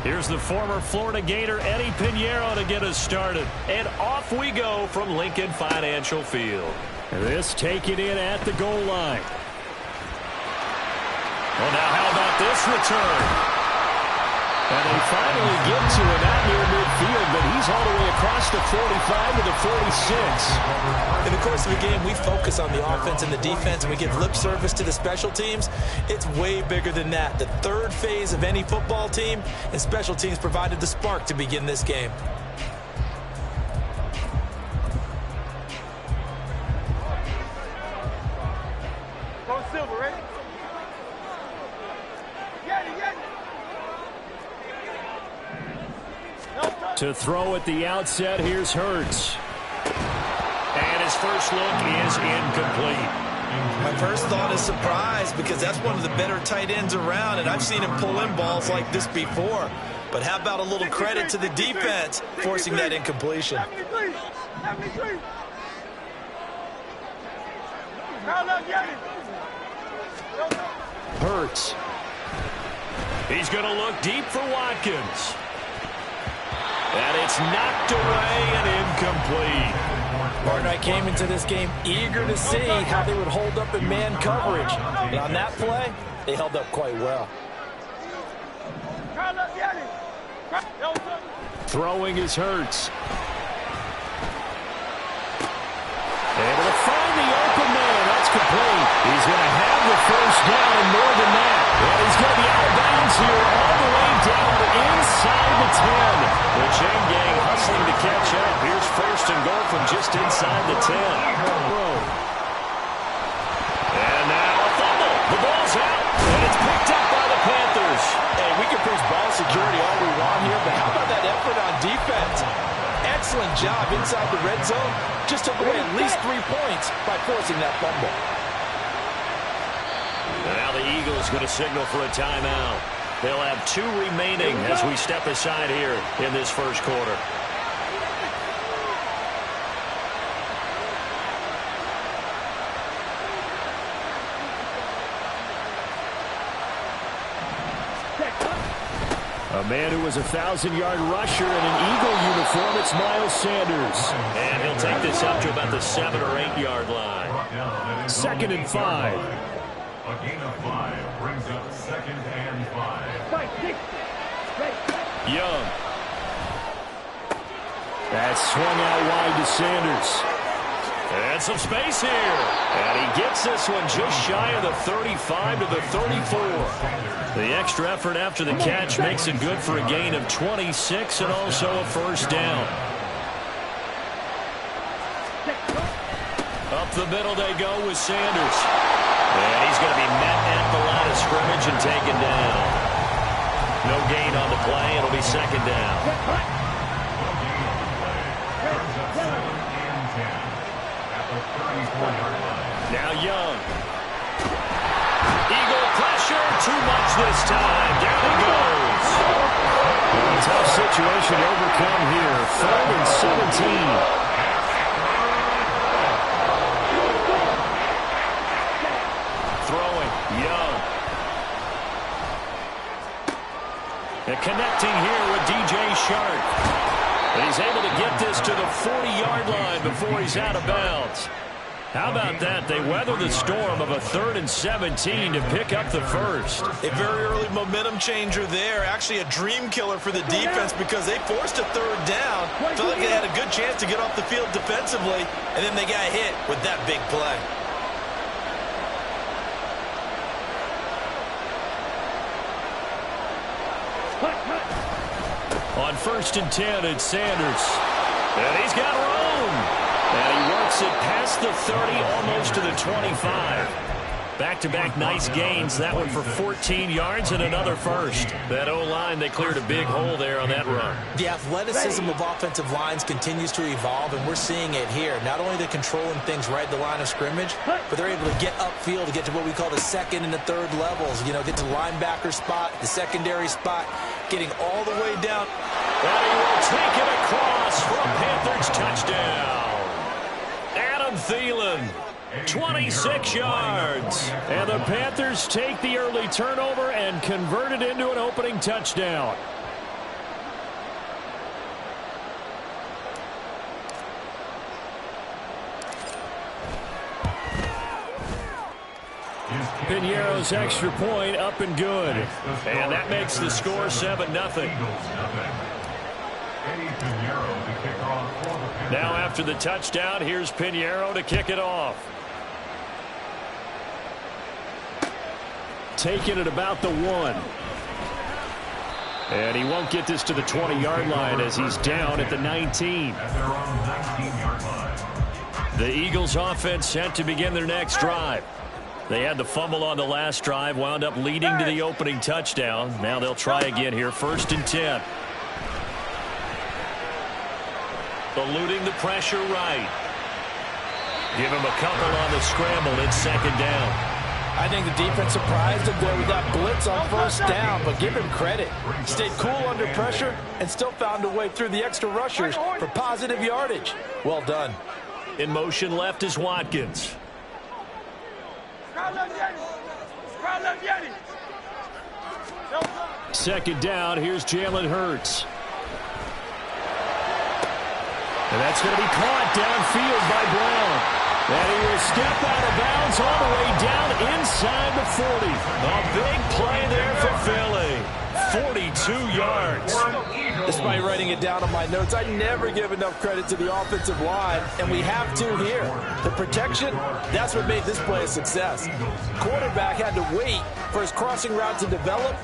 Speaker 1: Here's the former Florida Gator, Eddie Pinheiro, to get us started. And off we go from Lincoln Financial Field. This taken in at the goal line. Well, now how about this return? And they finally get to him out near midfield, but he's all the way across the 45 to the 46.
Speaker 3: In the course of a game, we focus on the offense and the defense, and we give lip service to the special teams. It's way bigger than that. The third phase of any football team, and special teams provided the spark to begin this game.
Speaker 4: Go Silver, ready?
Speaker 1: To throw at the outset, here's Hurts. And his first look is incomplete.
Speaker 3: My first thought is surprise, because that's one of the better tight ends around, and I've seen him pull in balls like this before. But how about a little credit to the defense forcing that incompletion?
Speaker 1: Hurts. He's going to look deep for Watkins. And it's knocked away and incomplete.
Speaker 3: Martin, I came into this game eager to see how they would hold up in man coverage. And on that play, they held up quite well.
Speaker 1: Throwing is Hurts. Able to find the open man. That's complete. He's going to have the first down and more than that. And he's going to be out of bounds here all the way down inside the 10. The chain gang hustling to catch up. Here's first and goal from just inside the 10. And now a fumble. The ball's out. And it's picked up by the Panthers.
Speaker 3: Hey, we can preach ball security all we want here, but how about that effort on defense? Excellent job inside the red zone. Just took away at least 3 points by forcing that fumble.
Speaker 1: Now the Eagles going to signal for a timeout. They'll have 2 remaining as we step aside here in this first quarter. A man who was a 1,000-yard rusher in an Eagle uniform, it's Miles Sanders. And he'll take this up to about the 7 or 8 yard line. 2nd and 5.
Speaker 5: A gain of 5 brings up 2nd and 5.
Speaker 1: Young. That's swung out wide to Sanders. And some space here. And he gets this one just shy of the 35 to the 34. The extra effort after the catch makes it good for a gain of 26 and also a first down. Up the middle they go with Sanders. And he's going to be met at the line of scrimmage and taken down. No gain on the play. It'll be 2nd down. Now Young. Eagle pressure. Too much this time. Down he goes. A tough situation to overcome here. 3rd and 17. Young. And connecting here with DJ Shark. And he's able to get this to the 40-yard line before he's out of bounds. How about that? They weather the storm of a 3rd and 17 to pick up the first.
Speaker 3: A very early momentum changer there. Actually a dream killer for the defense because they forced a 3rd down. Felt like they had a good chance to get off the field defensively, and then they got hit with that big play.
Speaker 1: On 1st and 10, it's Sanders. And he's got room. And he works it past the 30, almost to the 25. Back-to-back nice gains. That one for 14 yards and another first. That O-line, they cleared a big hole there on that run.
Speaker 3: The athleticism of offensive lines continues to evolve, and we're seeing it here. Not only they're controlling things right at the line of scrimmage, but they're able to get upfield to get to what we call the second and the third levels. You know, get to the linebacker spot, the secondary spot, getting all the way down.
Speaker 1: And he will take it across for a Panthers touchdown. Adam Thielen. 26 yards. And the Panthers take the early turnover and convert it into an opening touchdown. Piñeiro's extra point up and good. And that makes the score 7-0. Now after the touchdown, here's Piñeiro to kick it off. Taking it about the 1. And he won't get this to the 20-yard line as he's down at the 19. The Eagles offense set to begin their next drive. They had the fumble on the last drive, wound up leading to the opening touchdown. Now they'll try again here, 1st and 10. Eluding the pressure right. Give him a couple on the scramble. It's 2nd down.
Speaker 3: I think the defense surprised him there with that blitz on 1st down, but give him credit. Stayed cool under pressure and still found a way through the extra rushers for positive yardage. Well done.
Speaker 1: In motion left is Watkins. 2nd down, here's Jalen Hurts. And that's going to be caught downfield by Brown. And he will step out of bounds all the way down inside the 40. A big play there for Philly. 42 yards.
Speaker 3: Despite writing it down on my notes, I never give enough credit to the offensive line, and we have to here. The protection, that's what made this play a success. Quarterback had to wait for his crossing route to develop,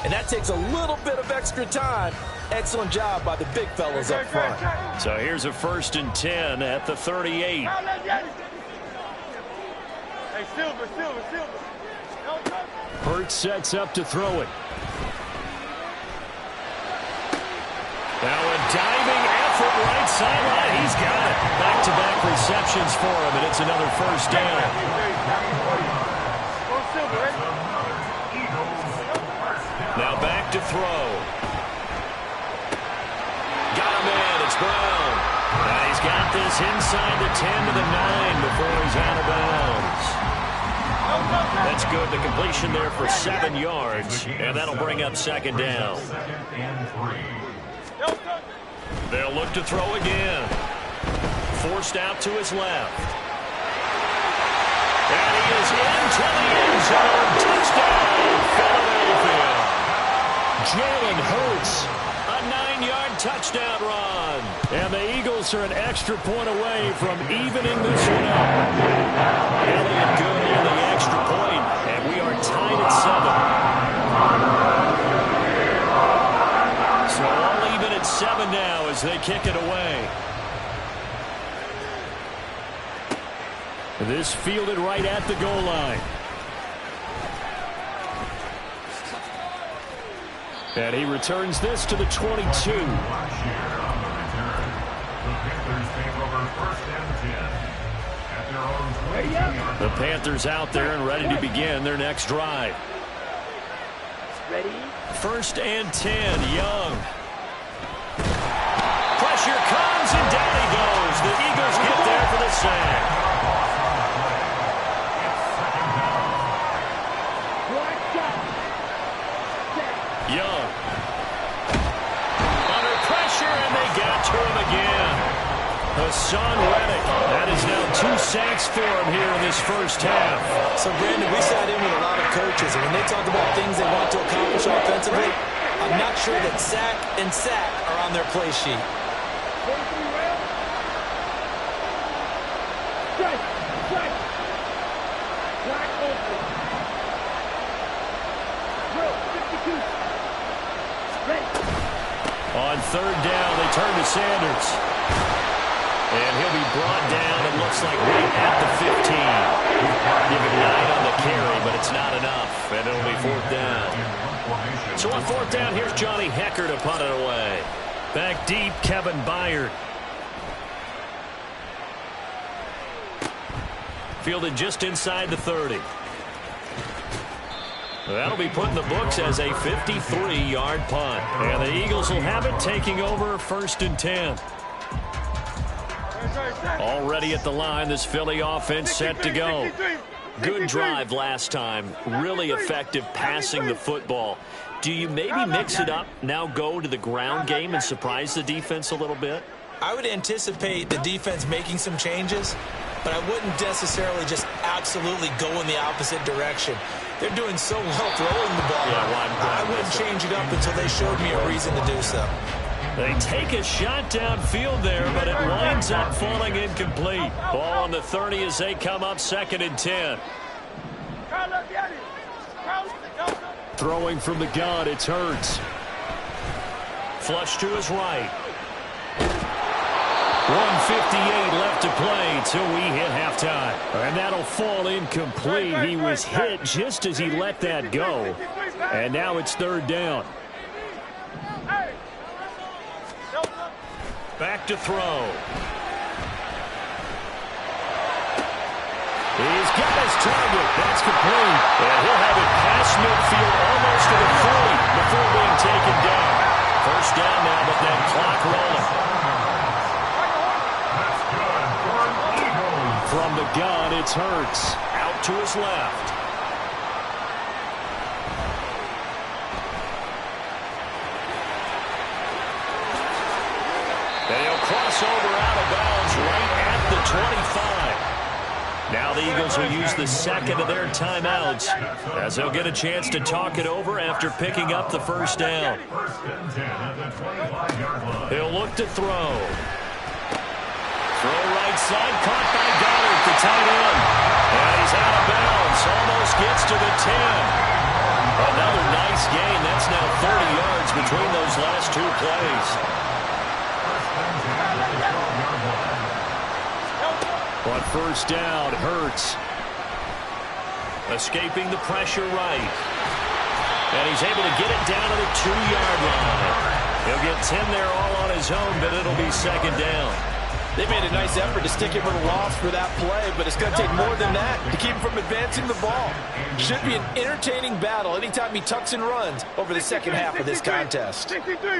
Speaker 3: and that takes a little bit of extra time. Excellent job by the big fellas up front.
Speaker 1: So here's a 1st and 10 at the 38.
Speaker 4: Hey, Silver.
Speaker 1: Hurts sets up to throw it. Now a diving effort right sideline. He's got it. Back-to-back receptions for him, and it's another 1st down. Now back to throw. Got him in. It's Brown. Now he's got this inside the 10 to the 9 before he's out of bounds. That's good. The completion there for 7 yards, and that'll bring up 2nd down. They'll look to throw again. Forced out to his left. And he is into the end zone. Touchdown, Philadelphia. Jalen Hurts, a 9-yard touchdown run. And the Eagles are an extra point away from evening this one up. Elliott good on the extra point, and we are tied at 7. So all even at 7 now as they kick it away. This fielded right at the goal line. And he returns this to the 22. The Panthers out there and ready to begin their next drive.
Speaker 4: Ready?
Speaker 1: 1st and 10, Young. Pressure comes and down he goes. The Eagles get there for the sack. Young. Under pressure, and they got to him again. Hassan Reddick. That is now 2 sacks for him here in this 1st half.
Speaker 3: So, Brandon, we sat in with a lot of coaches, and when they talk about things they want to accomplish offensively, I'm not sure that sack and sack are on their play sheet.
Speaker 1: On 3rd down, they turn to Sanders. And he'll be brought down, it looks like, right at the 15. Give him 9 on the carry, but it's not enough. And it'll be 4th down. So on 4th down, here's Johnny Hecker to punt it away.
Speaker 2: Back deep, Kevin Byard.
Speaker 1: Fielded just inside the 30. That'll be put in the books as a 53-yard punt.
Speaker 2: And the Eagles will have it, taking over 1st and 10.
Speaker 1: Already at the line, this Philly offense set to go. Good drive last time. Really effective passing the football. Do you maybe mix it up, now go to the ground game and surprise the defense a little bit?
Speaker 3: I would anticipate the defense making some changes, but I wouldn't necessarily just absolutely go in the opposite direction. They're doing so well throwing the ball. I wouldn't change it up until they showed me a reason to do so.
Speaker 2: They take a shot downfield there, but it winds up falling incomplete.
Speaker 1: Ball on the 30 as they come up 2nd and 10.
Speaker 2: Throwing from the gun, it's Hurts.
Speaker 1: Flush to his right.
Speaker 2: 1:58 left to play till we hit halftime. And that'll fall incomplete. He was hit just as he let that go. And now it's 3rd down.
Speaker 1: Back to throw.
Speaker 2: He's got his target. That's complete.
Speaker 1: And he'll have it past midfield almost to the 40 before being taken down. 1st down now, but that clock rolling.
Speaker 2: From the gun, it's Hurts.
Speaker 1: Out to his left. And he'll cross over out of bounds right at the 25. Now the Eagles will use the 2nd of their timeouts as they'll get a chance to talk it over after picking up the 1st down. He'll look to throw. Throw right side, caught by Goddard, the tight end. And he's out of bounds, almost gets to the 10. Another nice gain. That's now 30 yards between those last 2 plays.
Speaker 2: On 1st down, Hurts.
Speaker 1: Escaping the pressure right. And he's able to get it down to the 2-yard line. He'll get 10 there all on his own, but it'll be 2nd down.
Speaker 3: They made a nice effort to stick him with a loss for that play, but it's going to take more than that to keep him from advancing the ball. Should be an entertaining battle anytime he tucks and runs over the 2nd half of this contest.
Speaker 4: 63.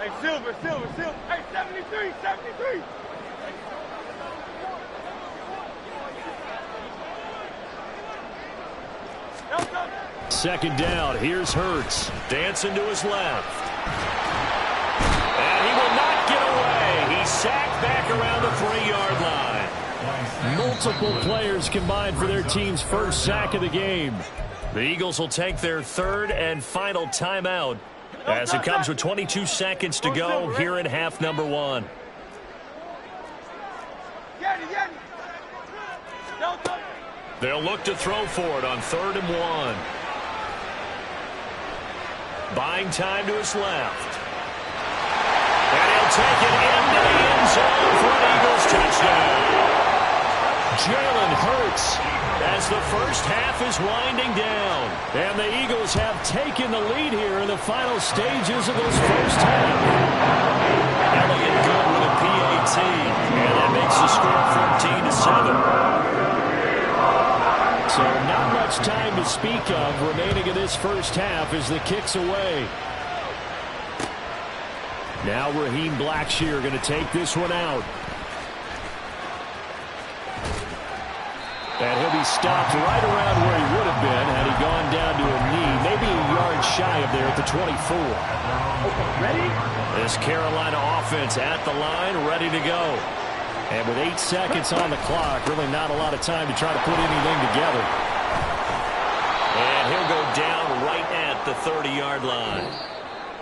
Speaker 4: Hey, Silver. Hey, 73.
Speaker 2: 2nd down. Here's Hurts.
Speaker 1: Dancing to his left. And he will not get away. He's sacked back around the 3-yard line.
Speaker 2: Multiple players combined for their team's 1st sack of the game.
Speaker 1: The Eagles will take their 3rd and final timeout as it comes with 22 seconds to go here in half number 1. They'll look to throw for it on 3rd and 1. Buying time to his left. And he'll take it into the end zone for an Eagles touchdown.
Speaker 2: Jalen Hurts.
Speaker 1: As the 1st half is winding down.
Speaker 2: And the Eagles have taken the lead here in the final stages of this 1st half.
Speaker 1: Elliott good with a PAT. And that makes the score 14-7.
Speaker 2: So not much time to speak of remaining in this 1st half as the kick's away. Now Raheem Blackshear going to take this one out. And he'll be stopped right around where he would have been had he gone down to a knee, maybe a yard shy of there at the 24.
Speaker 4: Ready?
Speaker 1: This Carolina offense at the line, ready to go.
Speaker 2: And with 8 seconds on the clock, really not a lot of time to try to put anything together.
Speaker 1: And he'll go down right at the 30-yard line.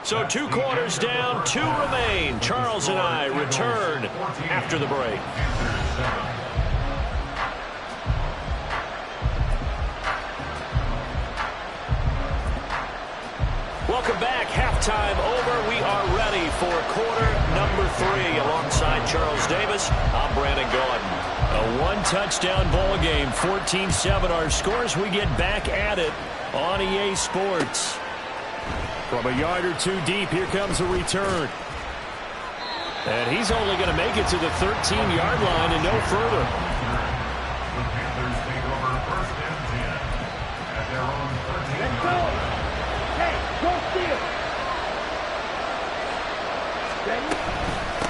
Speaker 1: So 2 quarters down, 2 remain. Charles and I return after the break. Welcome back. Halftime over. We are ready for quarter number 3. Alongside Charles Davis, I'm Brandon Gaudin. A one-touchdown ball game, 14-7 our scores. We get back at it on EA Sports. From a yard or two deep, here comes a return. And he's only going to make it to the 13-yard line and no further.
Speaker 5: The Panthers take over first and 10 at their own 13 yard line.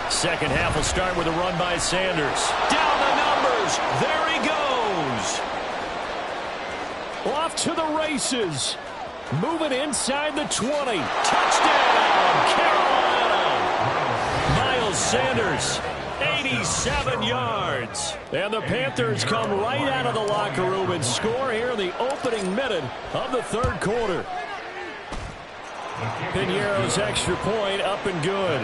Speaker 1: Second half will start with a run by Sanders. Down the numbers. There he goes. Off to the races. Moving inside the 20. Touchdown, Carolina. Miles Sanders, 87 yards. And the Panthers come right out of the locker room and score here in the opening minute of the third quarter. Piñeiro's extra point up and good.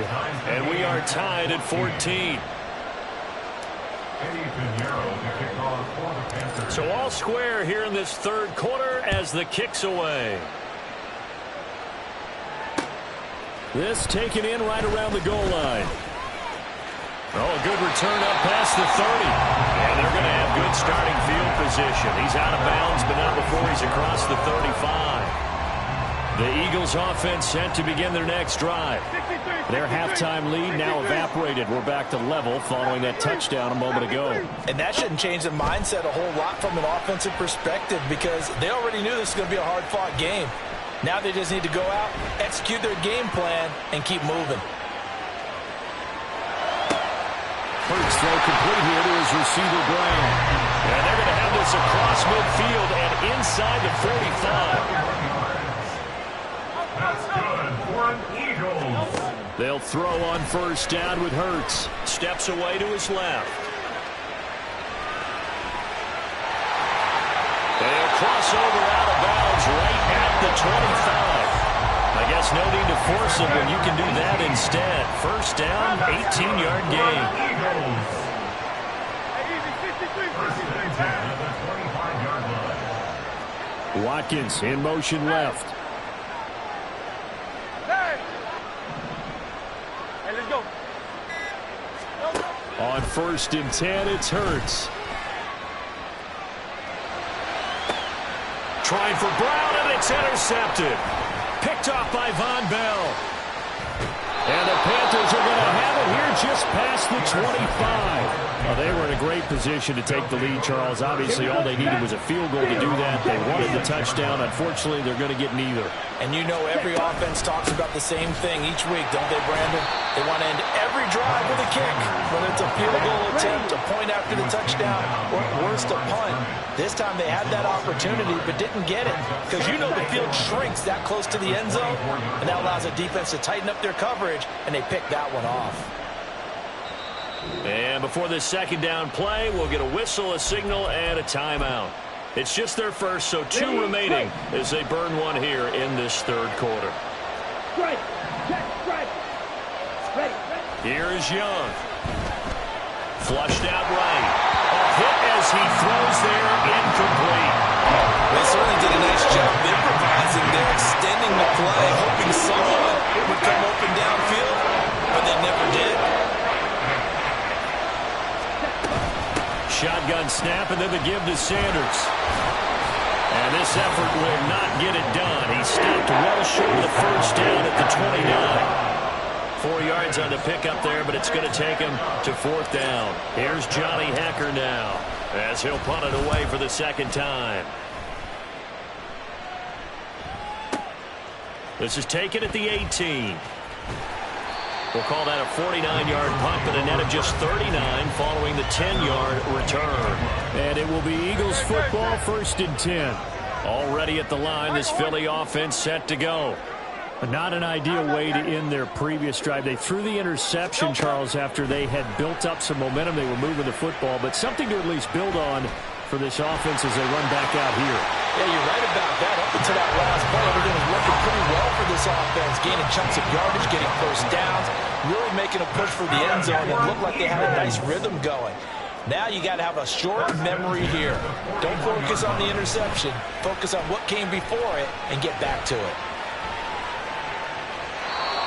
Speaker 1: And we are tied at 14. So all square here in this third quarter as the kick's away. This taken in right around the goal line. Oh, a good return up past the 30. And they're going to have good starting field position. He's out of bounds, but not before he's across the 35. The Eagles offense set to begin their next drive. Their halftime lead now evaporated. We're back to level following that touchdown a moment ago.
Speaker 3: And that shouldn't change the mindset a whole lot from an offensive perspective because they already knew this was going to be a hard-fought game. Now they just need to go out, execute their game plan, and keep moving.
Speaker 1: First throw complete here to his receiver, Brown. And they're going to have this across midfield and inside the 45.
Speaker 5: That's good for an Eagles.
Speaker 1: They'll throw on first down with Hurts. Steps away to his left. They'll cross over out of bounds right at the 25. I guess no need to force it when you can do that instead. First down, 18-yard gain.
Speaker 5: First and 10 at the 25-yard line.
Speaker 1: Watkins in motion left. On first and 10, it's Hurts. Trying for Brown, and it's intercepted. Picked off by Von Bell. And the Panthers are going to have it here just past the 25. Well, they were in a great position to take the lead, Charles. Obviously, all they needed was a field goal to do that. They wanted the touchdown. Unfortunately, they're going to get neither.
Speaker 3: And you know every offense talks about the same thing each week, don't they, Brandon? They want to end every drive with a kick, whether it's a field goal attempt, a point after the touchdown, or at worst, a punt. This time they had that opportunity but didn't get it because you know the field shrinks that close to the end zone, and that allows the defense to tighten up their coverage, and they pick that one off.
Speaker 1: And before this second down play, we'll get a whistle, a signal, and a timeout. It's just their first, so 2 remaining as they burn one here in this third quarter. Here's Young. Flushed out right. A hit as he throws there, incomplete.
Speaker 3: They certainly did a nice job improvising there, extending the play, hoping someone would come open downfield, but they never did.
Speaker 1: Shotgun snap, and then the give to Sanders. And this effort will not get it done. He stopped well short of the first down at the 29. 4 yards on the pickup there, but it's going to take him to fourth down. Here's Johnny Hecker now as he'll punt it away for the second time. This is taken at the 18. We'll call that a 49-yard punt, but a net of just 39 following the 10-yard return. And it will be Eagles football, first and 10. Already at the line, this Philly offense set to go. Not an ideal way to end their previous drive. They threw the interception, Charles, after they had built up some momentum. They were moving the football, but something to at least build on for this offense as they run back out here.
Speaker 3: Yeah, you're right about that. Up until that last play, everything was working pretty well for this offense, gaining chunks of yardage, getting first downs, really making a push for the end zone. It looked like they had a nice rhythm going. Now you got to have a short memory here. Don't focus on the interception. Focus on what came before it and get back to it.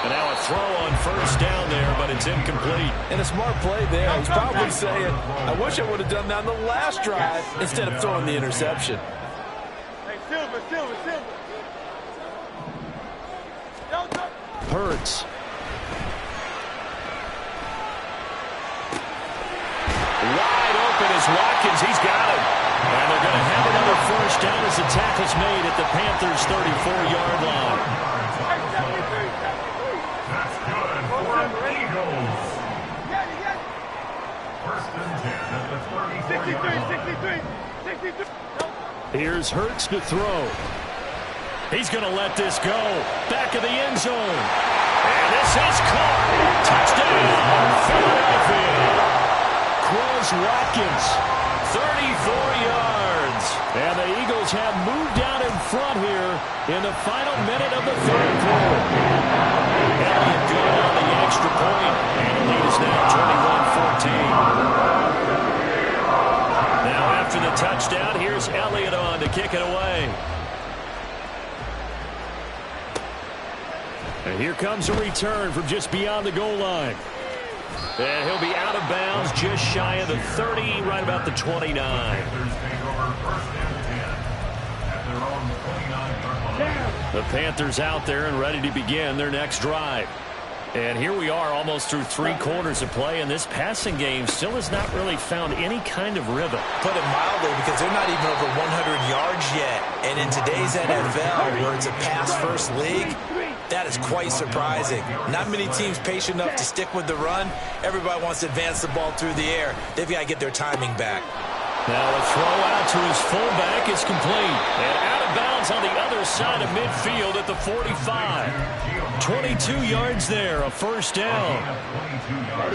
Speaker 1: And now a throw on first down there, but it's incomplete.
Speaker 3: And a smart play there. He's probably saying, I wish I would have done that on the last drive instead of throwing the interception.
Speaker 4: Hey, Silver.
Speaker 1: Hurts. Wide open is Watkins. He's got him. And they're going to have another first down as the tackle's made at the Panthers' 34-yard line.
Speaker 5: That's good for the Eagles. First and 10 at the 34-yard line.
Speaker 4: 63.
Speaker 1: Here's Hurts to throw. He's going to let this go. Back of the end zone. And this is caught. Touchdown, Philadelphia. Quez Watkins, 34 yards. And the Eagles have moved out in front here in the final minute of the third quarter. Elliott good on the extra point, and the lead is now 21-14. Now after the touchdown, here's Elliott on to kick it away. And here comes a return from just beyond the goal line. And he'll be out of bounds just shy of the 30, right about the 29. The Panthers out there and ready to begin their next drive. And here we are almost through 3 quarters of play, and this passing game still has not really found any kind of rhythm.
Speaker 3: Put it mildly, because they're not even over 100 yards yet. And in today's NFL, where it's a pass-first league, that is quite surprising. Not many teams patient enough to stick with the run. Everybody wants to advance the ball through the air. They've got to get their timing back.
Speaker 1: Now a throw out to his fullback is complete. And out of bounds on the other side of midfield at the 45. 22 yards there, a first down.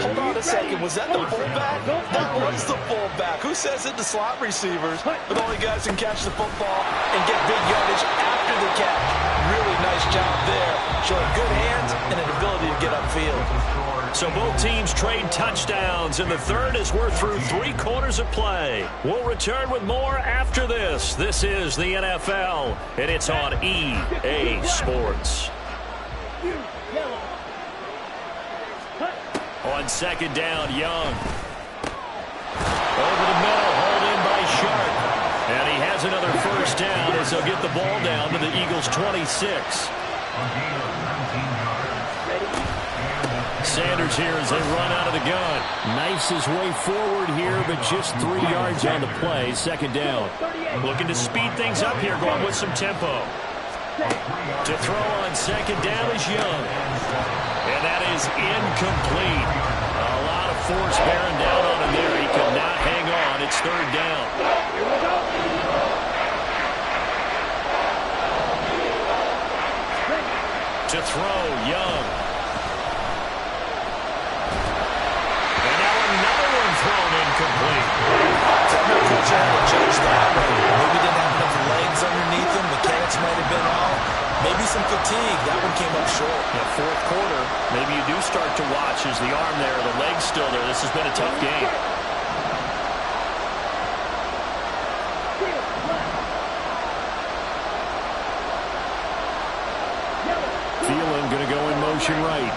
Speaker 3: Hold on a second. Was that the fullback? That was the fullback. Who says it to slot receivers? But only guys can catch the football and get big yardage after the catch. Really nice job there. Showing good hands and an ability to get upfield.
Speaker 1: So both teams trade touchdowns, and the third as we're through 3 quarters of play. We'll return with more after this. This is the NFL, and it's on EA Sports. On second down, Young. Over the middle, hauled in by Sharp. And he has another first down as they'll get the ball down to the Eagles' 26. Sanders here as they run out of the gun. Knifes his way forward here, but just 3 yards on the play. Second down. Looking to speed things up here, going with some tempo. To throw on second down is Young. And that is incomplete. A lot of force bearing down on him there. He could not hang on. It's third down. To throw, Young. And now another one thrown incomplete.
Speaker 3: I'm not quite sure how to judge that. Maybe didn't have enough legs underneath him. Mechanics might have been off. Maybe some fatigue. That one came up short.
Speaker 1: Yeah, fourth quarter, maybe you do start to watch as the arm there, the leg's still there. This has been a tough game. Thielen going to go in motion right.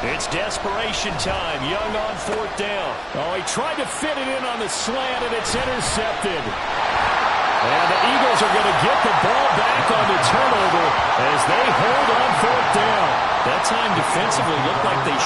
Speaker 1: It's desperation time. Young on fourth down. Oh, he tried to fit it in on the slant, and it's intercepted. And the Eagles are going to get the ball back on the turnover as they hold on fourth down. That time defensively looked like they